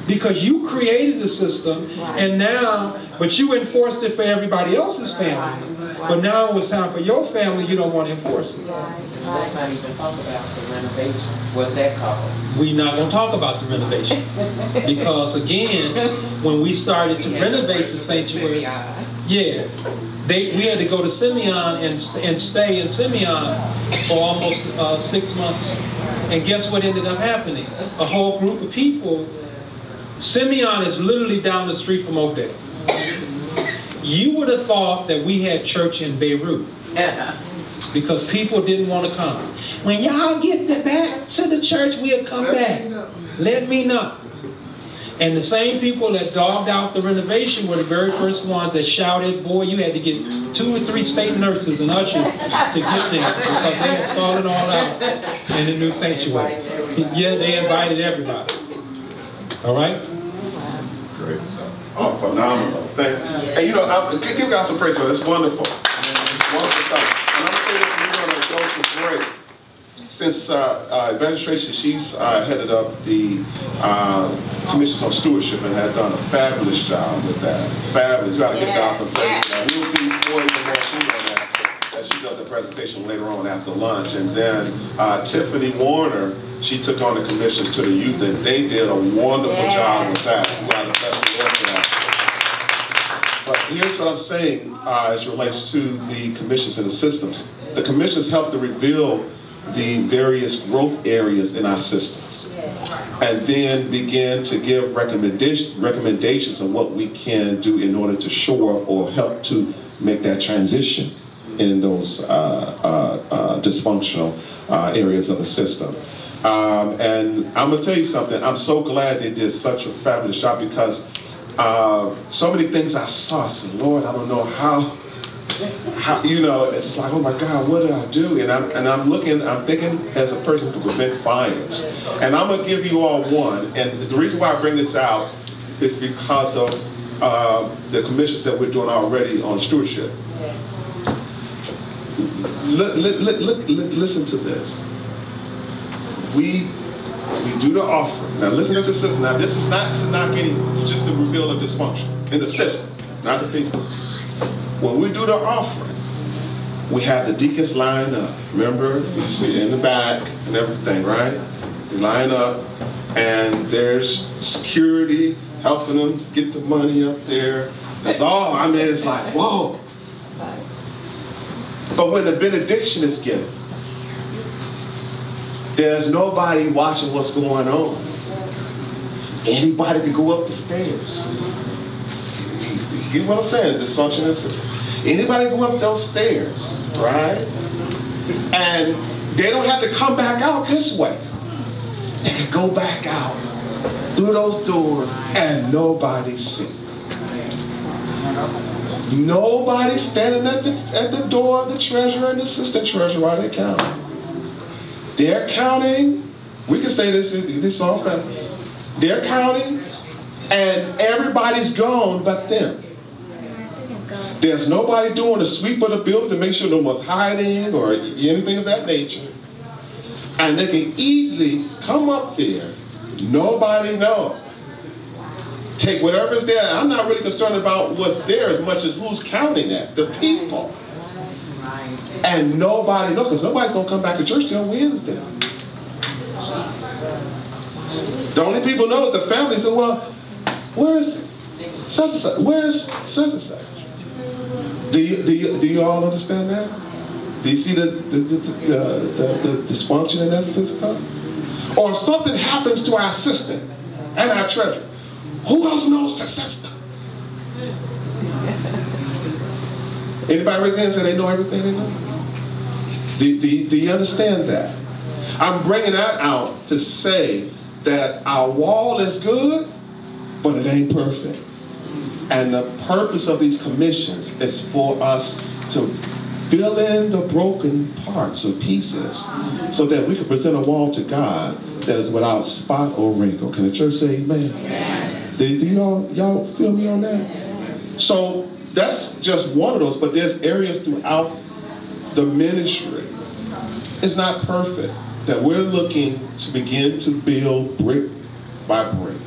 Because you created the system, and now, but you enforced it for everybody else's family. But now it was time for your family, you don't want to enforce it. Let's not even talk about the renovation, what that costs. We're not going to talk about the renovation. Because again, when we started to renovate the sanctuary, yeah, we had to go to Simeon and stay in Simeon for almost 6 months. And guess what ended up happening? A whole group of people. Simeon is literally down the street from Oakdale. You would have thought that we had church in Beirut. Because people didn't want to come. When y'all get back to the church, we'll come back. Let me know. And the same people that dogged out the renovation were the very first ones that shouted, boy, you had to get 2 or 3 state nurses and ushers to get there because they had fallen all out in the new sanctuary. Yeah, they invited everybody. All right? Great stuff. Oh, phenomenal. Thank you. And you know, give God some praise for it. It's wonderful. Wonderful stuff. And I'm going to say this, and we're going to go to break. Since administration, she's headed up the commissions on stewardship and had done a fabulous job with that. Fabulous. You got to give God some praise for that. We'll see more even more soon on that, as she does a presentation later on after lunch. And then Tiffany Warner, she took on the commissions to the youth, and they did a wonderful job with that. You got to bless the Lord for that. But here's what I'm saying as it relates to the commissions and the systems. The commissions help to reveal the various growth areas in our systems, and then begin to give recommendations on what we can do in order to shore up or help to make that transition. in those dysfunctional areas of the system. And I'm gonna tell you something, I'm so glad they did such a fabulous job, because so many things I saw, I said, Lord, I don't know how, you know, it's just like, oh my God, what did I do? And I'm thinking as a person who can prevent fires. And I'm gonna give you all one, and the reason why I bring this out is because of the commissions that we're doing already on stewardship. Listen to this. We do the offering. Now listen to the system. Now this is not to knock any, it's just to reveal a dysfunction in the system, not the people. When we do the offering, we have the deacons line up. Remember, you see in the back and everything, right? They line up, and there's security helping them to get the money up there. That's all. I mean, it's like, whoa. But when the benediction is given, there's nobody watching what's going on. Anybody can go up the stairs. You get what I'm saying? Dysfunctional system. Anybody can go up those stairs, right? And they don't have to come back out this way. They can go back out through those doors and nobody sees. Nobody standing at the door of the treasurer and the assistant treasurer while they're counting. They're counting, we can say this all family. They're counting, and everybody's gone but them. There's nobody doing a sweep of the building to make sure no one's hiding or anything of that nature. And they can easily come up there, nobody knows. Take whatever's there. I'm not really concerned about what's there as much as who's counting that, the people. And nobody knows, because nobody's going to come back to church till Wednesday. The only people know is the family. So, well, where's such and such? Where's such and such? Do you all understand that? Do you see the dysfunction in that system? Or if something happens to our assistant and our treasurer, who else knows the system? Anybody raise their hand and say they know everything they know? Do you understand that? I'm bringing that out to say that our wall is good, but it ain't perfect. And the purpose of these commissions is for us to fill in the broken parts or pieces so that we can present a wall to God that is without spot or wrinkle. Can the church say amen? Amen. Do y'all feel me on that? So that's just one of those, but there's areas throughout the ministry. It's not perfect, that we're looking to begin to build brick by brick.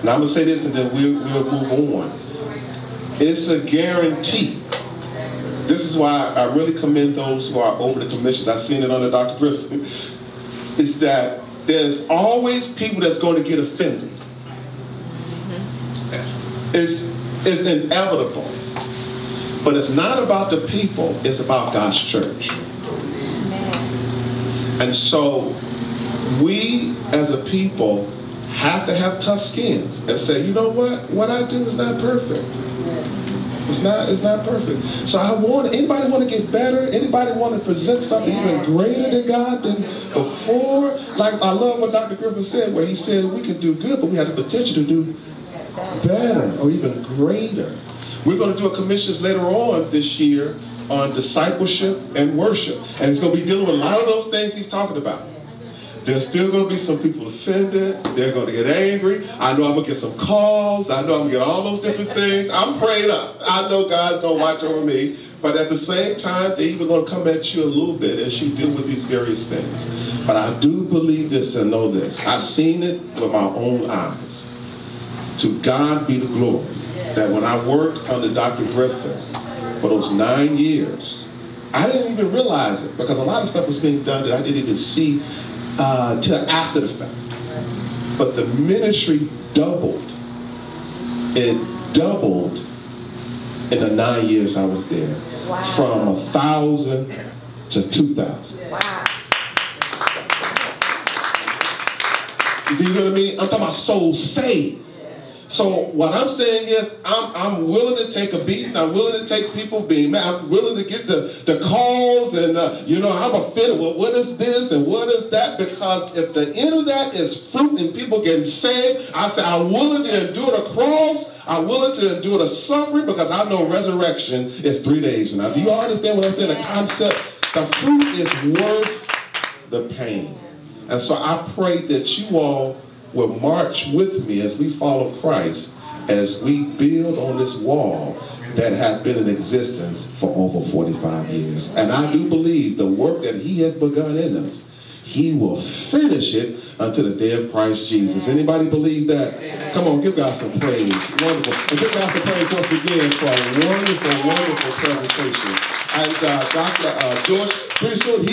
And I'm going to say this and then we'll move on. It's a guarantee. This is why I really commend those who are over the commissions. I've seen it under Dr. Griffin. Is that there's always people that's going to get offended. It's inevitable. But it's not about the people, it's about God's church. And so we as a people have to have tough skins and say, you know what I do is not perfect. It's not perfect. So anybody want to get better? Anybody want to present something even greater to God than before? Like, I love what Dr. Griffin said, where he said we can do good, but we have the potential to do better or even greater. We're going to do a commissions later on this year on discipleship and worship. And it's going to be dealing with a lot of those things he's talking about. There's still going to be some people offended. They're going to get angry. I know I'm going to get some calls. I know I'm going to get all those different things. I'm prayed up. I know God's going to watch over me. But at the same time, they're even going to come at you a little bit as you deal with these various things. But I do believe this and know this. I've seen it with my own eyes. To God be the glory. That when I worked under Dr. Griffin for those 9 years, I didn't even realize it because a lot of stuff was being done that I didn't even see till after the fact. But the ministry doubled. It doubled in the 9 years I was there. Wow. From 1,000 to 2,000. Wow. Do you know what I mean? I'm talking about souls saved. So what I'm saying is, I'm willing to take a beating. I'm willing to take people being mad. I'm willing to get the calls and, I'm offended. Well, what is this and what is that? Because if the end of that is fruit and people getting saved, I say I'm willing to endure the cross. I'm willing to endure the suffering because I know resurrection is 3 days from now. Do you all understand what I'm saying? The concept, the fruit is worth the pain. And so I pray that you all will march with me as we follow Christ, as we build on this wall that has been in existence for over 45 years. And I do believe the work that he has begun in us, he will finish it until the day of Christ Jesus. Anybody believe that? Come on, give God some praise. Wonderful. And give God some praise once again for a wonderful, wonderful presentation. And Dr. George, pretty soon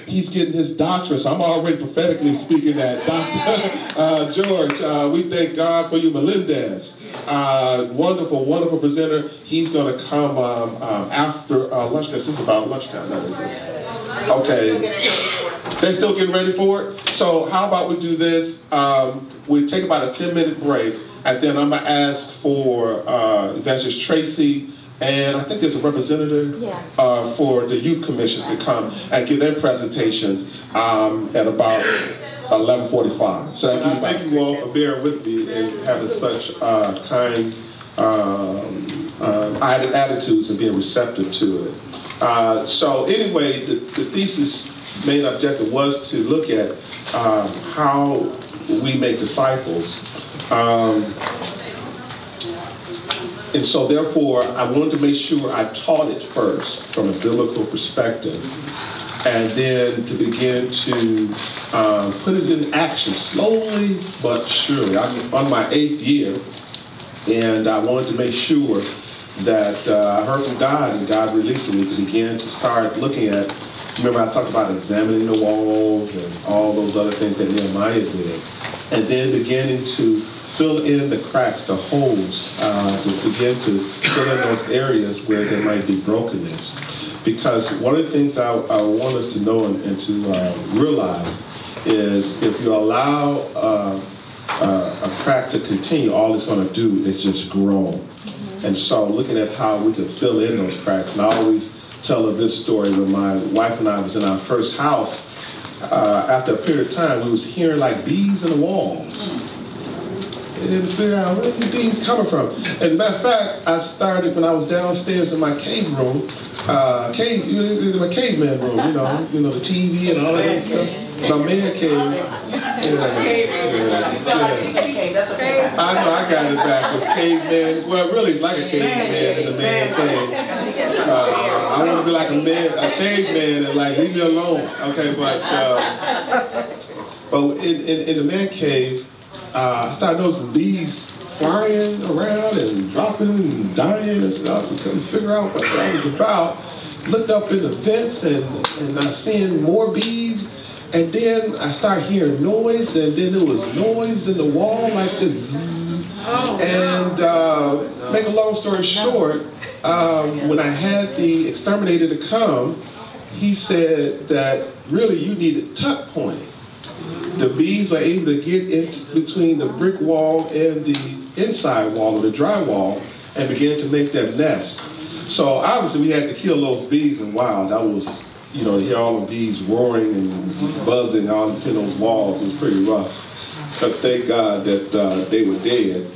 he's getting his doctorate, so I'm already prophetically speaking that. Dr. George, we thank God for you, Melendez. Wonderful, wonderful presenter. He's going to come after lunch, because it's about lunchtime now, isn't it? Okay. They're still getting ready for it? So how about we do this? We take about a 10-minute break, and then I'm going to ask for Evangelist Tracy, and I think there's a representative for the youth commissions to come and give their presentations at about 11:45. So I thank you all for bearing with me and having such kind attitudes and being receptive to it. So anyway, the thesis main objective was to look at how we make disciples. And so therefore, I wanted to make sure I taught it first from a biblical perspective, and then to begin to put it in action slowly but surely. I'm on my 8th year, and I wanted to make sure that I heard from God, and God released me to begin to start looking at, remember I talked about examining the walls and all those other things that Nehemiah did, and then beginning to fill in the cracks, the holes, to begin to fill in those areas where there might be brokenness. Because one of the things I want us to know and to realize is if you allow a crack to continue, all it's going to do is just grow. And so looking at how we can fill in those cracks, and I always tell of this story when my wife and I was in our first house. After a period of time, we was hearing like bees in the walls. And then figure out where the bees coming from. As a matter of fact, I started when I was downstairs in my cave room, my caveman room, you know, the TV and all that stuff. My man cave. I know I got it back. It's caveman. Well, really, it's like a caveman in the man cave. I want to be like a caveman and like leave me alone. Okay, but in the man cave, I started noticing bees flying around and dropping and dying and stuff. We couldn't figure out what that was about. Looked up in the vents and I seen more bees. And then I started hearing noise, and then there was noise in the wall like this. And make a long story short, when I had the exterminator to come, he said that really you needed tuck pointing. The bees were able to get in between the brick wall and the inside wall, or the drywall, and begin to make their nest. So obviously we had to kill those bees, and wow, that was, you know, to hear all the bees roaring and buzzing all in those walls. It was pretty rough. But thank God that they were dead.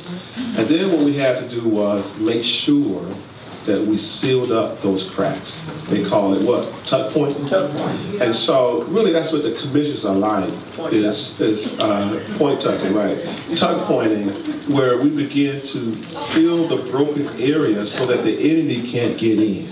And then what we had to do was make sure that we sealed up those cracks. They call it what? Tuck pointing? Tuck pointing. And so really that's what the commissions are like, is point tucking, right? Tuck pointing, where we begin to seal the broken area so that the enemy can't get in.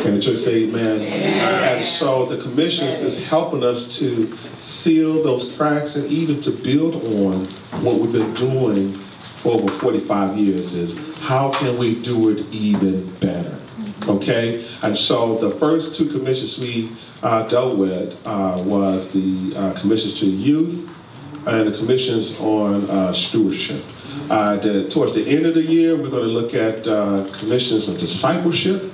Can the church say amen? And so the commissions is helping us to seal those cracks and even to build on what we've been doing for over 45 years is how can we do it even better? Okay? And so the first two commissions we dealt with was the commissions to youth and the commissions on stewardship. Towards the end of the year, we're going to look at commissions of discipleship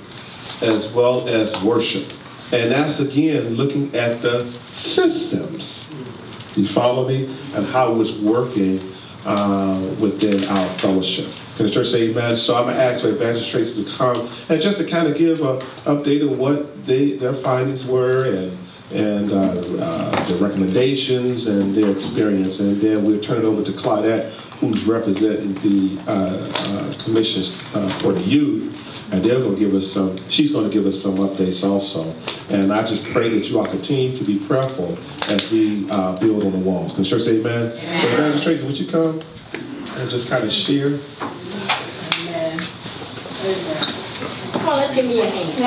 as well as worship. And that's again looking at the systems. You follow me? And how it's working within our fellowship. Can the church say amen? So I'm going to ask for Evangelist Tracy to come and just to kind of give an update of what their findings were and the recommendations and their experience. And then we'll turn it over to Claudette, who's representing the commissions for the youth. And they're going to give us she's going to give us some updates also. And I just pray that you all continue to be prayerful as we build on the walls. Can the church say amen? So Evangelist Tracy, would you come and just kind of share? Amen. Come on, let's give me a hand.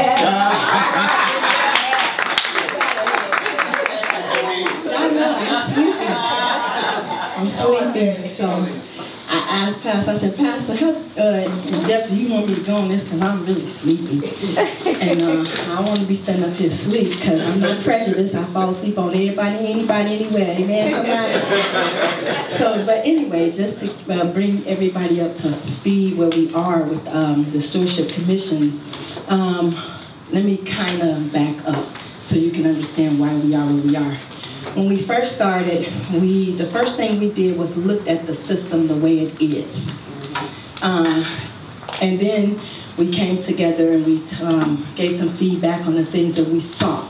I'm sleeping, so I asked Pastor, I said, Pastor, how depth do you want me to go on this? Because I'm really sleepy. And I don't want to be standing up here asleep because I'm not prejudiced. I fall asleep on everybody, anybody, anywhere. Amen, somebody? So, but anyway, just to bring everybody up to speed where we are with the stewardship commissions, let me kind of back up so you can understand why we are where we are. When we first started, the first thing we did was look at the system the way it is. And then we came together and we gave some feedback on the things that we saw.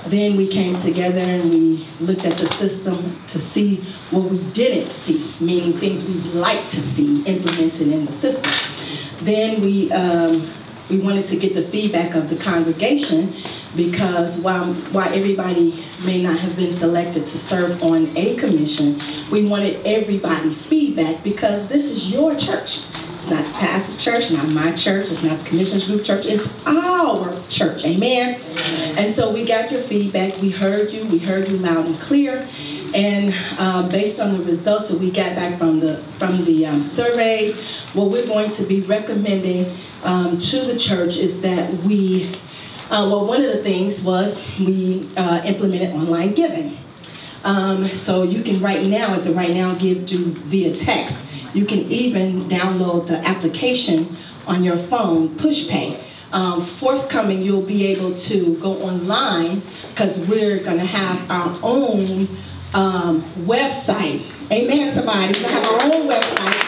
Then we came together and we looked at the system to see what we didn't see, meaning things we'd like to see implemented in the system. Then we wanted to get the feedback of the congregation, because while everybody may not have been selected to serve on a commission, we wanted everybody's feedback, because this is your church. It's not the pastor's church, not my church, it's not the commissions group church, it's our church, amen? And so we got your feedback, we heard you loud and clear, and based on the results that we got back from the surveys, what we're going to be recommending to the church is that we, well, one of the things was we implemented online giving. So you can right now give via text. You can even download the application on your phone, PushPay. Forthcoming, you'll be able to go online, because we're going to have our own website. Amen, somebody. We're going to have our own website.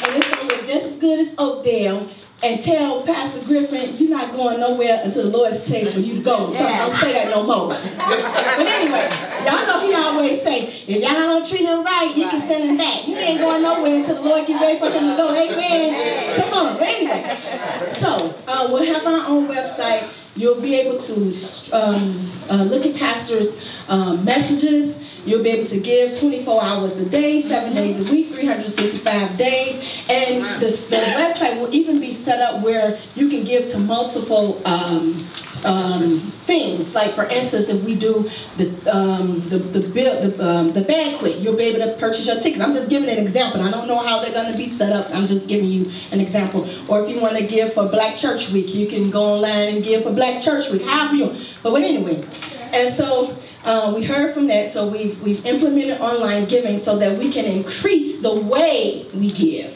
And it's going to look just as good as Oakdale. And tell Pastor Griffin, you're not going nowhere until the Lord says for you to go. So don't say that no more. But anyway, y'all know he always say, if y'all don't treat him right, you can send him back. He ain't going nowhere until the Lord get ready for him to go. Amen. Come on. But anyway, so we'll have our own website. You'll be able to look at pastors' messages. You'll be able to give 24 hours a day, 7 days a week, 365 days. And the website will even be set up where you can give to multiple things. Like, for instance, if we do the banquet, you'll be able to purchase your tickets. I'm just giving an example. I don't know how they're going to be set up. I'm just giving you an example. Or if you want to give for Black Church Week, you can go online and give for Black Church Week. However you want. But anyway, and so we heard from that, so we've implemented online giving so that we can increase the way we give.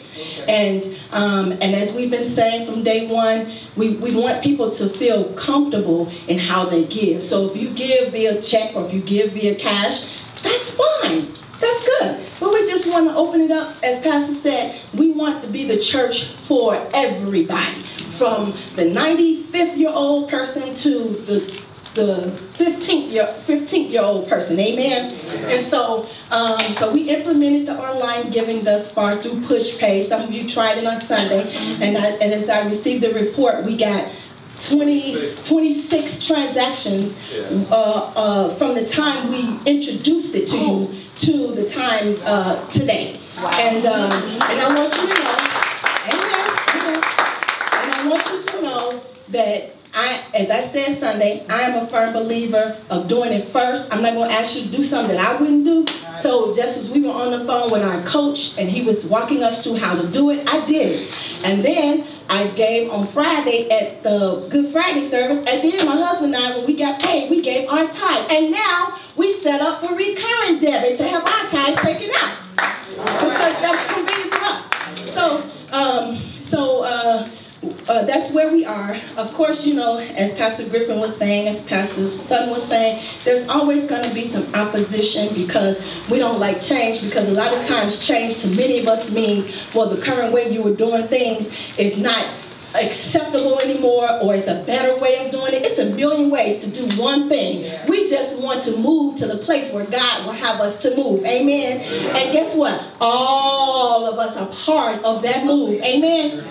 And as we've been saying from day one, we want people to feel comfortable in how they give. So if you give via check or if you give via cash, that's fine. That's good. But we just want to open it up, as Pastor said, we want to be the church for everybody. From the 95th-year-old person to the 15th-year-old person, amen? And so we implemented the online giving thus far through PushPay. Some of you tried it on Sunday, and as I received the report, we got 26 transactions from the time we introduced it to you to the time today. Wow. And I want you to know, amen, and I want you to know that as I said Sunday, I am a firm believer of doing it first. I'm not going to ask you to do something that I wouldn't do. So just as we were on the phone with our coach and he was walking us through how to do it, I did it. And then I gave on Friday at the Good Friday service. And then my husband and I, when we got paid, we gave our tithe. And now we set up for recurring debit to have our tithe taken out. Because that's convenient for us. that's where we are. Of course, you know, as Pastor Griffin was saying, as Pastor Sutton was saying, there's always going to be some opposition because we don't like change, because a lot of times change to many of us means, well, the current way you were doing things is not acceptable anymore, or it's a better way of doing it. It's a million ways to do one thing. We just want to move to the place where God will have us to move. Amen. And guess what? All of us are part of that move. Amen.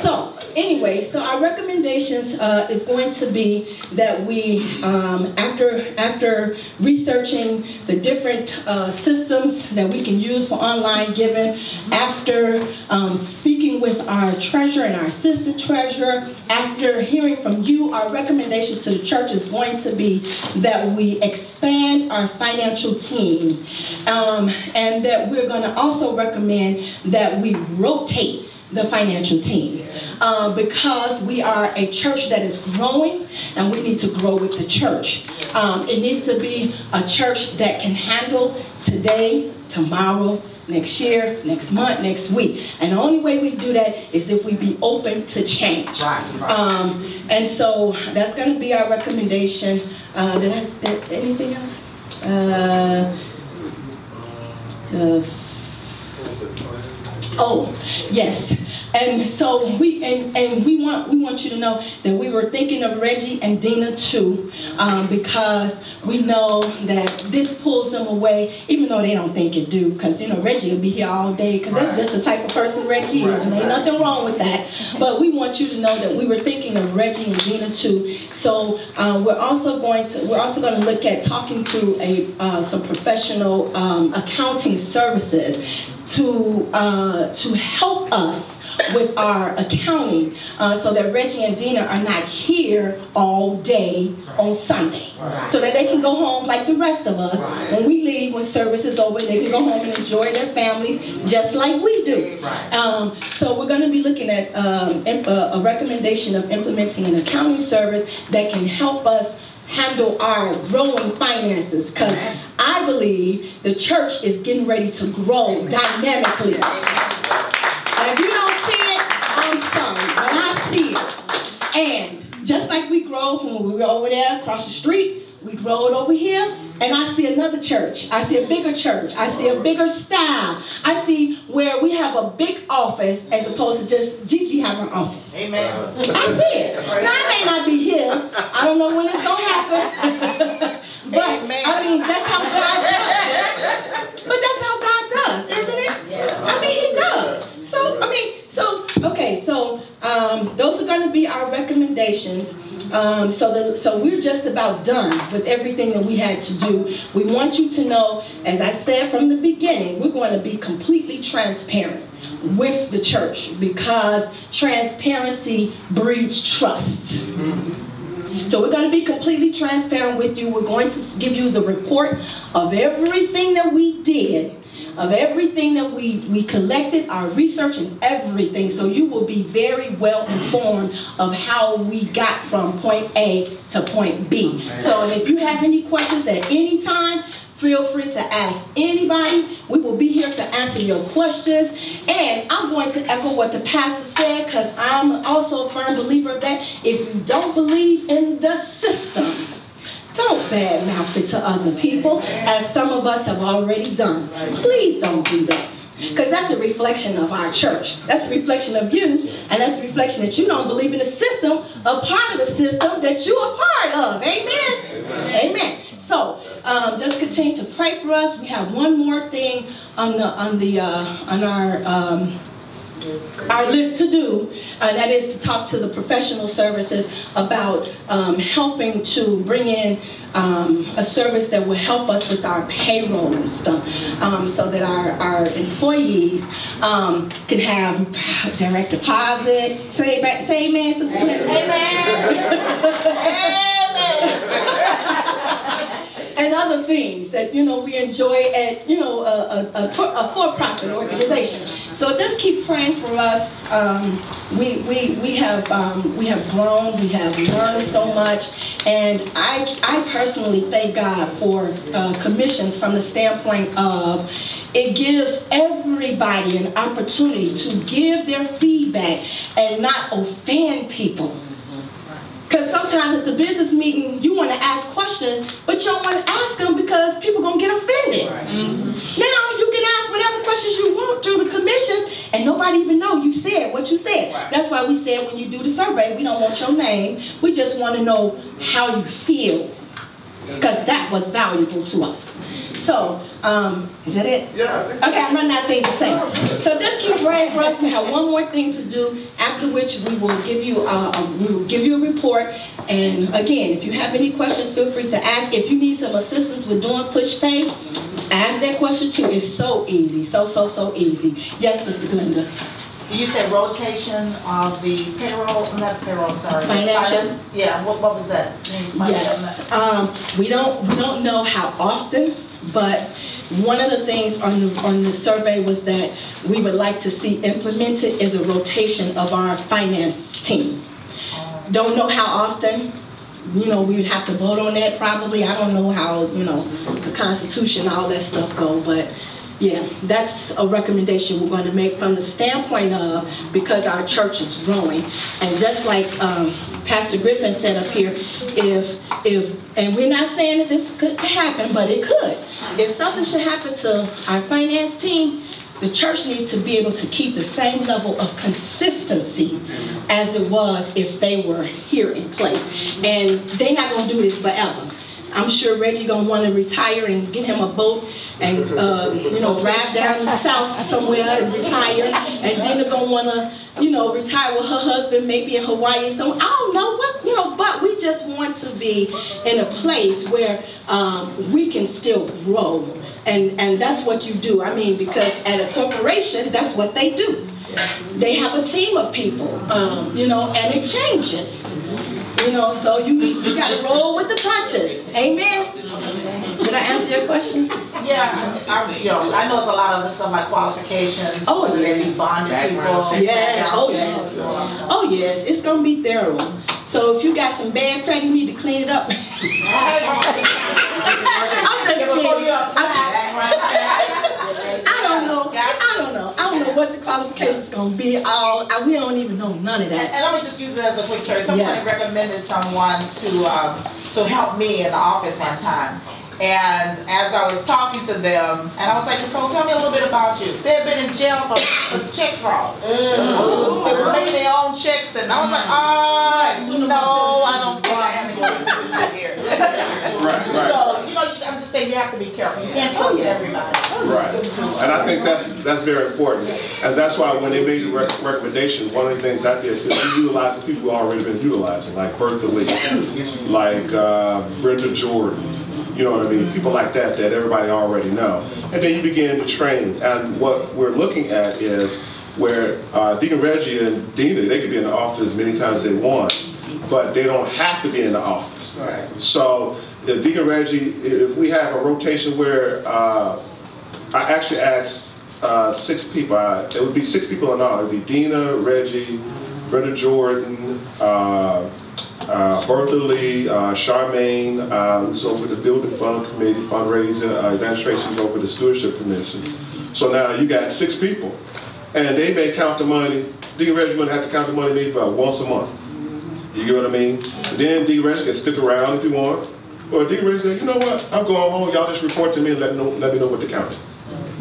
So anyway, so our recommendations is going to be that we, after researching the different systems that we can use for online giving, after speaking with our treasurer and our assistant treasurer, after hearing from you, our recommendations to the church is going to be that we expand our financial team, and that we're going to also recommend that we rotate the financial team, because we are a church that is growing, and we need to grow with the church. It needs to be a church that can handle today, tomorrow, next year, next month, next week. And the only way we do that is if we be open to change. And so that's going to be our recommendation. Anything else? Oh, yes. And so we want you to know that we were thinking of Reggie and Dina too, because we know that this pulls them away, even though they don't think it do, because you know Reggie will be here all day, because that's just the type of person Reggie is, and ain't nothing wrong with that. But we want you to know that we were thinking of Reggie and Dina too. So we're also going to look at talking to some professional accounting services to help us with our accounting, so that Reggie and Dina are not here all day on Sunday, so that they can go home like the rest of us. When we leave, when service is over, they can go home and enjoy their families just like we do. So we're going to be looking at a recommendation of implementing an accounting service that can help us handle our growing finances, because I believe the church is getting ready to grow dynamically. And if you don't see it, I'm sorry, but I see it. And just like we grow from when we were over there across the street, we grow it over here, and I see another church. I see a bigger church. I see a bigger style. I see where we have a big office as opposed to just Gigi having an office. Amen. I see it. Now, I may not be here. I don't know when it's going to happen. But, amen. I mean, that's how God does. But that's how God does, isn't it? Yes. I mean, He does. So those are going to be our recommendations. So we're just about done with everything that we had to do. We want you to know, as I said from the beginning, we're going to be completely transparent with the church, because transparency breeds trust. So we're going to be completely transparent with you. We're going to give you the report of everything that we did, of everything that we collected, our research and everything, so you will be very well informed of how we got from point A to point B. So if you have any questions at any time, feel free to ask anybody. We will be here to answer your questions. And I'm going to echo what the pastor said, because I'm also a firm believer that if you don't believe in the system, don't badmouth it to other people, as some of us have already done. Please don't do that, because that's a reflection of our church. That's a reflection of you, and that's a reflection that you don't believe in the system, a part of the system that you are part of. Amen? Amen. So just continue to pray for us. We have one more thing on our list to do, that is to talk to the professional services about helping to bring in a service that will help us with our payroll and stuff, so that our employees can have direct deposit. Say amen, Sister Linda. Amen. And other things that, you know, we enjoy at, you know, a for-profit organization. So just keep praying for us. We have grown, we have learned so much, and I personally thank God for commissions from the standpoint of it gives everybody an opportunity to give their feedback and not offend people. Because sometimes at the business meeting, you want to ask questions, but you don't want to ask them because people are going to get offended. Now you can ask whatever questions you want through the commissions, and nobody even know you said what you said. That's why we said when you do the survey, we don't want your name. We just want to know how you feel, because that was valuable to us. So, is that it? Yeah, I think. Okay, I'm running out of things to say. So just keep praying for us. We have one more thing to do, after which we will give you a report. And again, if you have any questions, feel free to ask. If you need some assistance with doing push pay, ask that question too. It's so easy, so easy. Yes, Sister Glenda. You said rotation of the payroll, not payroll, I'm sorry. Financial? Yeah, what was that? Yes, we don't know how often, but one of the things on the survey was that we would like to see implemented is a rotation of our finance team. Don't know how often. We would have to vote on that probably. I don't know how, the Constitution, all that stuff go, but yeah, that's a recommendation we're going to make from the standpoint of, because our church is growing. And just like Pastor Griffin said up here, and we're not saying that this could happen, but it could. If something should happen to our finance team, the church needs to be able to keep the same level of consistency as it was if they were here in place. And they're not going to do this forever. I'm sure Reggie gonna want to retire and get him a boat and drive down south somewhere and retire. And Dina gonna want to retire with her husband, maybe in Hawaii. So I don't know what but we just want to be in a place where we can still grow, and that's what you do. I mean, because at a corporation, that's what they do. They have a team of people, and it changes. So you got to roll with the punches. Amen. Did I answer your question? Yeah, I know it's a lot of the stuff like qualifications. Oh, whether they be bonded people. Yes. Oh, yes. Oh, yes. It's gonna be thorough. So if you got some bad credit, you need to clean it up. I'm just kidding. I don't know what the qualifications gonna be. We don't even know none of that. And let me just use it as a quick story. Somebody recommended someone to help me in the office one time. And as I was talking to them, and I was like, so tell me a little bit about you. They had been in jail for check fraud. They were making their own checks, and I was like, no, I don't think I have anything to do here. Right. So, I'm just saying you have to be careful. You can't trust everybody. Right. And I think that's very important. And that's why when they made the recommendation, one of the things I did is you utilize the people who already been utilizing, like Bertha Lee, like Brenda Jordan. You know what I mean? People like that everybody already know. And then you begin to train. And what we're looking at is where Deacon Reggie and Dina, they could be in the office as many times as they want, but they don't have to be in the office. Right. So Deacon Reggie, if we have a rotation where I actually asked 6 people, it would be 6 people in all. It would be Dina, Reggie, Brenda Jordan, Bertha Lee, Charmaine, who's over the Building Fund Committee, fundraiser, Evangelist Tracy, who's over the Stewardship Commission. So now you got 6 people. And they may count the money. Deacon Reggie wouldn't have to count the money maybe about once a month. You get what I mean? And then Deacon Reggie can stick around if you want. Or Deacon Reggie say, you know what, I'm going home, y'all just report to me and let me know what the count is.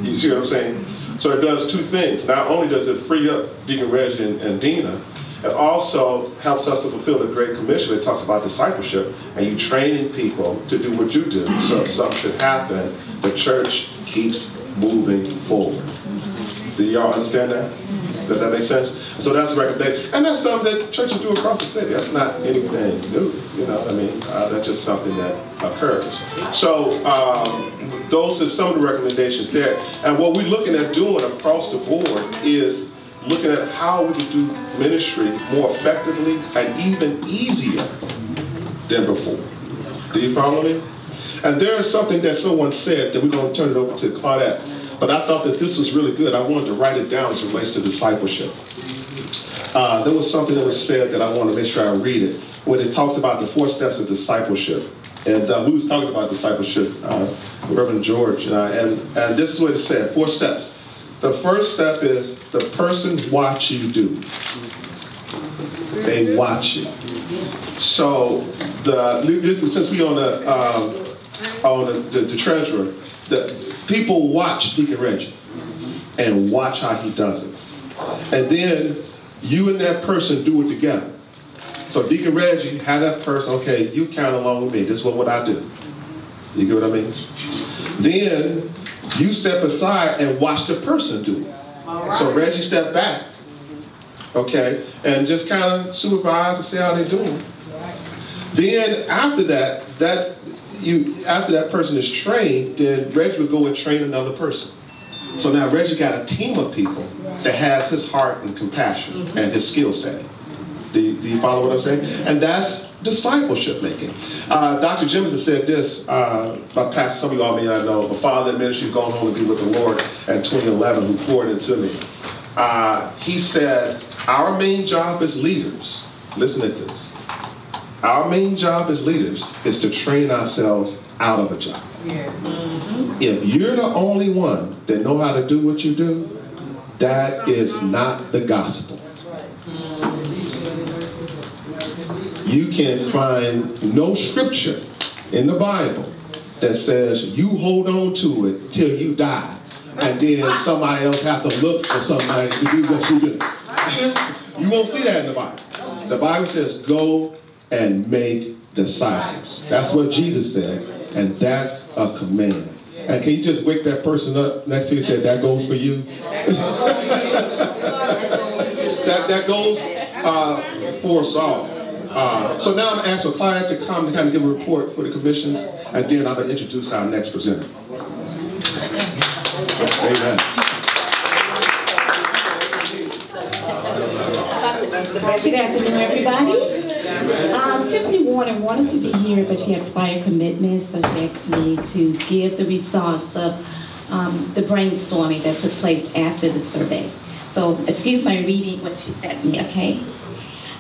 You see what I'm saying? So it does 2 things. Not only does it free up Deacon Reggie and Dina, it also helps us to fulfill the Great Commission. It talks about discipleship and you training people to do what you do. So if something should happen, the church keeps moving forward. Do y'all understand that? Does that make sense? So that's a recommendation. And that's something that churches do across the city. That's not anything new, that's just something that occurs. So those are some of the recommendations there. And what we're looking at doing across the board is looking at how we can do ministry more effectively and even easier than before. Do you follow me? And there is something that someone said that we're going to turn it over to Claudette. But I thought that this was really good. I wanted to write it down as it relates to discipleship. There was something that was said that I want to make sure I read it, where it talks about the 4 steps of discipleship. And we was talking about discipleship, Reverend George and I, and this is what it said, 4 steps. The first step is the person watch you do. They watch you. So since we on the treasurer, the people watch Deacon Reggie and watch how he does it. And then you and that person do it together. So Deacon Reggie, have that person, okay, you count along with me. This is what I do. You get what I mean? Then you step aside and watch the person do it. Right. So Reggie step back, okay, and just kind of supervise and see how they're doing. Right. Then after that, after that person is trained, then Reggie will go and train another person. So now Reggie got a team of people that has his heart and compassion and his skill set. Do you follow what I'm saying? And that's discipleship making. Dr. Jemison said this, my pastor, some of you all may not know, a father in ministry gone home to be with the Lord in 2011 who poured into me. He said, our main job as leaders, listen to this, our main job as leaders is to train ourselves out of a job. Yes. If you're the only one that know how to do what you do, that is not the gospel. You can find no scripture in the Bible that says you hold on to it till you die, and then somebody else have to look for somebody to do what you do. You won't see that in the Bible. The Bible says go and make disciples. That's what Jesus said, and that's a command. And can you just wake that person up next to you and say, that goes for you? that goes for us all. So now I'm going to ask Clyde to come to kind of give a report for the commissions, and then I'm going to introduce our next presenter. Amen. Good afternoon, everybody. Tiffany Warner wanted to be here, but she had prior commitments, so she asked me to give the results of the brainstorming that took place after the survey. So, excuse my reading what she sent me, okay?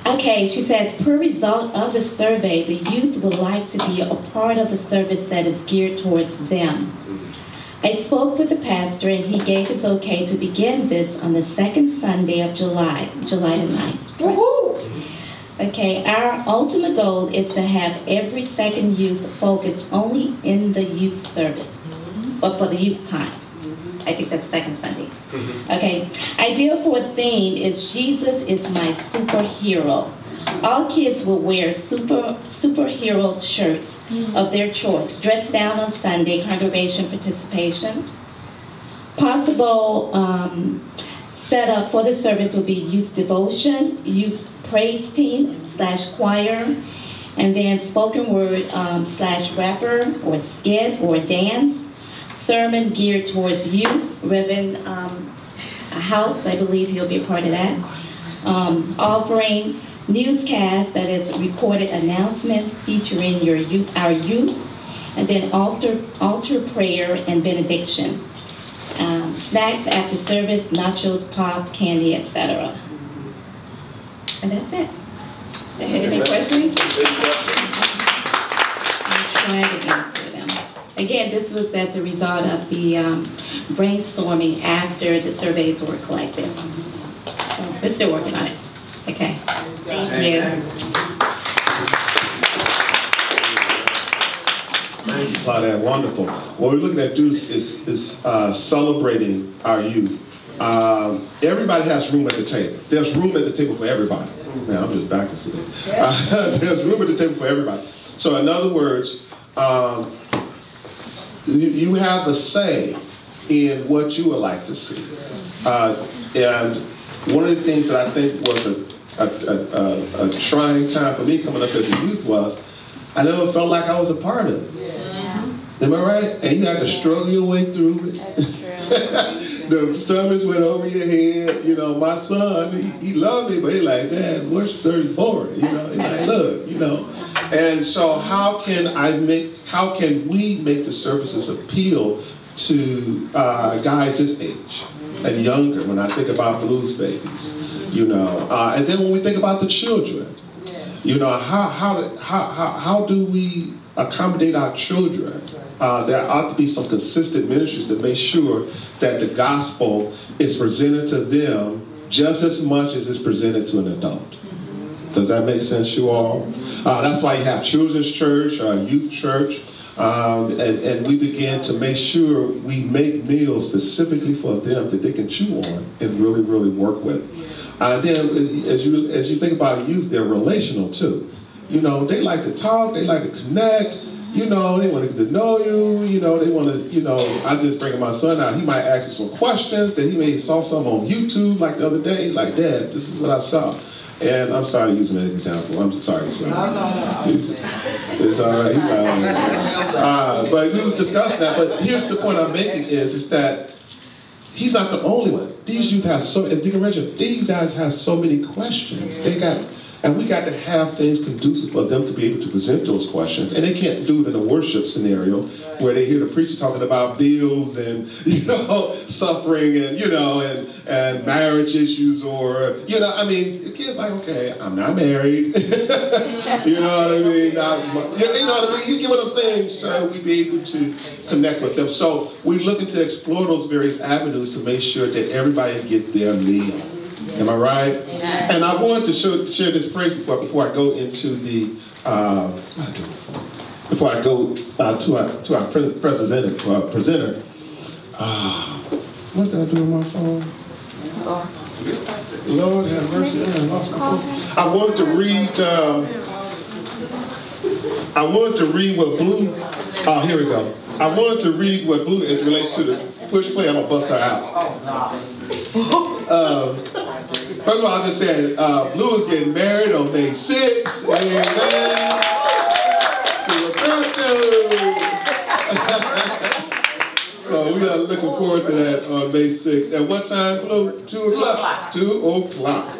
Okay, she says, per result of the survey, the youth would like to be a part of the service that is geared towards them. I spoke with the pastor, and he gave his okay to begin this on the second Sunday of July the 9th. Woohoo! Okay, our ultimate goal is to have every second youth focused only in the youth service, but for the youth time. I think that's second Sunday. Okay, ideal for a theme is Jesus is my superhero. All kids will wear superhero shirts of their choice, dress down on Sunday, congregation participation. Possible setup for the service will be youth devotion, youth praise team / choir, and then spoken word / rapper or skit or dance. Sermon geared towards youth. Reverend House, I believe he'll be a part of that. Offering newscast, that is recorded announcements featuring our youth, and then altar prayer and benediction. Snacks after service, nachos, pop, candy, etc. And that's it. Any questions? I'll try to answer them. Again, this was as a result of the brainstorming after the surveys were collected. So we're still working on it. Okay. Thank you. Thank you, Claudette. Wonderful. What we're looking at is celebrating our youth. Everybody has room at the table. There's room at the table for everybody. Man, I'm just backwards today. There's room at the table for everybody. So in other words, you have a say in what you would like to see. And one of the things that I think was a trying time for me coming up as a youth was, I never felt like I was a part of it. Yeah. Am I right? And you had to struggle your way through it. That's true. The sermons went over your head. You know, my son, he loved me, but he like, Dad, worship service is boring. You know, he's like, look, you know. And so how can we make the services appeal to guys this age and younger, when I think about blues babies, you know, and then when we think about the children, you know, how do we accommodate our children. There ought to be some consistent ministries to make sure that the gospel is presented to them just as much as it's presented to an adult. Does that make sense, you all? That's why you have children's church, youth church, and we begin to make sure we make meals specifically for them that they can chew on and really, really work with. Then, as you think about youth, they're relational too. You know, they like to talk, they like to connect. You know, they want to get to know you. You know, they want to, you know, I just bring my son out. He might ask you some questions that he may saw some on YouTube like the other day. Like, Dad, this is what I saw. And I'm sorry to use an example. I'm sorry, son. No. It's all right. But we was discussing that. But here's the point I'm making is that he's not the only one. These youth have so, as Deacon Richard, these guys have so many questions. And we got to have things conducive for them to be able to present those questions. And they can't do it in a worship scenario where they hear the preacher talking about bills and, you know, suffering and, you know, and marriage issues or, you know, I mean, the kid's like, okay, I'm not married. You know what I mean? You know what I mean? You get what I'm saying? So we be able to connect with them. So we're looking to explore those various avenues to make sure that everybody get their meal. Am I right? Yeah. And I wanted to share this praise report before I go into the before I go to our presenter. What did I do with my phone? Lord have mercy, I lost my phone. I wanted to read what Blue. Oh, here we go. I wanted to read what Blue as relates to the push play. I'm gonna bust her out. First of all, I just said Blue is getting married on May 6th. Amen. To a birthday. So we are looking forward to that on May 6th. At what time, Blue? 2 o'clock. 2 o'clock.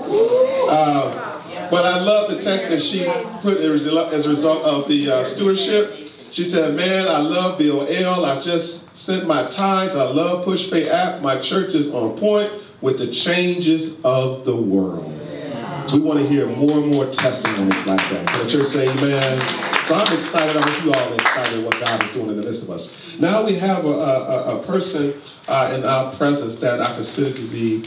But I love the text that she put as a result of the stewardship. She said, man, I love BOL. I just sent my tithes. I love PushPay app. My church is on point with the changes of the world. We want to hear more and more testimonies like that. Can the church say amen? So I'm excited. I hope you all are excited what God is doing in the midst of us. Now we have a person in our presence that I consider to be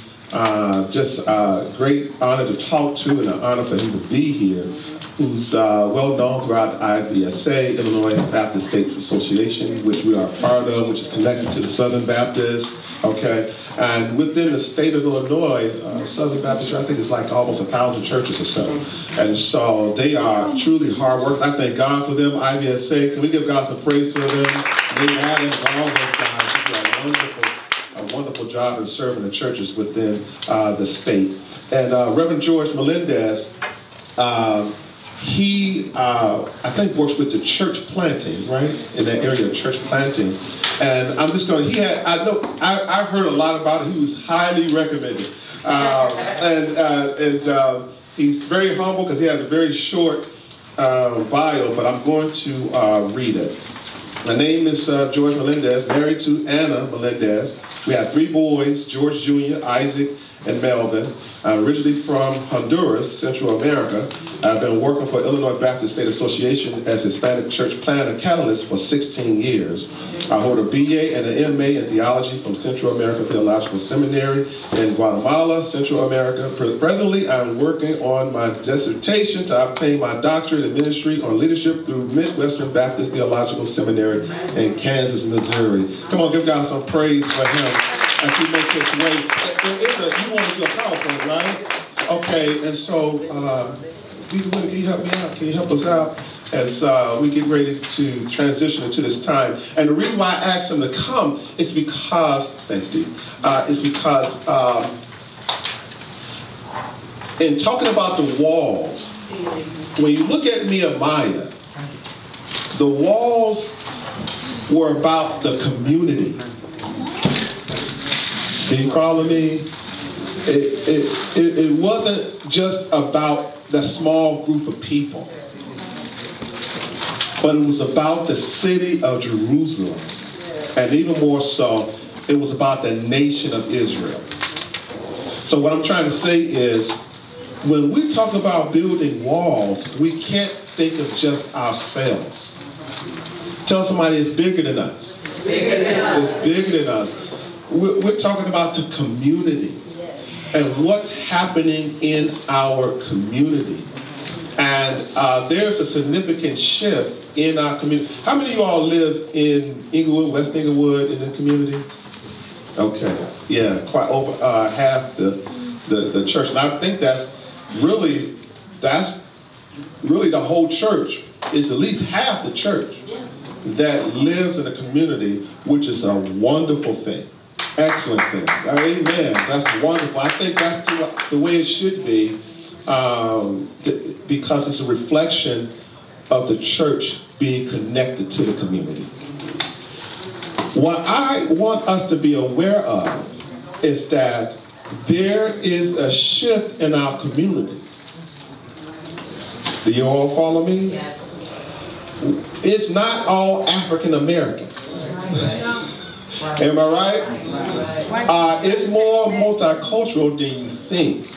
just a great honor to talk to and an honor for him to be here, who's well known throughout IBSA, Illinois Baptist State Association, which we are part of, which is connected to the Southern Baptist, okay? And within the state of Illinois, Southern Baptist, I think it's like almost 1,000 churches or so. And so they are truly hard workers. I thank God for them, IBSA. Can we give God some praise for them? They Adams, all those guys who do a wonderful job in serving the churches within the state. And Reverend George Melendez, he, I think, works with the church planting, right? In that area of church planting. And I'm just going, I've heard a lot about it. He was highly recommended. And he's very humble because he has a very short bio, but I'm going to read it. My name is George Melendez, married to Anna Melendez. We have 3 boys, George Jr., Isaac, and Melvin. I'm originally from Honduras, Central America. I've been working for Illinois Baptist State Association as Hispanic Church Planner Catalyst for 16 years. I hold a BA and an MA in theology from Central America Theological Seminary in Guatemala, Central America. Presently, I'm working on my dissertation to obtain my doctorate in ministry on leadership through Midwestern Baptist Theological Seminary in Kansas, Missouri. Come on, give God some praise for him as he makes his way. You want to do a PowerPoint, right? Okay, and so, can you help me out? Can you help us out as we get ready to transition into this time? And the reason why I asked him to come is because, thanks, Steve, is because in talking about the walls, when you look at Nehemiah, the walls were about the community. Are you following me? It wasn't just about the small group of people, but it was about the city of Jerusalem, and even more so, it was about the nation of Israel. So what I'm trying to say is, when we talk about building walls, we can't think of just ourselves. Tell somebody it's bigger than us. Bigger than us. It's bigger than us. We're talking about the community and what's happening in our community. And there's a significant shift in our community. How many of you all live in Inglewood, West Inglewood, in the community? Okay, yeah, quite over half the church. And I think that's really the whole church. It's at least half the church that lives in a community, which is a wonderful thing. Excellent thing. Amen. That's wonderful. I think that's the way it should be, because it's a reflection of the church being connected to the community. What I want us to be aware of is that there is a shift in our community. Do you all follow me? Yes. It's not all African American. Am I right? It's more multicultural than you think,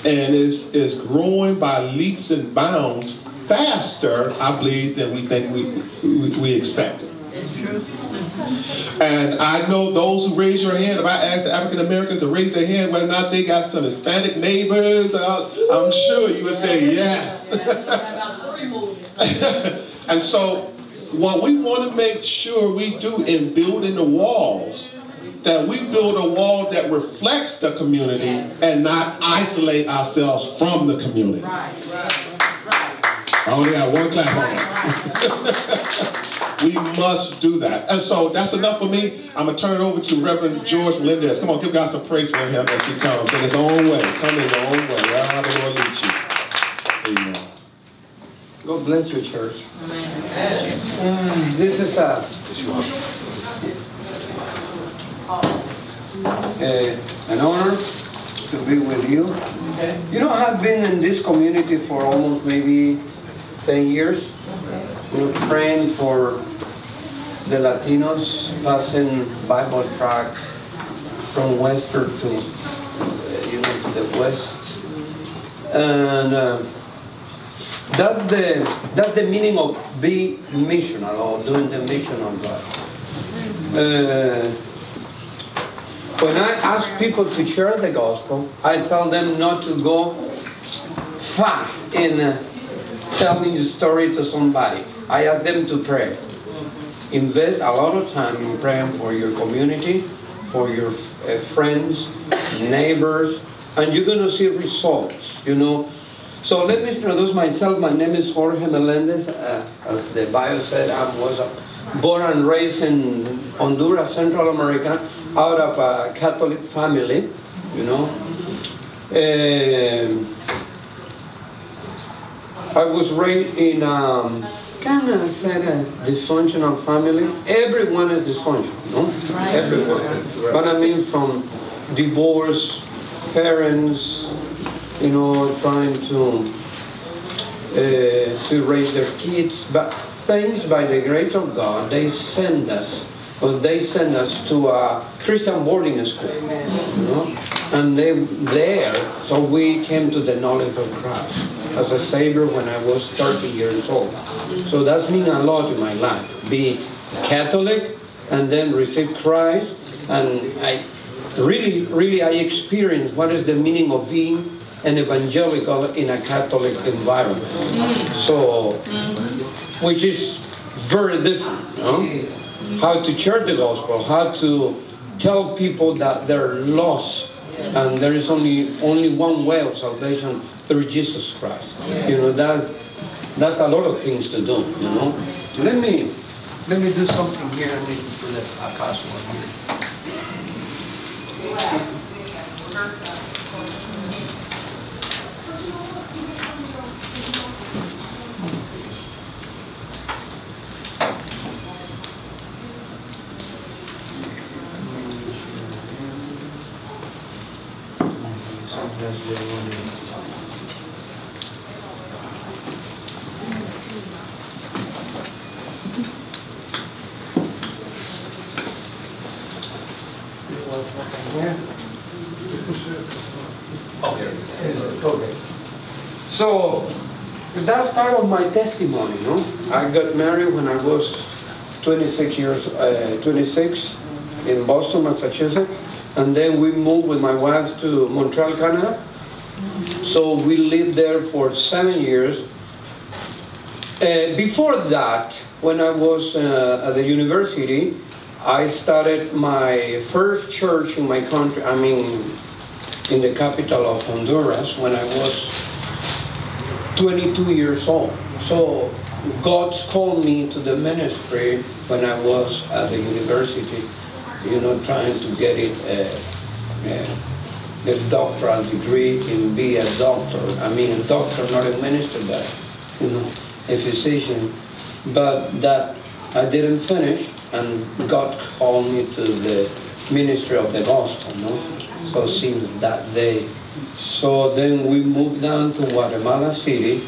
and it's growing by leaps and bounds faster, I believe, than we think we expected. And I know those who raise your hand, if I ask the African Americans to raise their hand whether or not they got some Hispanic neighbors, I'm sure you would say yes. And so what we want to make sure we do in building the walls, that we build a wall that reflects the community and not isolate ourselves from the community. Right. I only got one clap on it. We must do that. And so that's enough for me. I'm going to turn it over to Reverend George Melendez. Come on, give God some praise for him as he comes in his own way. Come in your own way. How the Lord lead you. Amen. God bless you, church. This is an honor to be with you. You know, I've been in this community for almost maybe 10 years. We're praying for the Latinos, passing Bible tracts from western to, to the west. And that's the meaning of being missional, or doing the mission of God. When I ask people to share the gospel, I tell them not to go fast in telling the story to somebody. I ask them to pray. Invest a lot of time in praying for your community, for your friends, neighbors, and you're going to see results, So let me introduce myself. My name is Jorge Melendez. As the bio said, I was born and raised in Honduras, Central America, out of a Catholic family, I was raised in kind of said a dysfunctional family. Everyone is dysfunctional, no? Right. Everyone. Right. But I mean, from divorce, parents, trying to raise their kids. But thanks by the grace of God, they send us to a Christian boarding school, and so we came to the knowledge of Christ as a Savior when I was 30 years old. So that's mean a lot in my life. Be Catholic and then receive Christ, and I really experienced what is the meaning of being an evangelical in a Catholic environment. So, which is very different, How to share the gospel, how to tell people that they're lost, and there is only one way of salvation through Jesus Christ. That's a lot of things to do. Let me do something here. I need to put a password here. Okay. So that's part of my testimony, I got married when I was 26 in Boston, Massachusetts. And then we moved with my wife to Montreal, Canada. So we lived there for 7 years. Before that, when I was at the university, I started my first church in my country, in the capital of Honduras, when I was 22 years old. So God called me to the ministry when I was at the university, trying to get a doctoral degree and be a doctor. A doctor, not a minister, but, a physician. But that I didn't finish, and God called me to the ministry of the gospel, So since that day. So then we moved down to Guatemala City,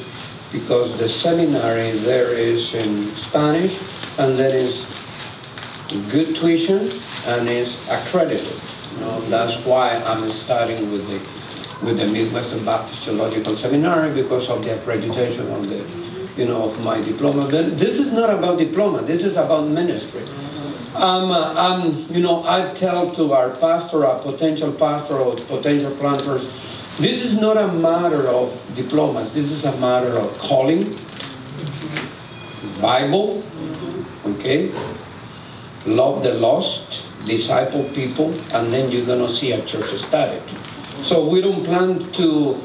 because the seminary there is in Spanish, and there is good tuition, and is accredited. That's why I'm starting with the Midwestern Baptist Theological Seminary, because of the accreditation of the, of my diploma. Then this is not about diploma. This is about ministry. I tell to our pastor, our potential pastor, or potential planters, this is not a matter of diplomas. This is a matter of calling, Bible, okay, love the lost, disciple people, and then you're going to see a church started. So we don't plan to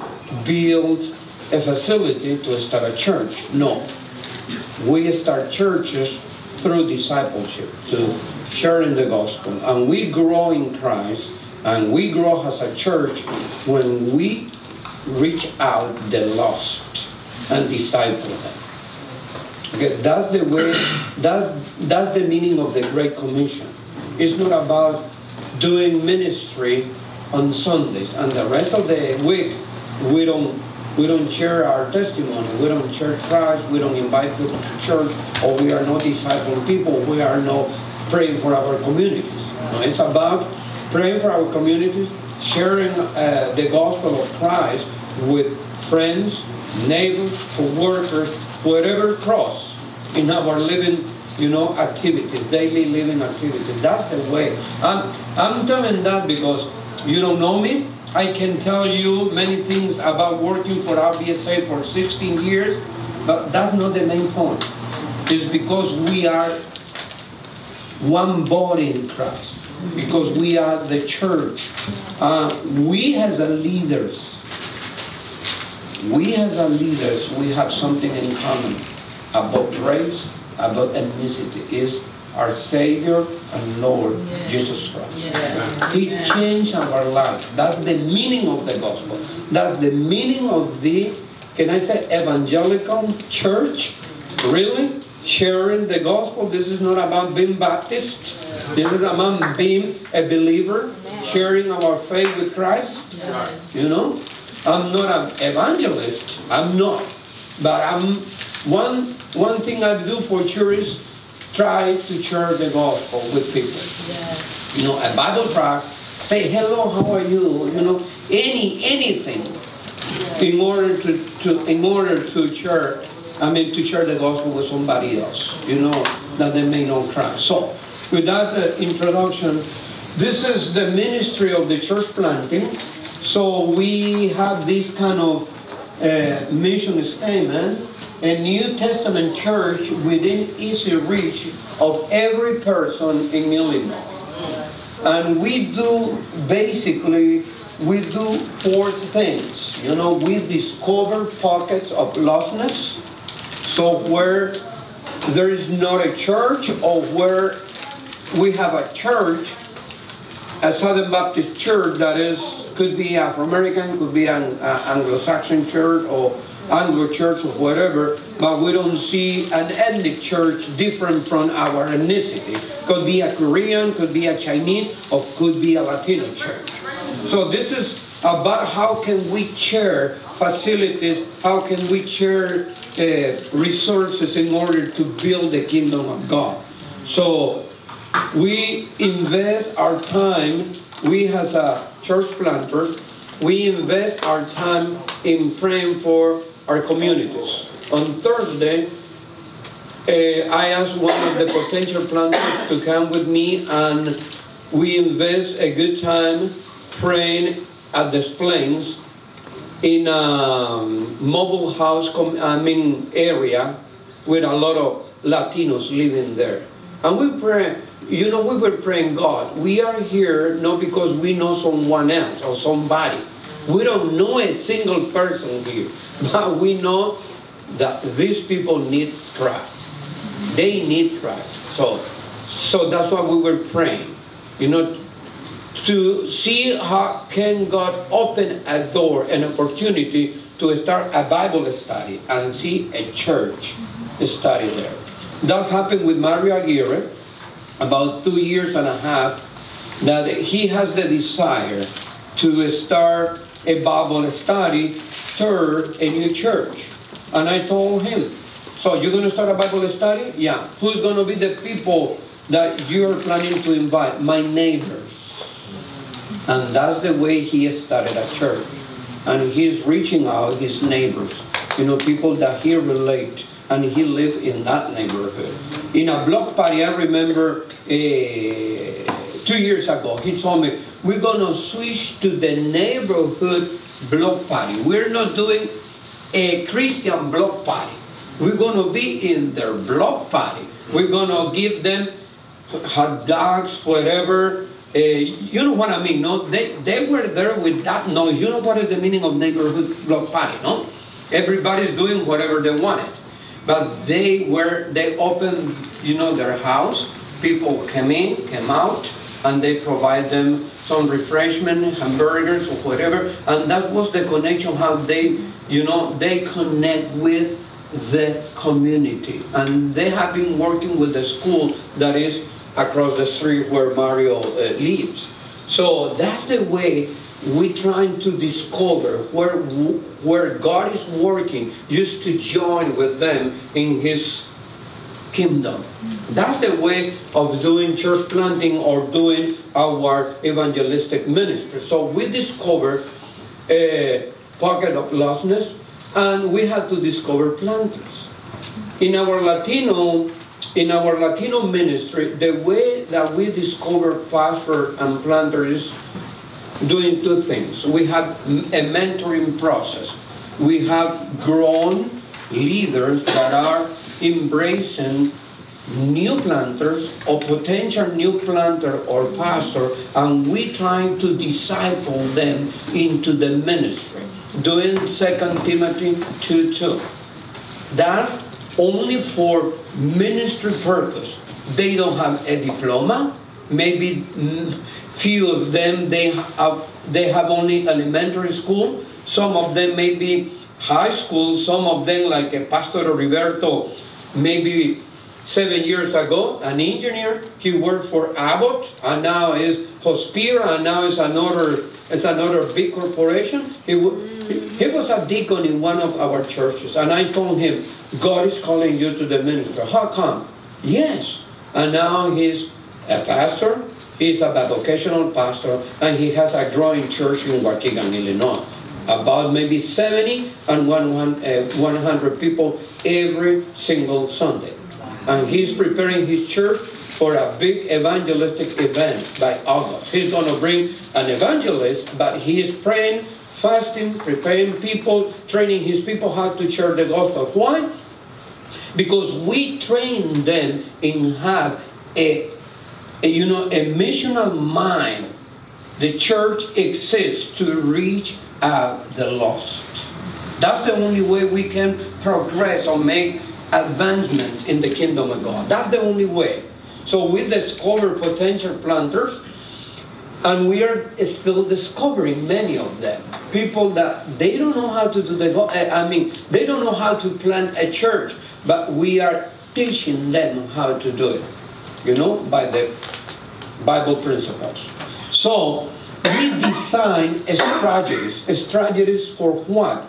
build a facility to start a church. No. We start churches through discipleship, to sharing the gospel. And we grow in Christ, and we grow as a church when we reach out the lost and disciple them. Okay, that's the way, that's the meaning of the Great Commission. It's not about doing ministry on Sundays, and the rest of the week we don't share our testimony, we don't share Christ, we don't invite people to church, or we are not discipling people, we are not praying for our communities. No, it's about praying for our communities, sharing the gospel of Christ with friends, neighbors, co-workers, wherever cross in our living, activities, daily living activities. That's the way. I'm telling that because you don't know me. I can tell you many things about working for RBSA for 16 years, but that's not the main point. It's because we are one body in Christ, because we are the church. We as leaders, we have something in common about race, about ethnicity. Is our Savior and Lord, Jesus Christ. He changed our life. That's the meaning of the gospel. That's the meaning of the, can I say, evangelical church? Really? Sharing the gospel. This is not about being Baptist. This is about being a believer, sharing our faith with Christ. I'm not an evangelist. I'm not. But one thing I do for sure is try to share the gospel with people. A Bible tract, say hello, how are you? Anything in order to share. To share the gospel with somebody else. That they may know Christ. So, with that introduction, this is the ministry of the church planting. So we have this kind of mission statement. A New Testament church within easy reach of every person in Illinois. And we do 4 things. We discover pockets of lostness. So where there is not a church, or where we have a church, a Southern Baptist church that could be Afro-American, could be an Anglo-Saxon church, or Anglo church, or whatever, but we don't see an ethnic church different from our ethnicity. Could be a Korean, could be a Chinese, or could be a Latino church. So this is about how can we share facilities, how can we share resources in order to build the kingdom of God. So we invest our time, we as a church planters, we invest our time in praying for our communities. On Thursday, I asked one of the potential planters to come with me, and we invest a good time praying at the Plains in a mobile house area with a lot of Latinos living there. And we pray, we were praying, God, we are here not because we know someone else or somebody. We don't know a single person here, but we know that these people need Christ. They need Christ. So that's why we were praying, to see how can God open a door, an opportunity to start a Bible study and see a church study there. That's happened with Mario Aguirre about 2.5 years, that he has the desire to start a Bible study, a new church. And I told him, so you're going to start a Bible study? Yeah. Who's going to be the people that you're planning to invite? My neighbors. And that's the way he started a church. And he's reaching out his neighbors, people that he relate, and he lived in that neighborhood. In a block party, I remember 2 years ago, he told me, we're going to switch to the neighborhood block party. We're not doing a Christian block party. We're going to be in their block party. We're going to give them hot dogs, whatever. You know what I mean, no? They were there with that noise. You know what is the meaning of neighborhood block party, no? Everybody's doing whatever they wanted. But they opened, their house. People came in, came out, and they provide them some refreshment, hamburgers or whatever. And that was the connection, how they connect with the community. And they have been working with the school that is across the street where Mario lives. So that's the way we're trying to discover where God is working, just to join with them in His kingdom. That's the way of doing church planting or doing our evangelistic ministry. So we discovered a pocket of lostness, and we had to discover planters. In our Latino ministry, the way that we discover pastor and planters is doing two things. We have a mentoring process. We have grown leaders that are embracing new planters or potential new planter or pastor, and we trying to disciple them into the ministry, doing 2 Timothy 2:2. That's only for ministry purpose. They don't have a diploma. Maybe few of them, they have only elementary school. Some of them maybe high school. Some of them, like Pastor Roberto, maybe 7 years ago, an engineer. He worked for Abbott, and now is Hospira, and now is another big corporation. He was a deacon in one of our churches, and I told him, God is calling you to the ministry. How come? Yes. And now he's a pastor. He's a vocational pastor, and he has a growing church in Waukegan, Illinois. About maybe 70 and 100 people every single Sunday. And he's preparing his church for a big evangelistic event by August. He's going to bring an evangelist, but he is praying, fasting, preparing people, training his people how to share the gospel. Why? Because we train them in have a missional mind. The church exists to reach out the lost. That's the only way we can progress or make advancements in the kingdom of God. That's the only way. So we discover potential planters, and we are still discovering many of them. People that they don't know how to do they don't know how to plant a church, but we are teaching them how to do it, by the Bible principles. So we design strategies for what?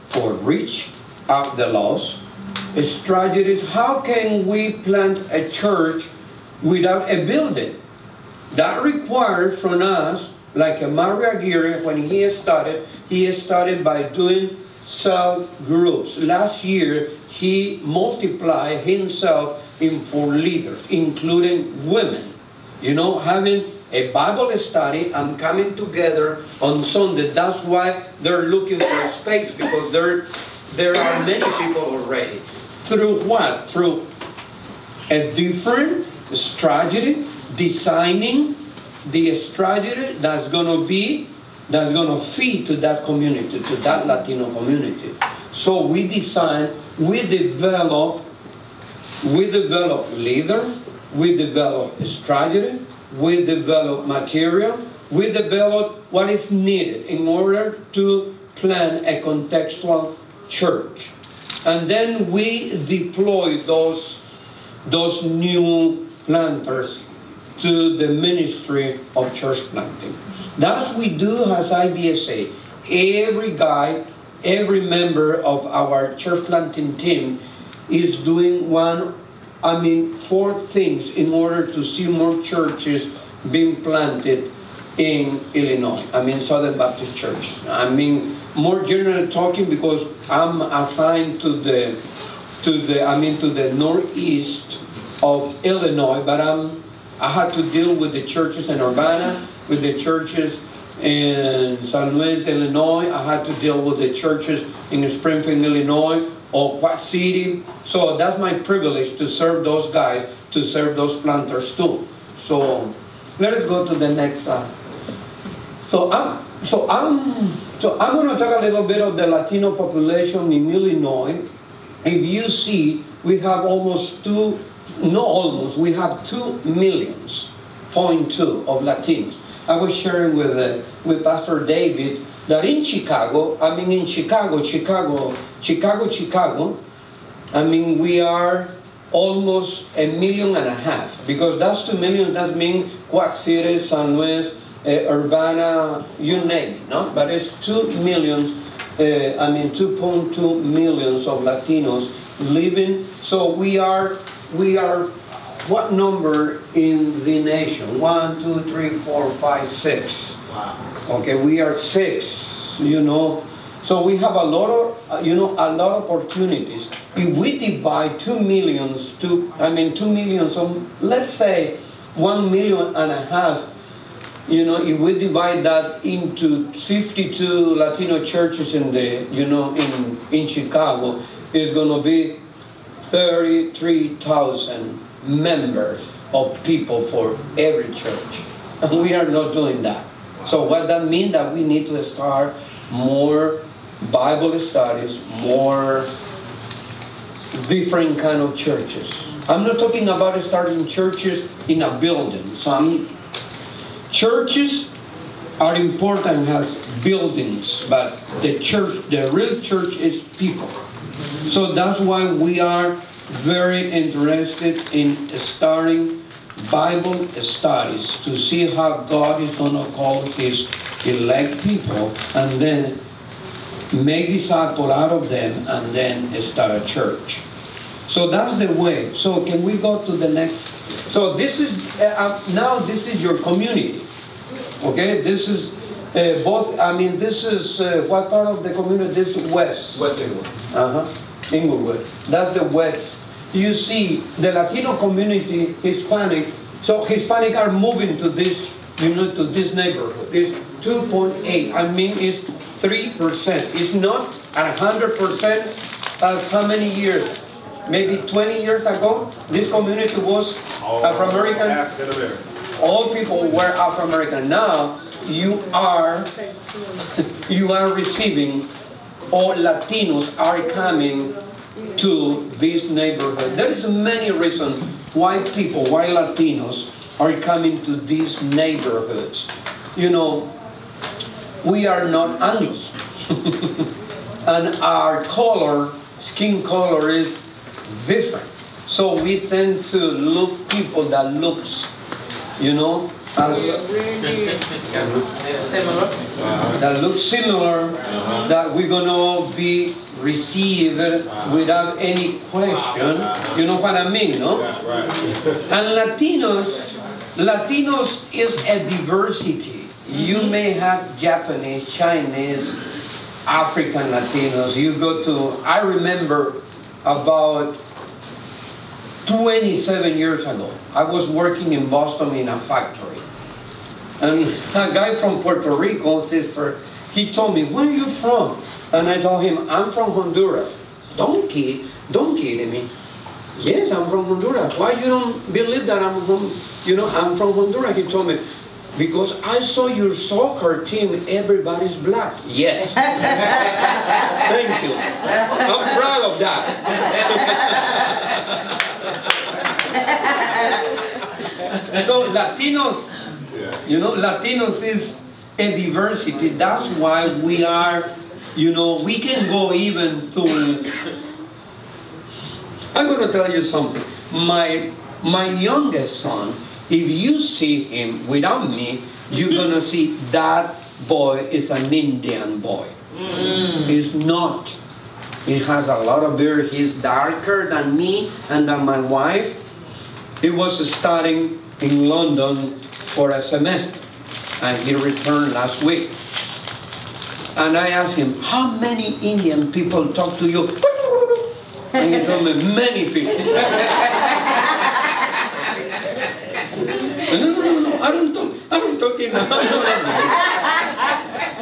For reach out the lost. Strategies, how can we plant a church without a building? That requires from us, like Mario Aguirre, when he started by doing subgroups. Last year, he multiplied himself in 4 leaders, including women. You know, having a Bible study and coming together on Sunday. That's why they're looking for a space, because there are many people already. Through what? Through a different strategy, designing the strategy that's going to feed to that community, to that Latino community. So we develop leaders, we develop strategy, we develop material, we develop what is needed in order to plan a contextual church. And then we deploy those new planters to the ministry of church planting. That's what we do as IBSA. Every member of our church planting team is doing 4 things in order to see more churches being planted in Illinois. Southern Baptist churches. More generally talking, because I'm assigned to the northeast of Illinois, but I had to deal with the churches in Urbana, with the churches in San Luis, Illinois. I had to deal with the churches in Springfield, Illinois, or Quad City. So that's my privilege to serve those guys, to serve those planters too. So let us go to the next slide. So I'm going to talk a little bit of the Latino population in Illinois. If you see, we have we have 2.2 million of Latinos. I was sharing with Pastor David that in Chicago, we are almost 1.5 million, because that's 2 million, that means Quad City, San Luis, Urbana, you name it, no? But it's 2 million, 2.2 millions of Latinos living. So we are what number in the nation? 1, 2, 3, 4, 5, 6. Wow. Okay, we are 6, you know. So we have a lot of, a lot of opportunities. If we divide 2 million, so let's say 1.5 million, if we divide that into 52 Latino churches in in Chicago, it's going to be 33,000 members of people for every church. And we are not doing that. So what that means, that we need to start more Bible studies, more different kind of churches. I'm not talking about starting churches in a building. Churches are important as buildings, but the real church is people. So that's why we are very interested in starting Bible studies to see how God is going to call His elect people, and then make disciples out of them, and then start a church. So that's the way. So can we go to the next? So this is now this is your community. Okay, this is both. This is what part of the community? This is West Inglewood. Inglewood. That's the West. You see the Latino community, Hispanic. So Hispanic are moving to this, to this neighborhood. It's 2.8. It's 3%. It's not 100%. As how many years? Maybe 20 years ago, this community was Afro-American. African-American. All people were Afro-American. Now you are receiving, all Latinos are coming to this neighborhood. There is many reasons why Latinos are coming to these neighborhoods. We are not Anglos. And our skin color is different. So we tend to look people that looks, as Similar. That look similar, that we're gonna be received without any question. You know what I mean, no? And Latinos is a diversity. You may have Japanese, Chinese, African Latinos. You go to, I remember about 27 years ago, I was working in Boston in a factory. And a guy from Puerto Rico, sister, he told me, "Where are you from?" And I told him, "I'm from Honduras." Don't kid me. "Yes, I'm from Honduras. Why you don't believe that I'm from, I'm from Honduras?" He told me, "Because I saw your soccer team, everybody's black." Yes. Thank you. I'm proud of that. So Latinos, Latinos is a diversity. That's why we are, we can go even to, I'm going to tell you something. My youngest son, if you see him without me, you're going to see that boy is an Indian boy. He's not. He has a lot of beard. He's darker than me and than my wife. He was studying in London for a semester, and he returned last week. And I asked him, "How many Indian people talk to you?" And he told me, "Many people." No, I don't talk enough.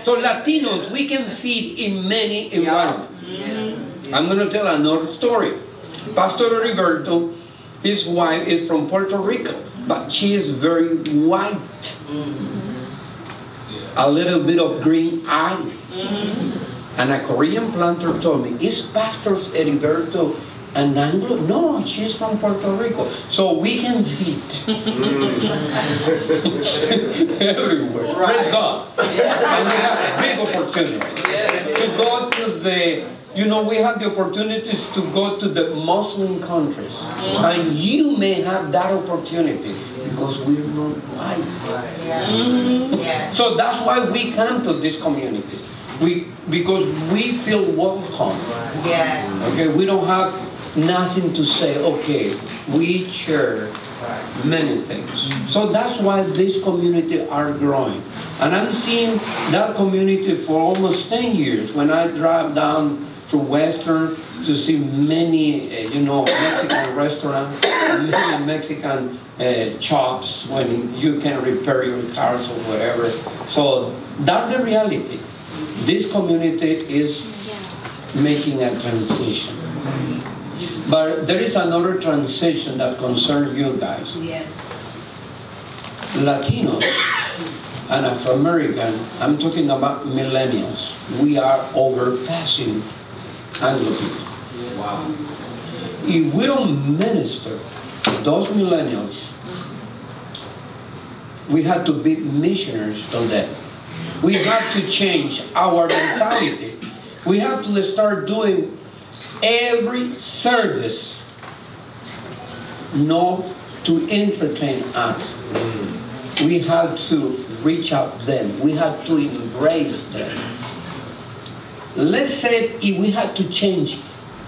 So Latinos, we can feed in many environments. I'm going to tell another story. Pastor Heriberto, his wife is from Puerto Rico, but she is very white. A little bit of green eyes. And a Korean planter told me, "Is Pastor Heriberto an Anglo?" "No, she's from Puerto Rico." So we can feed everywhere. Praise God. And we have a big opportunity to go to the, we have the opportunities to go to the Muslim countries. And you may have that opportunity because we're not white. So that's why we come to these communities. Because we feel welcome. Yes. Okay, we don't have nothing to say. Okay, we share many things. So that's why this community are growing. And I'm seeing that community for almost 10 years. When I drive down to Western to see many, Mexican restaurants, many Mexican shops when you can repair your cars or whatever. So that's the reality. This community is making a transition. But there is another transition that concerns you guys. Yes. Latinos and Afro-American, I'm talking about millennials. We are overpassing Anglo people. Wow. If we don't minister to those millennials, we have to be missionaries to them. We have to change our mentality. We have to start doing every service not to entertain us. We have to reach out to them. We have to embrace them. Let's say if we had to change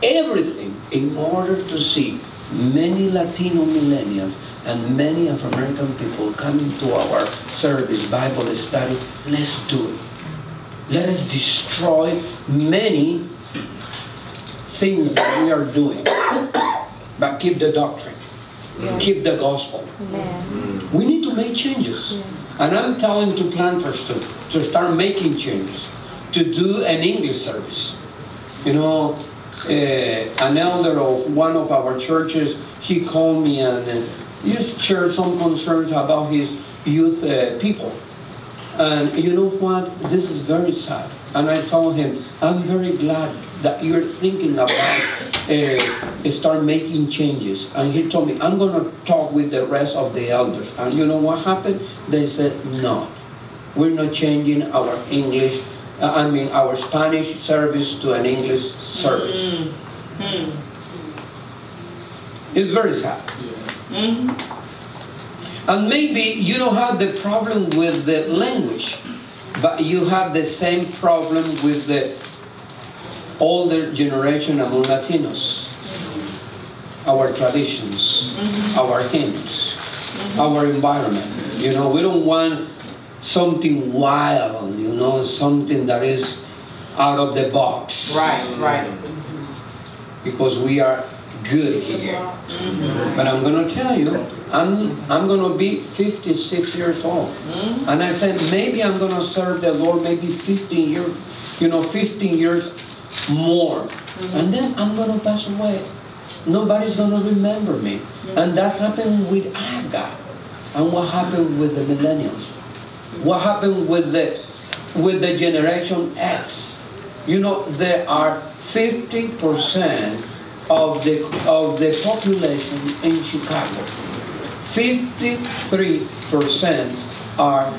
everything in order to see many Latino millennials and many Afro-American people coming to our service, Bible study, let's do it. Let us destroy many things that we are doing, but keep the doctrine, keep the gospel. We need to make changes. And I'm telling to planters to start making changes, to do an English service. An elder of one of our churches, he called me and he shared some concerns about his youth people. And you know what? This is very sad. And I told him, I'm very glad that you're thinking about start making changes. And he told me, I'm going to talk with the rest of the elders. And you know what happened? They said, no, we're not changing our our Spanish service to an English service. It's very sad. And maybe you don't have the problem with the language, but you have the same problem with the older generation among Latinos. Our traditions, our hymns, our environment. We don't want something wild, something that is out of the box. Right. Because we are good here. But I'm going to tell you, I'm going to be 56 years old. And I said, maybe I'm going to serve the Lord maybe 15 years, 15 years more. And then I'm going to pass away. Nobody's going to remember me. And that's happened with Asgard. And what happened with the millennials? What happened with the Generation X? There are 50% of the population in Chicago. 53% are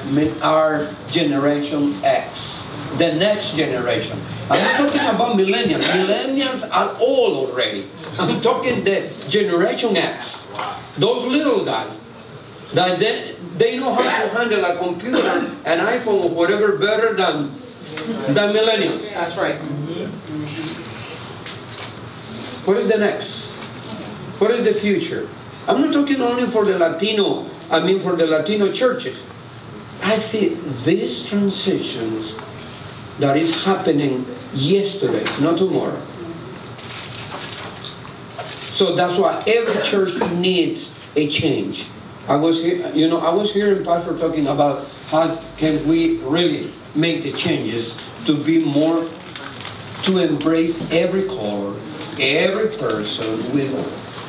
Generation X, the next generation. I'm not talking about millennials. Millennials are old already. I'm talking the Generation X. Those little guys, that they know how to handle a computer, an iPhone, or whatever better than millennials. That's right. What is the next? What is the future? I'm not talking only for the Latino, for the Latino churches. I see these transitions that is happening yesterday, not tomorrow. So that's why every church needs a change. I was hearing Pastor talking about how can we really make the changes to be more, to embrace every color, every person with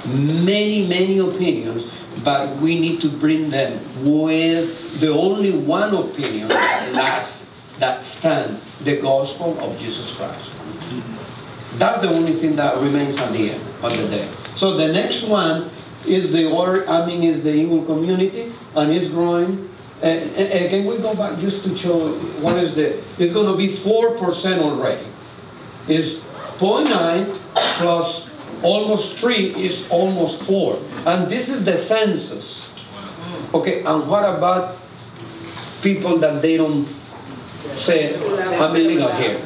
many opinions, but we need to bring them with the only one opinion that stands, the gospel of Jesus Christ. That's the only thing that remains at the end of the day. So the next one is the Eagle community, and it's growing. Can we go back just to show what is it's going to be 4% already. It's 0.9 plus almost 3 is almost 4. And this is the census. Okay, and what about people that they don't say, I'm illegal here?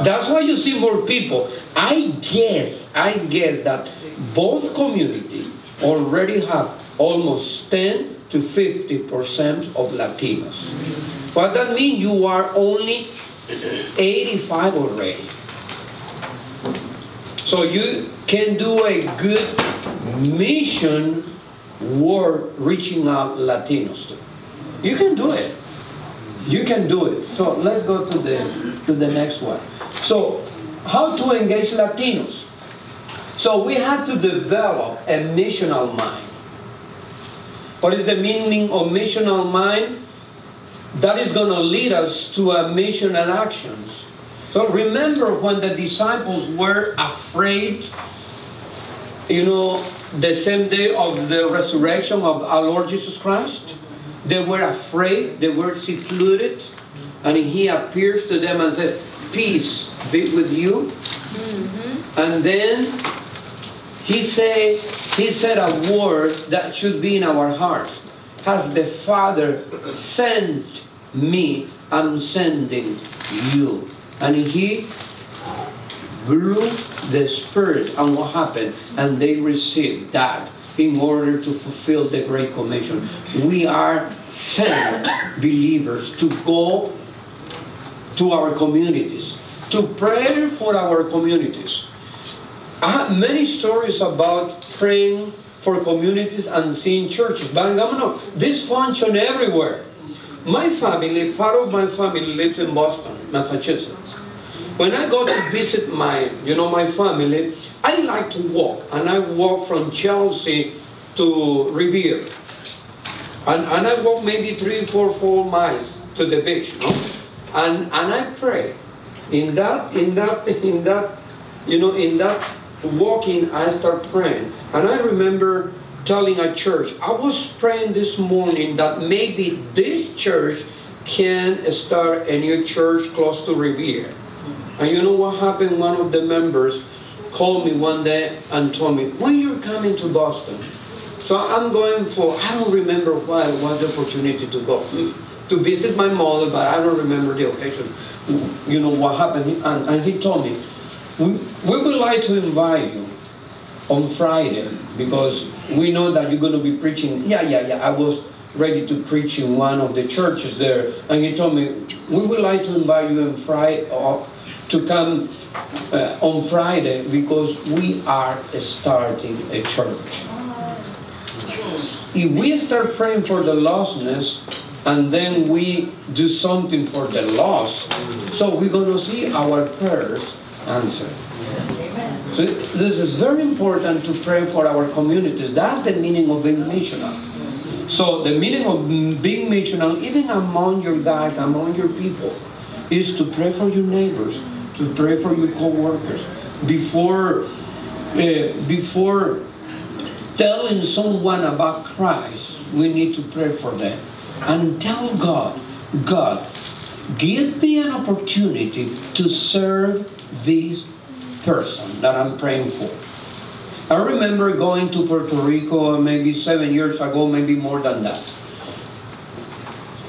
That's why you see more people. I guess that both communities already have almost 10 to 50% of Latinos. What that means, you are only 85 already. So you can do a good mission work reaching out Latinos too. You can do it. You can do it. So let's go to the next one. So how to engage Latinos? So we have to develop a missional mind. What is the meaning of missional mind? That is going to lead us to a missional actions. So remember when the disciples were afraid, the same day of the resurrection of our Lord Jesus Christ? They were afraid, they were secluded, and He appears to them and says, peace be with you. And then He said a word that should be in our hearts. As the Father sent me, I'm sending you. And He blew the Spirit, and what happened? And they received that in order to fulfill the Great Commission. We are sent believers to go to our communities, to pray for our communities. I have many stories about praying for communities and seeing churches, but this function everywhere. My family, part of my family lives in Boston, Massachusetts. When I go to visit my family, I like to walk, and I walk from Chelsea to Revere. And I walk maybe 3, 4 miles to the beach, and I pray. In that walking, I start praying. And I remember telling a church, I was praying this morning that maybe this church can start a new church close to Revere. And you know what happened? One of the members called me one day and told me, when you're coming to Boston? So I'm going for, I don't remember why it was the opportunity to go, to visit my mother, but I don't remember the occasion, what happened. And he told me, we would like to invite you on Friday, because we know that you're going to be preaching. Yeah, I was ready to preach in one of the churches there, and he told me, we would like to invite you on Friday, to come on Friday, because we are starting a church. If we start praying for the lostness, and then we do something for the lost, so we're going to see our prayers answered. So this is very important to pray for our communities. That's the meaning of being missional. So the meaning of being missional, even among your guys, among your people, is to pray for your neighbors, to pray for your co-workers. Before telling someone about Christ, we need to pray for them. And tell God, God, give me an opportunity to serve this person that I'm praying for. I remember going to Puerto Rico maybe 7 years ago, maybe more than that.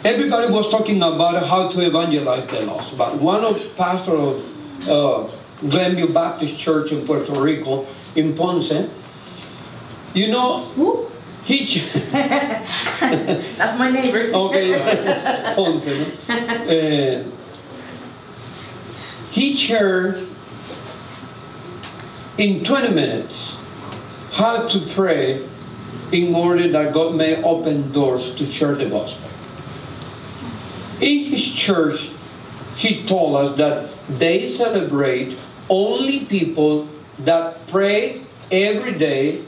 Everybody was talking about how to evangelize the lost. But one of the pastors of Glenview Baptist Church in Puerto Rico, in Ponce, you know, that's my neighbor. Okay, Ponce. No? He shared in 20 minutes how to pray in order that God may open doors to share the gospel. In his church, he told us that they celebrate only people that pray every day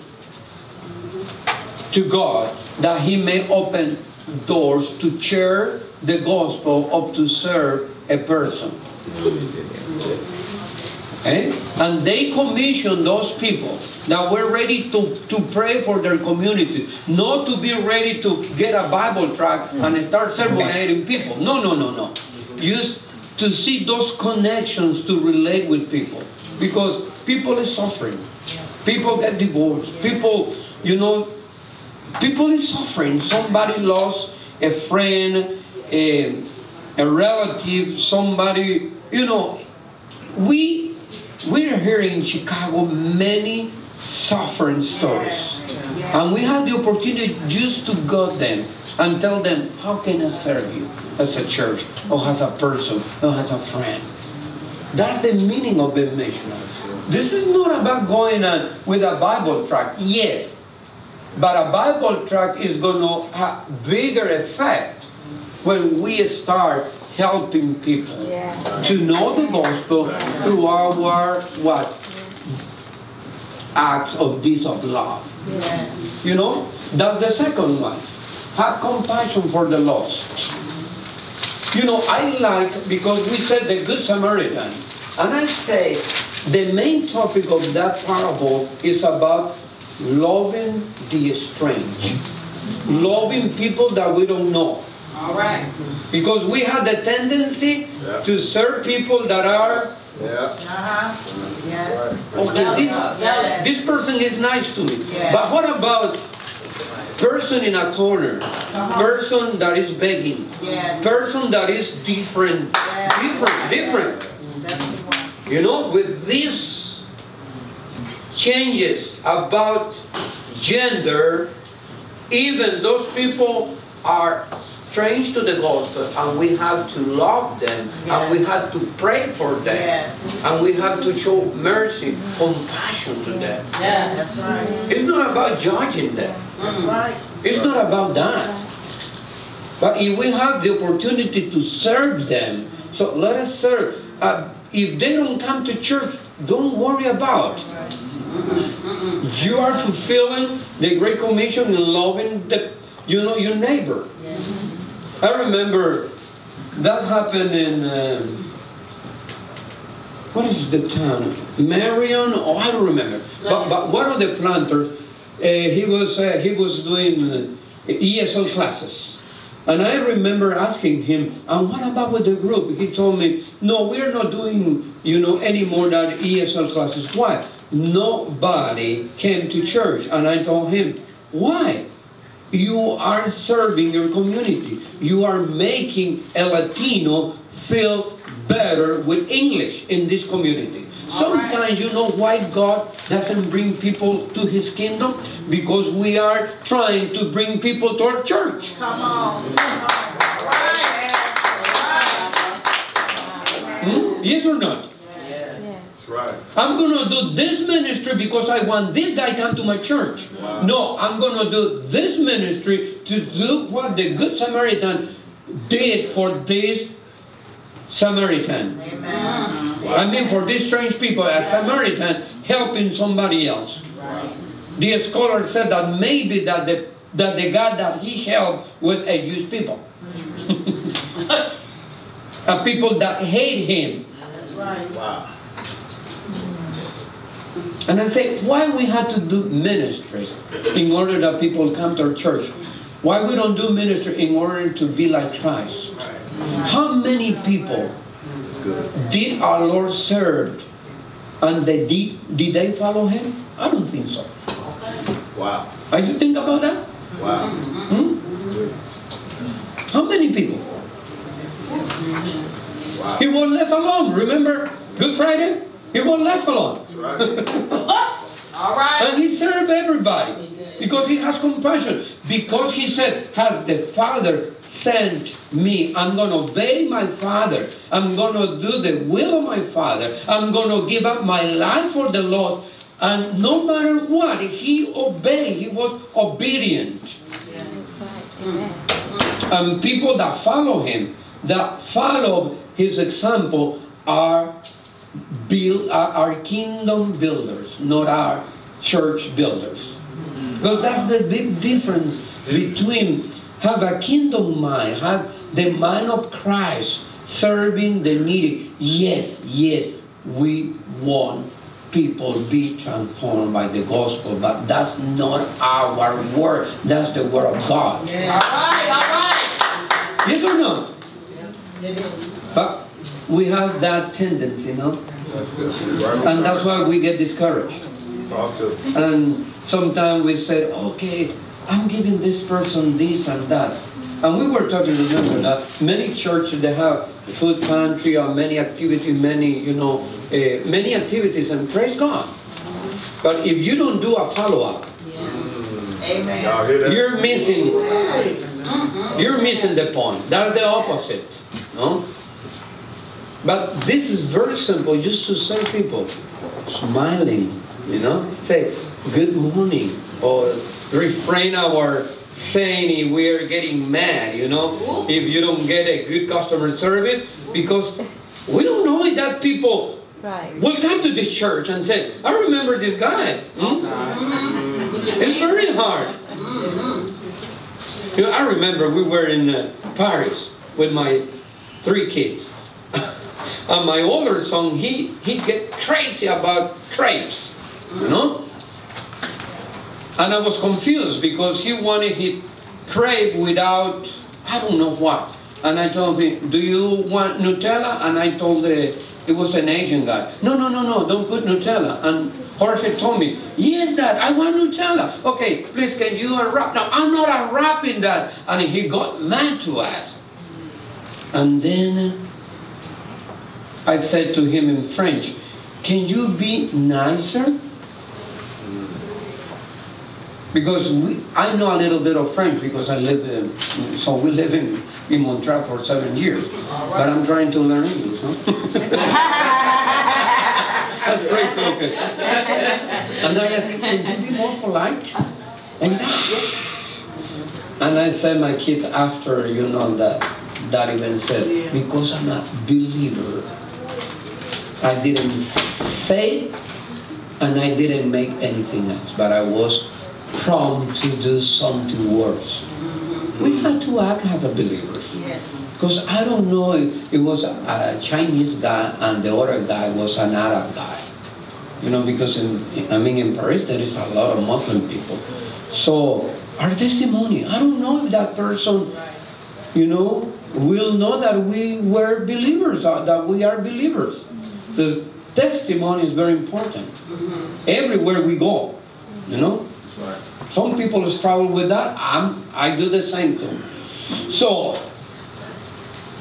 to God, that He may open doors to share the gospel or to serve a person. And they commissioned those people that were ready to pray for their community, not to be ready to get a Bible tract and start serenading people. No, no, no, no. Just to see those connections to relate with people. Because people are suffering. People get divorced. People, you know, people is suffering. Somebody lost a friend, a relative, somebody, you know. We're hearing in Chicago many suffering stories. And we have the opportunity just to go them and tell them, how can I serve you as a church, or as a person, or as a friend? That's the meaning of being missional. This is not about going with a Bible tract. Yes, but a Bible tract is going to have bigger effect when we start helping people to know the gospel through our acts of deeds of love. Yes. You know, that's the second one. Have compassion for the lost. You know, I like, because we said the Good Samaritan, and I say the main topic of that parable is about loving the strange, loving people that we don't know. All right. Because we have the tendency to serve people that are Yes. okay, this person is nice to me. But what about person in a corner, person that is begging, person that is different, different. You know, with these changes about gender, even those people are strange to the gospel, and we have to love them, and we have to pray for them, and we have to show mercy, compassion to them. Yeah, that's right. It's not about judging them. That's right. It's not about that. But if we have the opportunity to serve them, so let us serve. If they don't come to church, don't worry about it. You are fulfilling the Great Commission and loving your neighbor. I remember that happened in what is the town? Marion? Oh, I don't remember. But one of the planters, he was doing ESL classes, and I remember asking him, "And what about with the group?" He told me, "No, we're not doing any more than ESL classes." Why? Nobody came to church, and I told him, "Why? You are serving your community. You are making a Latino feel better with English in this community. Sometimes you know why God doesn't bring people to His kingdom? Because we are trying to bring people to our church. Come on. Yes or not? That's right. I'm going to do this ministry because I want this guy come to my church. Wow. No, I'm going to do this ministry to do what the Good Samaritan did for this Samaritan. Amen. I mean, for these strange people, a Samaritan helping somebody else. Right. The scholar said that maybe that the guy that he helped was a Jewish people. A people that hate him. That's right. Wow. And I say, why we have to do ministries in order that people come to our church? Why we don't do ministry in order to be like Christ? How many people did our Lord serve and did they follow Him? I don't think so. Wow. Are you think about that? Wow. How many people? Wow. He was left alone. Remember Good Friday? He was left alone. That's right. All right. And He served everybody because He has compassion. Because He said, has the Father sent me, I'm going to obey my Father. I'm going to do the will of my Father. I'm going to give up my life for the lost. And no matter what, He obeyed. He was obedient. And people that follow Him, that follow His example, are kingdom builders, not our church builders. Because that's the big difference between have a kingdom mind, have the mind of Christ, serving the needy. Yes, we want people be transformed by the gospel, but that's not our word. That's the word of God. Yeah. All right. Yes or no? It is. But we have that tendency, no? That's good. And that's why we get discouraged. Talk to. And sometimes we say, okay, I'm giving this person this and that. And we were talking, remember, that many churches, they have food pantry or many activities, many activities, and praise God. But if you don't do a follow-up, Amen. Y'all hear that? you're missing the point. That's the opposite. No? But this is very simple, just to say people, smiling, say good morning, or refrain our saying if we are getting mad, if you don't get a good customer service, because we don't know if that people will come to this church and say, I remember this guy. It's very hard. I remember we were in Paris with my 3 kids. And my older son, he get crazy about crepes, And I was confused because he wanted his crepe without, I don't know what. And I told him, do you want Nutella? And I told it was an Asian guy. No, don't put Nutella. And Jorge told me, yes, Dad, I want Nutella. Okay, please, can you unwrap? No, I'm not unwrapping that. And he got mad to us. And then I said to him in French, can you be nicer? Because I know a little bit of French because we live in Montreal for 7 years. But I'm trying to learn English, no? That's great, so good. And I asked him, can you be more polite? And I said, my kid, after, that event said, because I'm a believer, I didn't say and I didn't make anything else, but I was prone to do something worse. We had to act as believers. Because I don't know if it was a Chinese guy and the other guy was an Arab guy. Because in Paris there is a lot of Muslim people. So our testimony, I don't know if that person, will know that we were believers, that we are believers. The testimony is very important. Everywhere we go, Some people struggle with that. I do the same thing. So,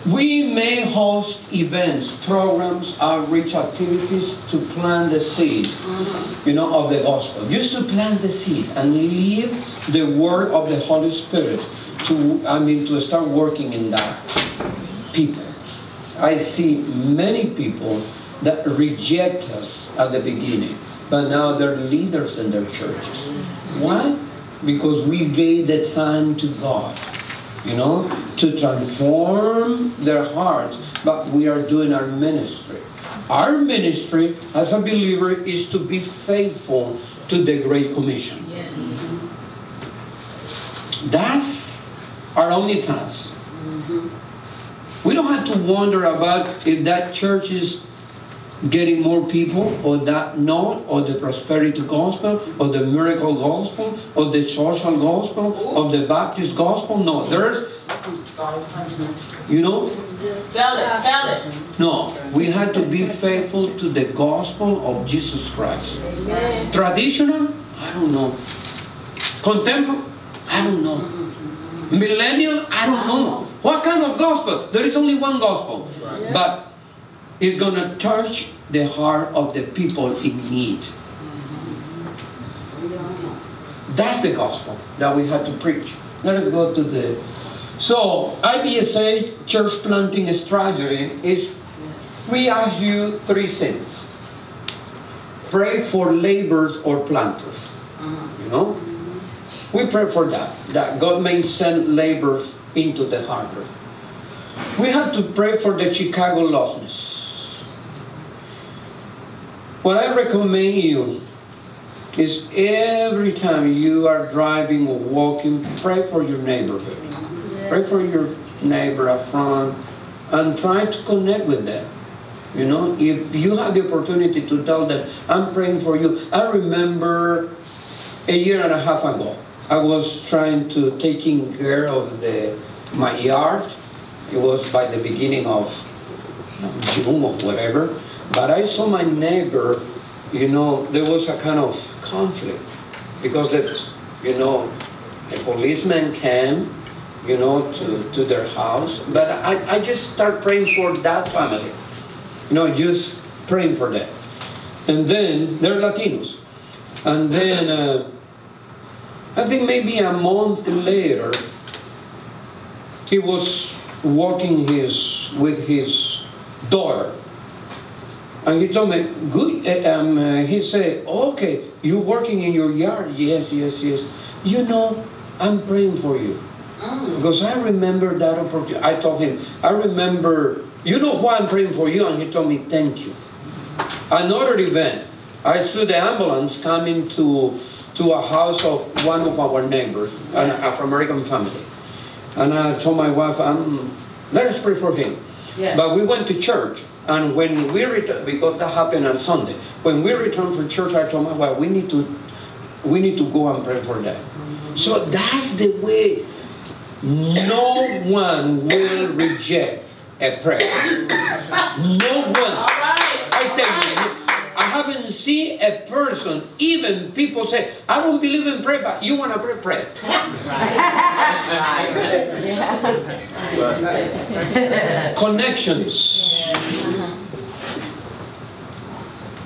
We may host events, programs, outreach activities to plant the seed, of the gospel. Just to plant the seed and leave the word of the Holy Spirit to start working in that people. I see many people that reject us at the beginning, but now they're leaders in their churches. Why? Because we gave the time to God, to transform their hearts, but we are doing our ministry. Our ministry as a believer is to be faithful to the Great Commission. Yes. That's our only task. We don't have to wonder about if that church is getting more people or that not, or the prosperity gospel, or the miracle gospel, or the social gospel, or the Baptist gospel. No, there's, Tell it. No, we have to be faithful to the gospel of Jesus Christ. Amen. Traditional? I don't know. Contemporary? I don't know. Millennial? I don't know. What kind of gospel? There is only one gospel. Right. But it's going to touch the heart of the people in need. That's the gospel that we have to preach. Let us go to the... So, IBSA church planting strategy is, we ask you 3 things. Pray for laborers or planters. We pray for that God may send laborers into the harvest. We have to pray for the Chicago lostness. What I recommend you is every time you are driving or walking, pray for your neighborhood. Pray for your neighbor up front and try to connect with them. If you have the opportunity to tell them, I'm praying for you. I remember a year and a half ago, I was trying to taking care of my yard. It was by the beginning of June or whatever. But I saw my neighbor, there was a kind of conflict because a policeman came, to their house. But I just start praying for that family, just praying for them. And then they're Latinos. And then I think maybe a month later, he was walking with his daughter. And he told me, good, he said, okay, you working in your yard? Yes. I'm praying for you. Because I remember that opportunity. I told him, I remember, why I'm praying for you? And he told me, thank you. Another event, I saw the ambulance coming to a house of one of our neighbors, an Afro-American family. And I told my wife, let us pray for him. Yeah. But we went to church. And when we returned, because that happened on Sunday, when we returned from church, I told my wife, we need to go and pray for that. So that's the way. No one will reject a prayer. No one. All right. I tell you, I haven't seen a person, even people say, I don't believe in prayer, but you want to pray. Connections.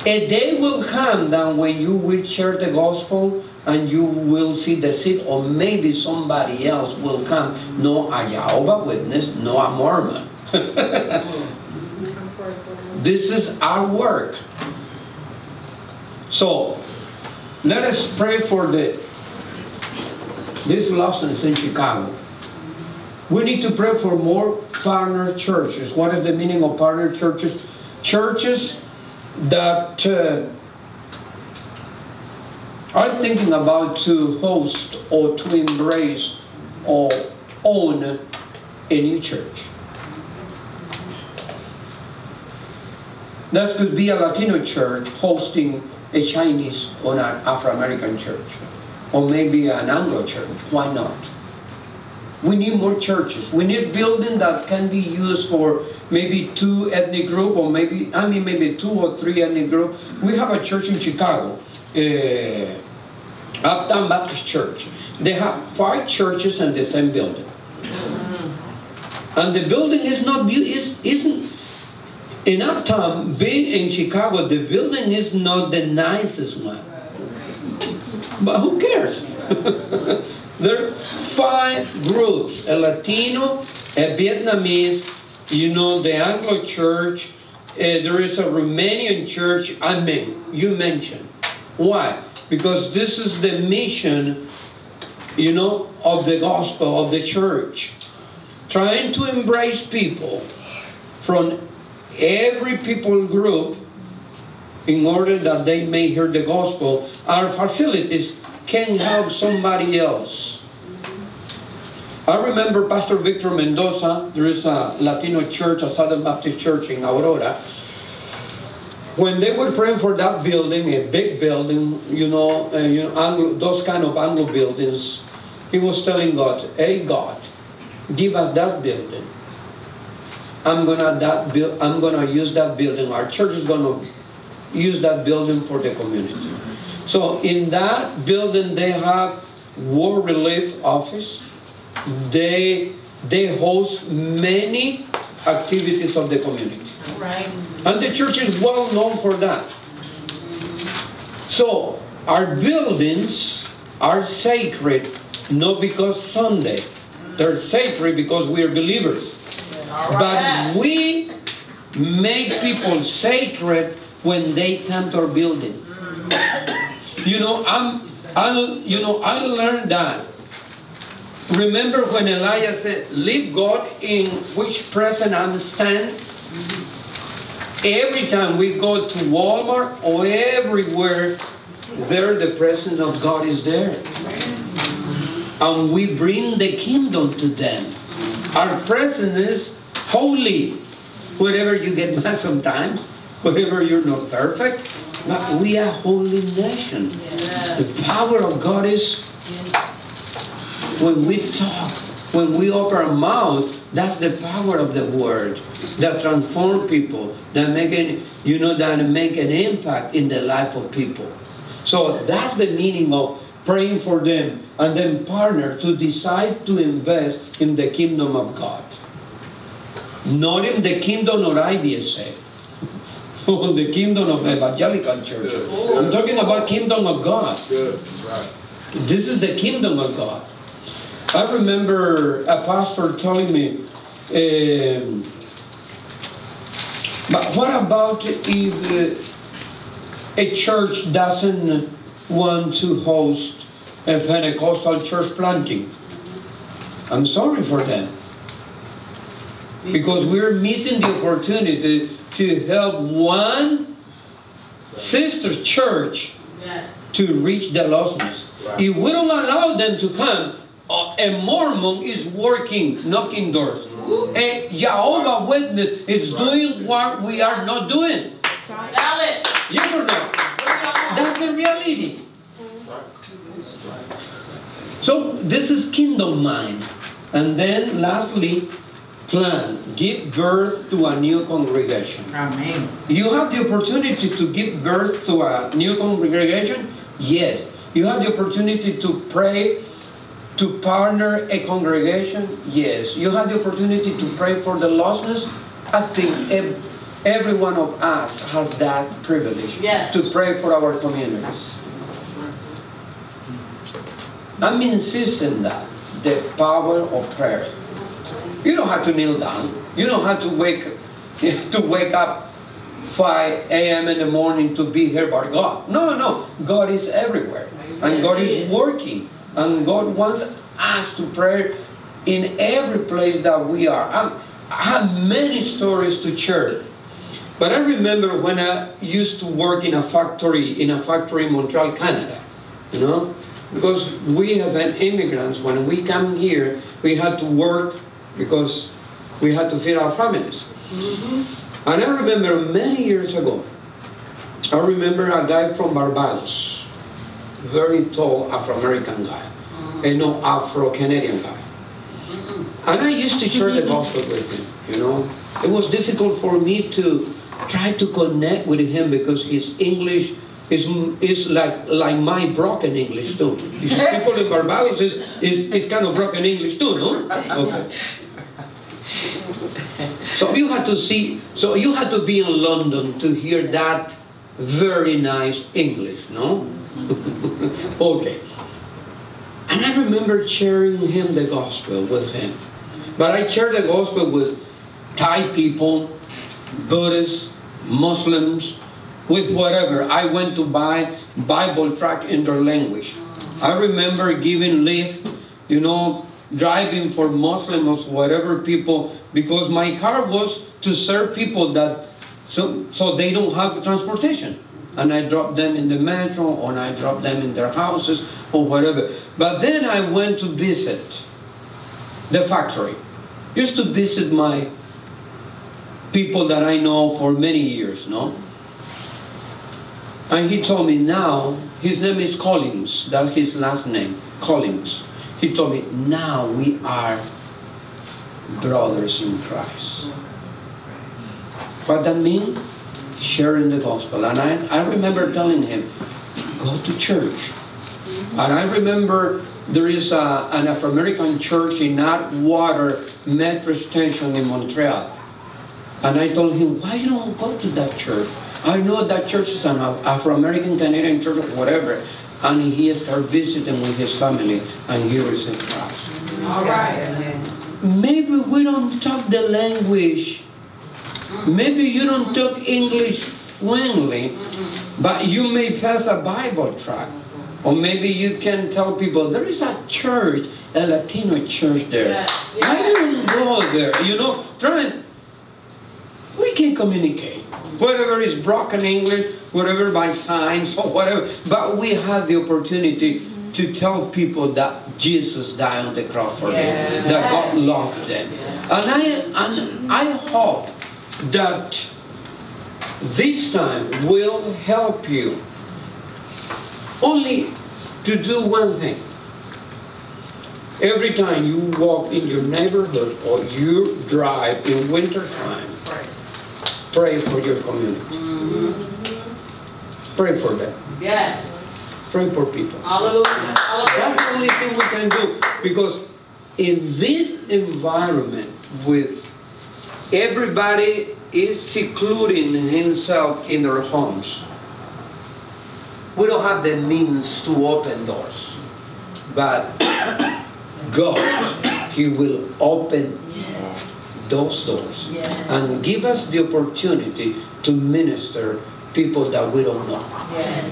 A day will come that when you will share the gospel and you will see the seed, or maybe somebody else will come, no a Jehovah's Witness, no a Mormon. This is our work. So, let us pray for this lostness in Chicago. We need to pray for more partner churches. What is the meaning of partner churches? Churches that are thinking about to host or to embrace or own a new church. That could be a Latino church hosting a Chinese or an Afro-American church, or maybe an Anglo church. Why not? We need more churches. We need buildings that can be used for maybe 2 ethnic groups, or maybe 2 or 3 ethnic groups. We have a church in Chicago, Uptown Baptist Church. They have 5 churches in the same building. And the building is not isn't in Uptown, being in Chicago, the building is not the nicest one. But who cares? There are 5 groups: a Latino, a Vietnamese, the Anglo church, there is a Romanian church, you mentioned. Why? Because this is the mission, of the gospel, of the church. Trying to embrace people from every people group in order that they may hear the gospel. Our facilities can help somebody else. I remember Pastor Victor Mendoza, there is a Latino church, a Southern Baptist church in Aurora. When they were praying for that building, a big building, those kind of Anglo buildings, he was telling God, "Hey God, give us that building. I'm gonna use that building. Our church is gonna use that building for the community." So in that building, they have War Relief Office. They host many activities of the community. Right. And the church is well known for that. So our buildings are sacred, not because Sunday. They're sacred because we are believers. But we make people sacred when they come to our building. I learned that. Remember when Elijah said, "Leave God in which presence I'm stand"? Every time we go to Walmart or everywhere, there the presence of God is there. And we bring the kingdom to them. Our presence is holy. Whenever you get mad sometimes, whenever you're not perfect, but we are a holy nation. The power of God is when we talk, when we open our mouth, that's the power of the word that transform people, that make an impact in the life of people. So that's the meaning of praying for them and then partner to decide to invest in the kingdom of God. Not in the kingdom of IBSA or the kingdom of evangelical churches. I'm talking about kingdom of God. This is the kingdom of God. I remember a pastor telling me, but what about if a church doesn't want to host a Pentecostal church planting? I'm sorry for them. Because we're missing the opportunity to help one sister church to reach the lostness. If we don't allow them to come, a Mormon is working, knocking doors. A Jehovah's Witness is doing what we are not doing. Yes or no? That's the reality. So this is kingdom mind. And then lastly, plan. Give birth to a new congregation. Amen. You have the opportunity to give birth to a new congregation? Yes. You have the opportunity to pray, to partner a congregation? Yes. You have the opportunity to pray for the lostness? I think every one of us has that privilege to pray for our communities. I'm insisting that the power of prayer. You don't have to kneel down. You don't have to wake up 5 a.m. in the morning to be here by God. No. God is everywhere. And God is working. And God wants us to pray in every place that we are. I have many stories to share. But I remember when I used to work in a factory in Montreal, Canada. Because we as immigrants, when we come here, we had to work because we had to feed our families. And I remember many years ago, I remember a guy from Barbados, very tall Afro-American guy, and no Afro-Canadian guy. And I used to share the gospel with him, It was difficult for me to try to connect with him because his English is like my broken English too. People in Barbados is kind of broken English too, no? Okay. So you had to see, so you had to be in London to hear that very nice English, no? Okay. And I remember sharing him the gospel with him. But I shared the gospel with Thai people, Buddhists, Muslims, with whatever. I went to buy Bible tract in their language. I remember giving lift, you know, driving for Muslims, whatever people, because my car was to serve people that, so they don't have transportation. And I dropped them in the metro, or I dropped them in their houses, or whatever. But then I went to visit the factory. Used to visit my people that I know for many years, no? And he told me now, his name is Collins, that's his last name, Collins. He told me, now we are brothers in Christ. What that means? Sharing the gospel. And I remember telling him, go to church. And I remember there is an Afro-American church in Atwater Metro Station in Montreal. And I told him, why you don't go to that church? I know that church is an Afro-American Canadian church or whatever. And he started visiting with his family, and he received Christ. All right. Maybe we don't talk the language. Maybe you don't talk English fluently, but you may pass a Bible tract. Or maybe you can tell people, there is a church, a Latino church there. Yes. Why don't go there? You know, we can communicate. Whatever is broken English, whatever by signs or whatever, but we have the opportunity to tell people that Jesus died on the cross for them, that God loved them. And I hope that this time will help you only to do one thing. Every time you walk in your neighborhood or you drive in winter time, pray for your community. Pray for them. Yes. Pray for people. Hallelujah. That's the only thing we can do. Because in this environment with everybody is secluding himself in their homes, we don't have the means to open doors. But God, He will open those doors and give us the opportunity to minister people that we don't know. Yes.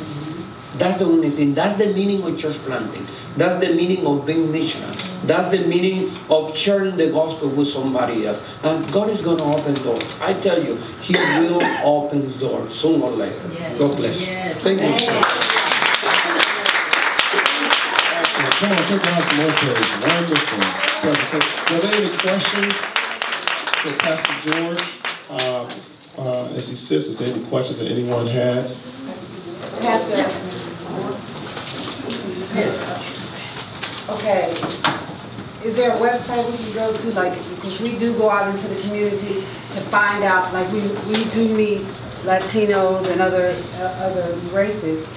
That's the only thing. That's the meaning of church planting. That's the meaning of being missionary. That's the meaning of sharing the gospel with somebody else. And God is going to open doors. I tell you, He will open doors sooner or later. Yes. God bless you. Yes. Thank you. Come on, take on some more praise. Wonderful. Are there any questions for Pastor George? As he sits, is there any questions that anyone had? Pastor. Okay. Is there a website we can go to, like, because we do go out into the community to find out, like we do meet Latinos and other races,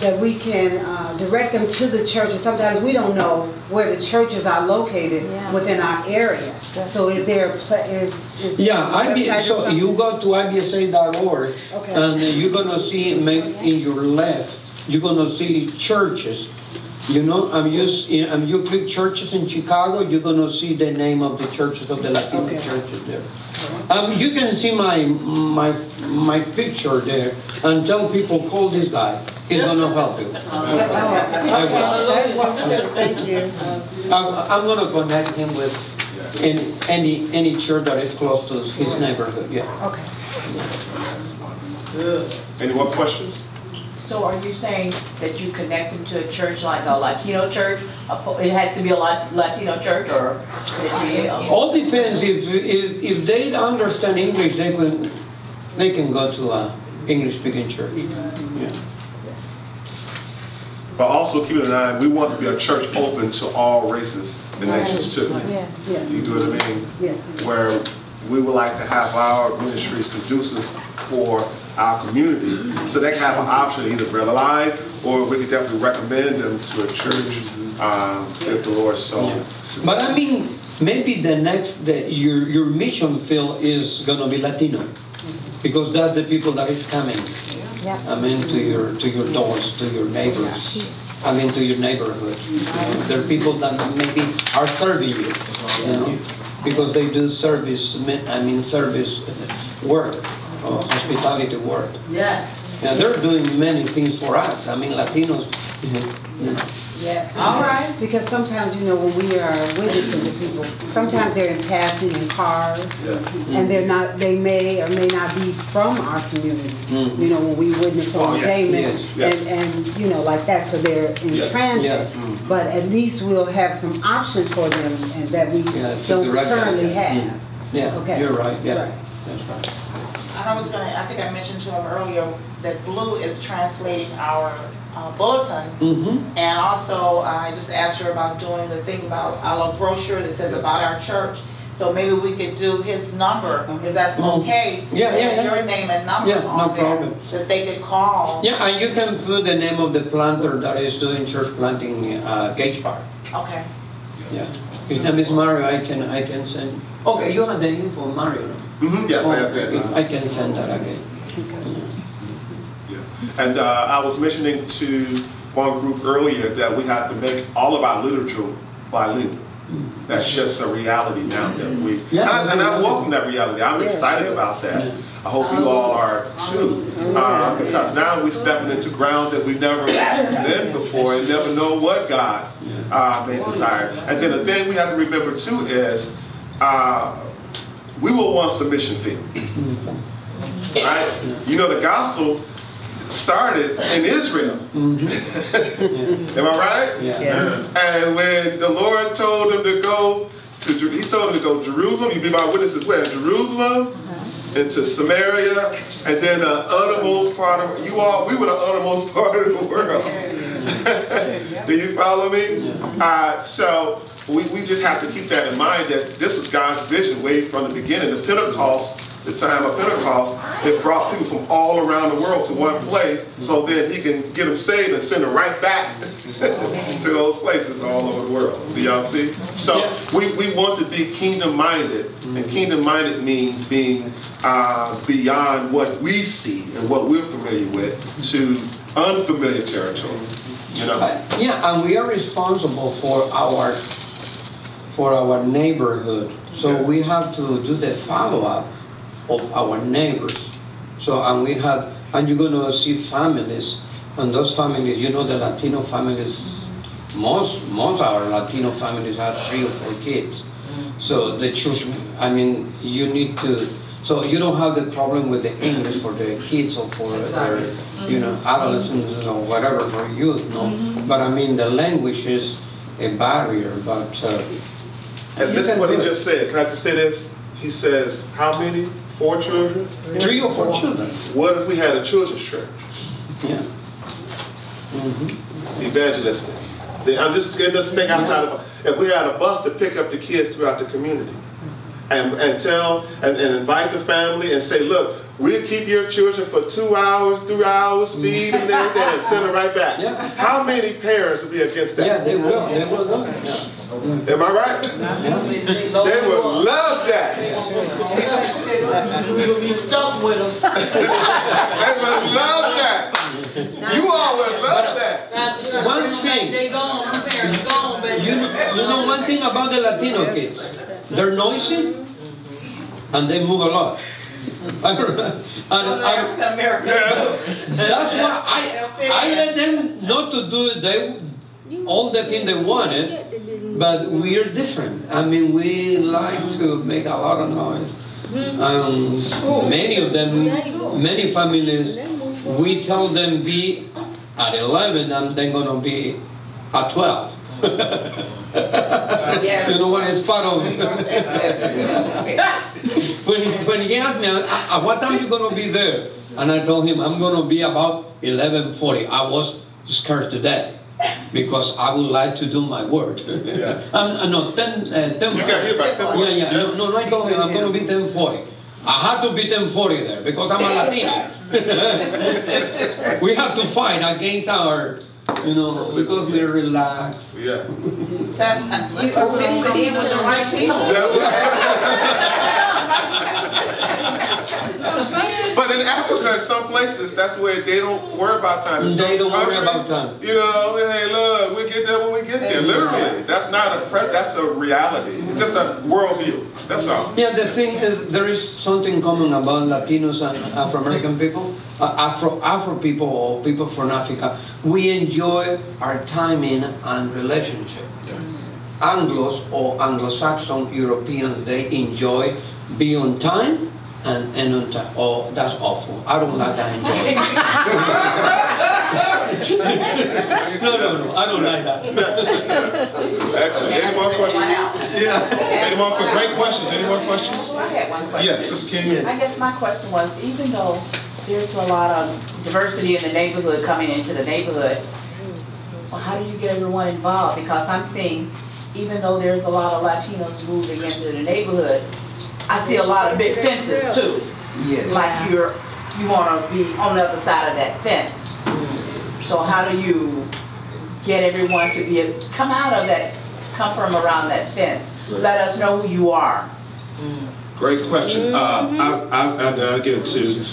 that we can direct them to the church, and sometimes we don't know where the churches are located within our area. So is there so you go to ibsa.org, okay, and you're going to see in your left, you're going to see churches. You know, you click churches in Chicago, you're going to see the name of the churches, of the Latino churches there. You can see my picture there and tell people, call this guy. He's going to help you. Thank you. I'm going to connect him with any church that is close to his neighborhood. Yeah. Okay. Good. Any more questions? So are you saying that you connect them to a church like a Latino church? It has to be a Latino church, or could it be all depends. If they understand English, they can go to a English-speaking church. Yeah. But also keep in mind, we want to be a church open to all races and nations too. You know what I mean? Where we would like to have our ministries conducive for our community, so they can have an option either Bread Alive, or we could definitely recommend them to a church if the Lord so. But I mean, maybe your mission field is gonna be Latino, because that's the people that is coming. I mean, to your doors, to your neighbors. I mean, to your neighborhood. There are people that maybe are serving you, because they do service work, hospitality work. Yeah. Now, they're doing many things for us. I mean, Latinos. Yes. All right. Because sometimes, when we are witnessing to people, sometimes they're in passing in cars, and they may or may not be from our community. When we witness on payment, and like that, so they're in transit. But at least we'll have some options for them, and that we don't currently have. Yeah. Okay. You're right. Yeah. Right. That's right. I think I mentioned to him earlier that Blue is translating our bulletin, and also I just asked her about doing the thing about our brochure that says about our church. So maybe we could do his number. Is that okay? Yeah. Your name and number on there problem. that they could call. Yeah, and you can put the name of the planter that is doing church planting Gage Park. Okay. Yeah. His name is Mario. I can send. Okay, you have the info, Mario. Yes, I have that. I can send that again. And I was mentioning to one group earlier that we have to make all of our literature bilingual. That's just a reality now that we, and I welcome that reality. I'm excited about that. I hope you all are too, because now we're stepping into ground that we've never been before and never know what God may desire. And then the thing we have to remember too is, we will want submission field, right? The gospel started in Israel. Am I right? Yeah. And when the Lord told him to go to Jerusalem, you be my witnesses where? Jerusalem, into Samaria, and then the uttermost part of we were the uttermost part of the world. Do you follow me? So we just have to keep that in mind, that this was God's vision way from the beginning. The time of Pentecost, it brought people from all around the world to one place, so then he can get them saved and send them right back to those places all over the world. Do y'all see? So we want to be kingdom-minded, and kingdom-minded means being beyond what we see and what we're familiar with to unfamiliar territory. And we are responsible for our neighborhood, so we have to do the follow-up of our neighbors. So, and you're going to see families, and those families, the Latino families, most of our Latino families have 3 or 4 kids. So the church, you need to, so you don't have the problem with the English for the kids or for their, adolescents or whatever, for youth, But the language is a barrier, but and this is what he just said. Can I just say this? He says, how many? 4 children? 3 or 4 children. What if we had a children's church? Yeah. Evangelistic. I'm just getting this thing outside of, if we had a bus to pick up the kids throughout the community and invite the family and say, look, we'll keep your children for 2 hours, 3 hours, feed them and everything, and send them right back. Yeah. How many parents would be against that? Yeah, they will. They will love it. Am I right? They would love that. We will be stuck with them. They would love that. You all would love that. One thing. They gone, parents gone, but you know one thing about the Latino kids? They're noisy and they move a lot. That's why I let them not to do all the thing they wanted, but we're different. We like to make a lot of noise. Many of them, many families, we tell them be at 11 and they're gonna be at 12. You know what is part of it. When he asked me, at what time are you going to be there? And I told him, I'm going to be about 11:40. I was scared to death because I would like to do my work. No, 10. You got here by 10. No, I told him I'm going to be 10:40. I had to be 10:40 there because I'm a Latino. We have to fight against our You know, because we relax. Yeah. That's, you are mixing in with the right people. That's right. But in Africa, in some places, that's where they don't worry about time. They don't worry about time. You know, hey, look, we get there when we get there. Literally, that's not a that's a reality. Just a worldview. That's all. Yeah, the thing is, there is something common about Latinos and Afro-American people, Afro people or people from Africa. We enjoy our timing and relationship. Yes. Anglos or Anglo-Saxon Europeans, they enjoy being on time and end on time. Oh, that's awful. I don't like that. No, I don't like that. Excellent. Any more questions? Yeah. Any more great questions? Any more questions? Well, I had one question. Yes, Sister King. I guess my question was, even though there's a lot of diversity in the neighborhood coming into the neighborhood, well, how do you get everyone involved? Because I'm seeing, even though there's a lot of Latinos moving into the neighborhood, I see a lot of big fences too. Yeah. Like you want to be on the other side of that fence. So how do you get everyone to come from around that fence? Right. Let us know who you are. Great question. I'll get it to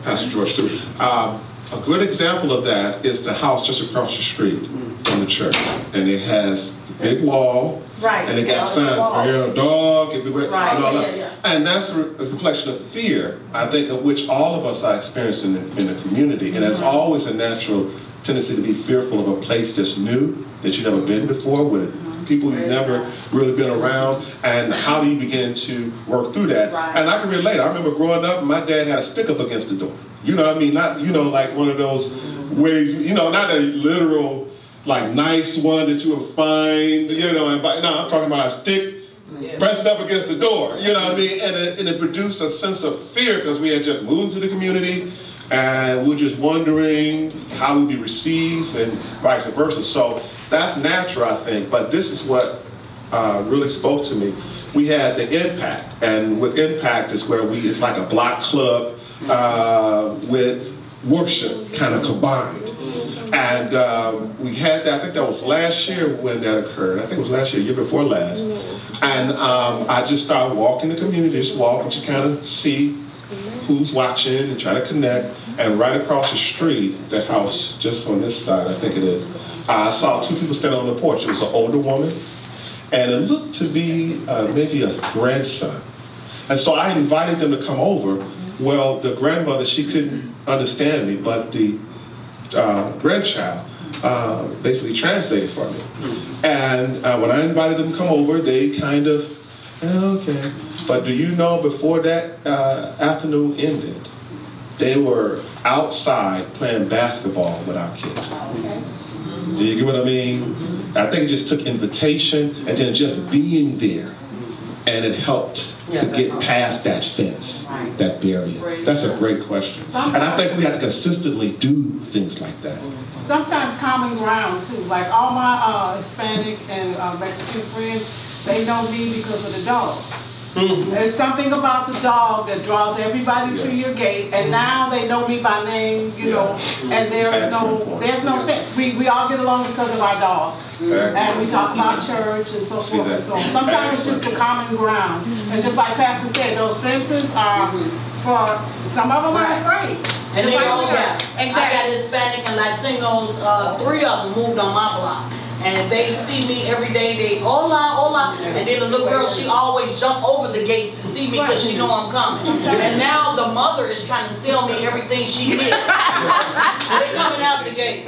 Pastor George too. A good example of that is the house just across the street from the church, and it has the big wall. Right. And they got signs, a dog, everywhere, right. and all that. And that's a reflection of fear, I think, of which all of us are experiencing in the community. And there's always a natural tendency to be fearful of a place that's new, that you've never been before, with people you've never really been around. And how do you begin to work through that? Right. And I can relate. I remember growing up, my dad had a stick up against the door. You know what I mean? Not, you know, like one of those ways, you know, not a literal, like nice one that you will find, you know, and no, I'm talking about a stick pressed up against the door, you know what I mean? And it produced a sense of fear because we had just moved to the community and we were just wondering how we'd be received and vice versa. So that's natural, I think, but this is what really spoke to me. We had the Impact, and with Impact is where it's like a block club with worship kind of combined. And we had that, I think that was last year when that occurred. I think it was last year before last. And I just started walking the community, just walking to kind of see who's watching and try to connect. And right across the street, that house just on this side, I think it is, I saw two people standing on the porch. It was an older woman, and it looked to be maybe a grandson. And so I invited them to come over. Well, the grandmother, she couldn't understand me, but the grandchild basically translated for me. And when I invited them to come over, they kind of, okay. But do you know, before that afternoon ended, they were outside playing basketball with our kids. Do you get what I mean? I think it just took invitation and then just being there. And it helped to get past that fence, that barrier. That's a great question. And I think we have to consistently do things like that. Sometimes common ground too. Like all my Hispanic and Mexican friends, they know me because of the dog. There's something about the dog that draws everybody to your gate, and now they know me by name, you know, and there's no fence. We all get along because of our dogs. And we talk about church and so forth and so on. Sometimes it's just a common ground. And just like Pastor said, those fences are for, some of them are afraid. And they all got, I got Hispanic and Latinos, 3 of them moved on my block. And they see me every day, they hola, hola, and then the little girl, she always jump over the gate to see me because she know I'm coming. And now the mother is trying to sell me everything she did. They coming out the gate.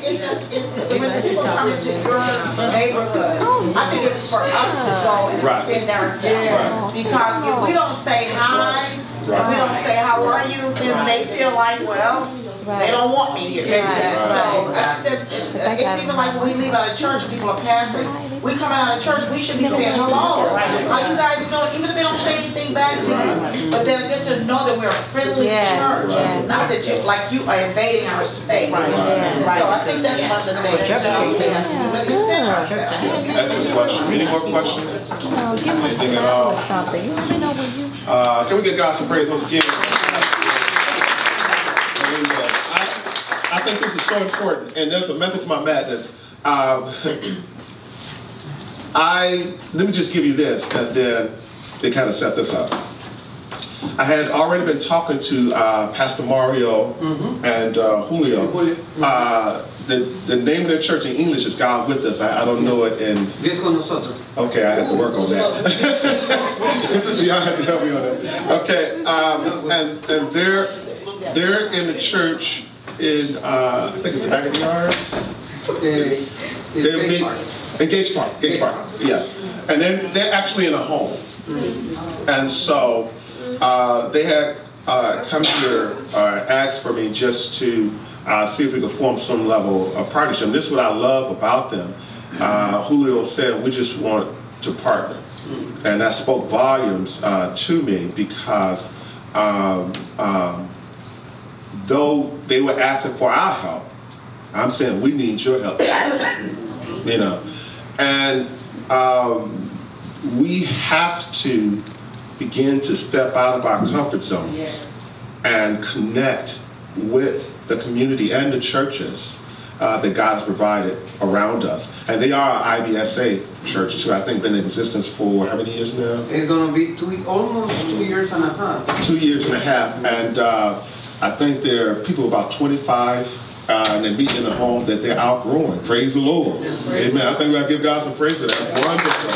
It's when people come into your neighborhood, I think it's for us to go and extend ourselves. Because if we don't say hi, if we don't say how are you, then they feel like, well, they don't want me here. So it's even like when we leave out of church and people are passing, we come out of church, we should be saying hello. How you guys doing? Even if they don't say anything back to you, but they'll get to know that we're a friendly church. Not that you are invading our space. So I think that's one of the things. Extend ourselves. That's a question. Any more questions? Anything at all? Can we get God some praise once again? think this is so important, and there's a method to my madness. Let me just give you this, and then they kind of set this up. I had already been talking to Pastor Mario and Julio. The name of their church in English is God With Us. I don't know it in... Okay, I have to work on that. Y'all have to help me on that. Okay, and they're in the church in, I think it's the back of the yard. Gage Park, yeah. And then they're actually in a home. And so they had come here, asked for me just to see if we could form some level of partnership. This is what I love about them. Julio said, we just want to partner. And that spoke volumes to me because though they were asking for our help, I'm saying we need your help. You know, and we have to begin to step out of our comfort zones and connect with the community and the churches that God has provided around us. And they are IBSA churches who I think been in existence for how many years now? It's going to be almost 2 years and a half. 2 years and a half. And I think there are people about 25 and they meet in a home that they're outgrowing. Praise the Lord. Amen. I think we have to give God some praise for that. That's wonderful.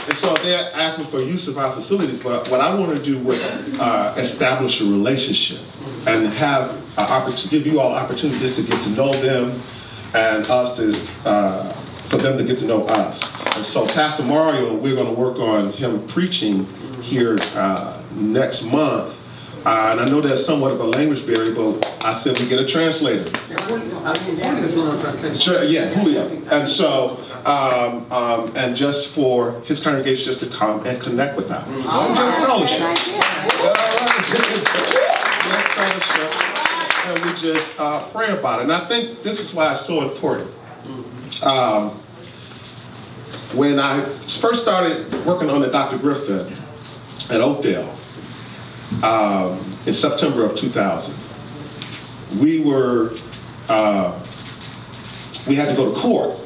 And so they're asking for use of our facilities, but what I want to do was establish a relationship and have an opportunity, give you all opportunity just to get to know them and us to, for them to get to know us. And so Pastor Mario, we're going to work on him preaching here next month. And I know that's somewhat of a language barrier, but I said we get a translator. Sure, yeah, Julio. And so, and just for his congregation just to come and connect with us. Just fellowship. Just fellowship. And we just pray about it. And I think this is why it's so important. When I first started working on the Dr. Griffin at Oakdale, in September of 2000, we had to go to court.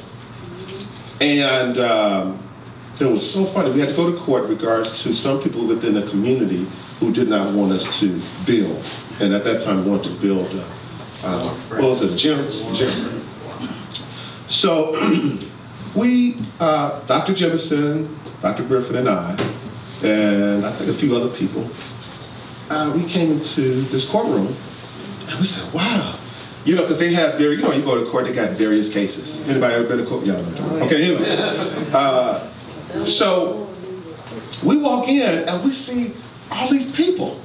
And it was so funny. We had to go to court in regards to some people within the community who did not want us to build. And at that time, we wanted to build, what was it, a gym? So we, Dr. Jemison, Dr. Griffin and I think a few other people, we came into this courtroom and we said, wow. You know, because they have you know, you go to court, they got various cases. Anybody ever been to court? Yeah, okay, anyway. So we walk in and we see all these people.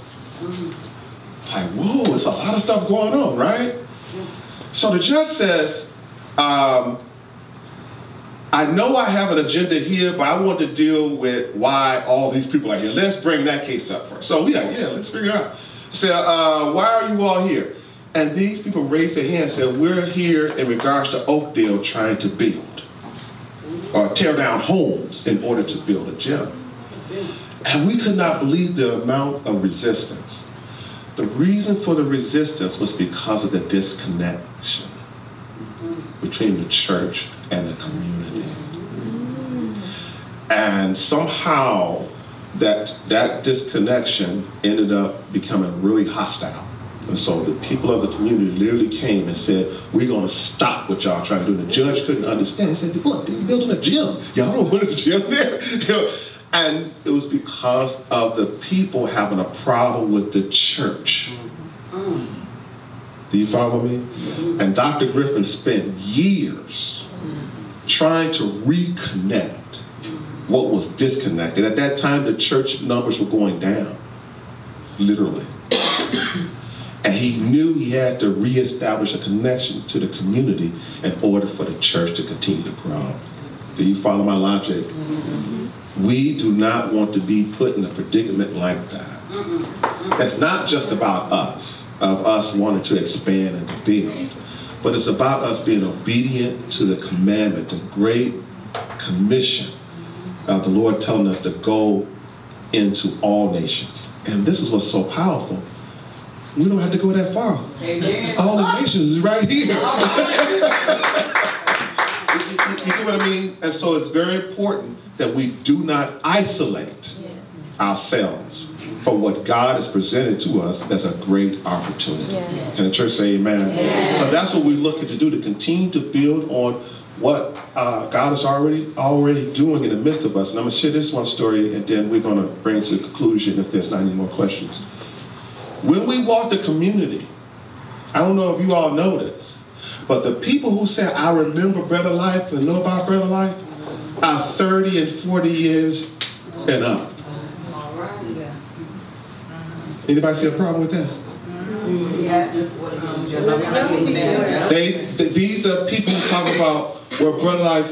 Like, whoa, it's a lot of stuff going on, right? So the judge says, I know I have an agenda here, but I want to deal with why all these people are here. Let's bring that case up first. So we like, yeah, let's figure it out. So why are you all here? And these people raised their hand and said, we're here in regards to Oakdale trying to build or tear down homes in order to build a gym. And we could not believe the amount of resistance. The reason for the resistance was because of the disconnection between the church and the community. And somehow that disconnection ended up becoming really hostile. And so the people of the community literally came and said, we're going to stop what y'all trying to do. And the judge couldn't understand. He said, look, they're building a gym. Y'all don't want a gym there. You know? And it was because of the people having a problem with the church. Do you follow me? And Dr. Griffin spent years trying to reconnect what was disconnected. At that time, the church numbers were going down, literally. And he knew he had to reestablish a connection to the community in order for the church to continue to grow. Do you follow my logic? We do not want to be put in a predicament like that. It's not just about us, of us wanting to expand and to build, but it's about us being obedient to the commandment, the great commission of the Lord telling us to go into all nations. And this is what's so powerful. we don't have to go that far. Amen. All the nations is right here. You get what I mean? And so it's very important that we do not isolate ourselves for what God has presented to us as a great opportunity. Can the church say amen? So that's what we're looking to do, to continue to build on what God is already doing in the midst of us. And I'm going to share this one story, and then we're going to bring it to the conclusion if there's not any more questions. When we walk the community, I don't know if you all know this, but the people who say, I remember Bread of Life and know about Bread of Life are 30 and 40 years and up. Anybody see a problem with that? Yes. These are people who talk about what Bread of Life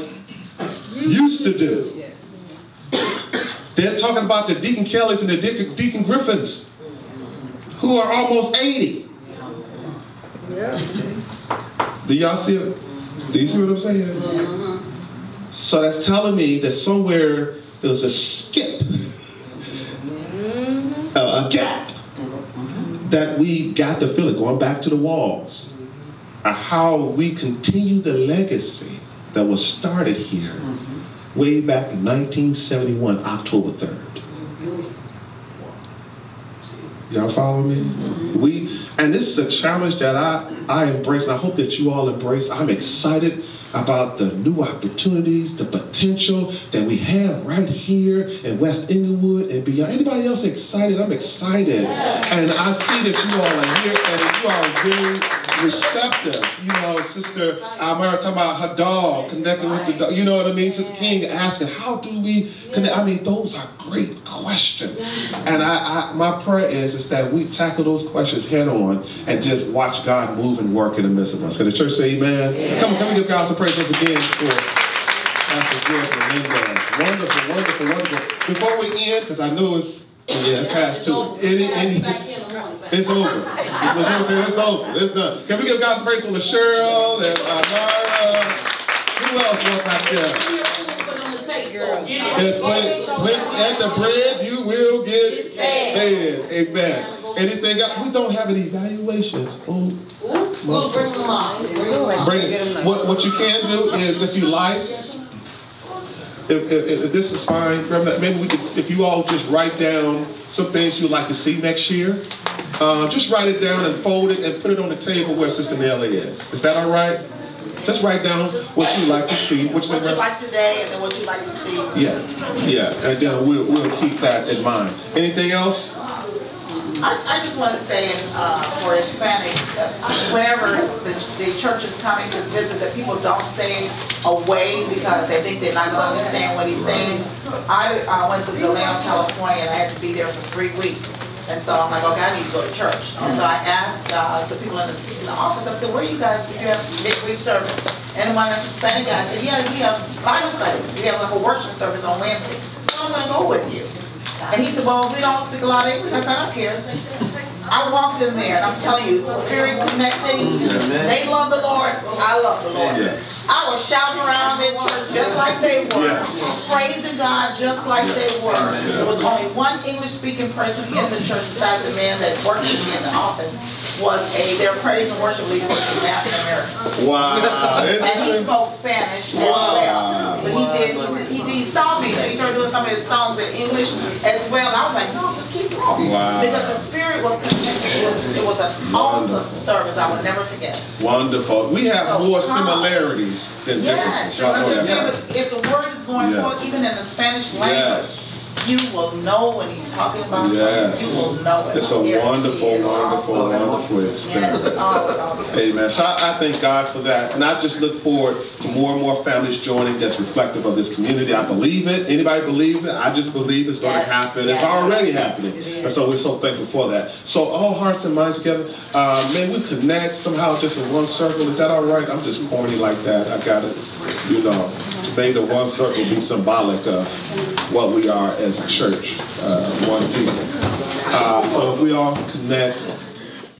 used to do. They're talking about the Deacon Kellys and the Deacon Griffins, who are almost 80. Do y'all see it? Do you see what I'm saying? So that's telling me that somewhere there was a skip, a gap, that we got to fill it, going back to the walls, how we continue the legacy that was started here way back in 1971, October 3rd. Y'all follow me? And this is a challenge that I embrace, and I hope that you all embrace. I'm excited about the new opportunities, the potential that we have right here in West Inglewood and beyond. Anybody else excited? I'm excited. And I see that you all are here and you are very receptive. You know, Sister Almira talking about her dog, connecting with the dog. You know what I mean? Sister King asking, how do we connect? I mean, those are great questions. And my prayer is that we tackle those questions head on and just watch God move and work in the midst of us. Can the church say amen? Come on, can we give God some praise once again for Pastor Griffin and Linda. Wonderful, wonderful, wonderful. Before we end, because I know it's past 2. It's over. It's over. It's done. Can we give God some praise for Cheryl and Mara? Who else was back there? Yes, at the bread you will get fed. Amen. Anything else? We don't have any evaluations. We'll bring them along. Bring it. What you can do is, if you like, if this is fine, maybe we could, if you all just write down some things you'd like to see next year, just write it down and fold it and put it on the table where Sister Nellie is. Is that all right? Just write down what you'd like to see. What you like today and then what you'd like to see. Yeah, and then we'll keep that in mind. Anything else? I just want to say for Hispanic, whenever the church is coming to visit, that people don't stay away because they think they're not going to understand what he's saying. I went to DeLeon, California, and I had to be there for 3 weeks. And so I'm like, okay, I need to go to church. And so I asked the people in the office, I said, where are you guys? Do you have midweek service? And one of the Hispanic guys said, yeah, we have Bible study. We have like a worship service on Wednesday. So I'm going to go with you. And he said, well, we don't speak a lot of English. I said, I don't care. I walked in there, and I'm telling you, spirit connecting. They love the Lord. I love the Lord. I was shouting around in church just like they were, praising God just like they were. There was only one English-speaking person in the church besides the man that worked with me in the office. Their praise and worship leader was from African American. Wow. And he spoke Spanish as well. But he saw me, so he started doing some of his songs in English as well. And I was like, no, just keep going. Wow. Because the spirit was connected. It was an awesome service. I will never forget. Wonderful. We have more similarities than differences. Y'all know that. If the word is going forth, even in the Spanish language, you will know what he's talking about. Yes. You will know it. It's a wonderful, wonderful experience. Amen. So I thank God for that. And I just look forward to more and more families joining that's reflective of this community. I believe it. Anybody believe it? I just believe it's going to happen. It's already happening. And so we're so thankful for that. So all hearts and minds together. May we connect somehow just in one circle. Is that all right? I'm just corny like that. I got it. You know, may the one circle be symbolic of what we are as a church, one people. So if we all connect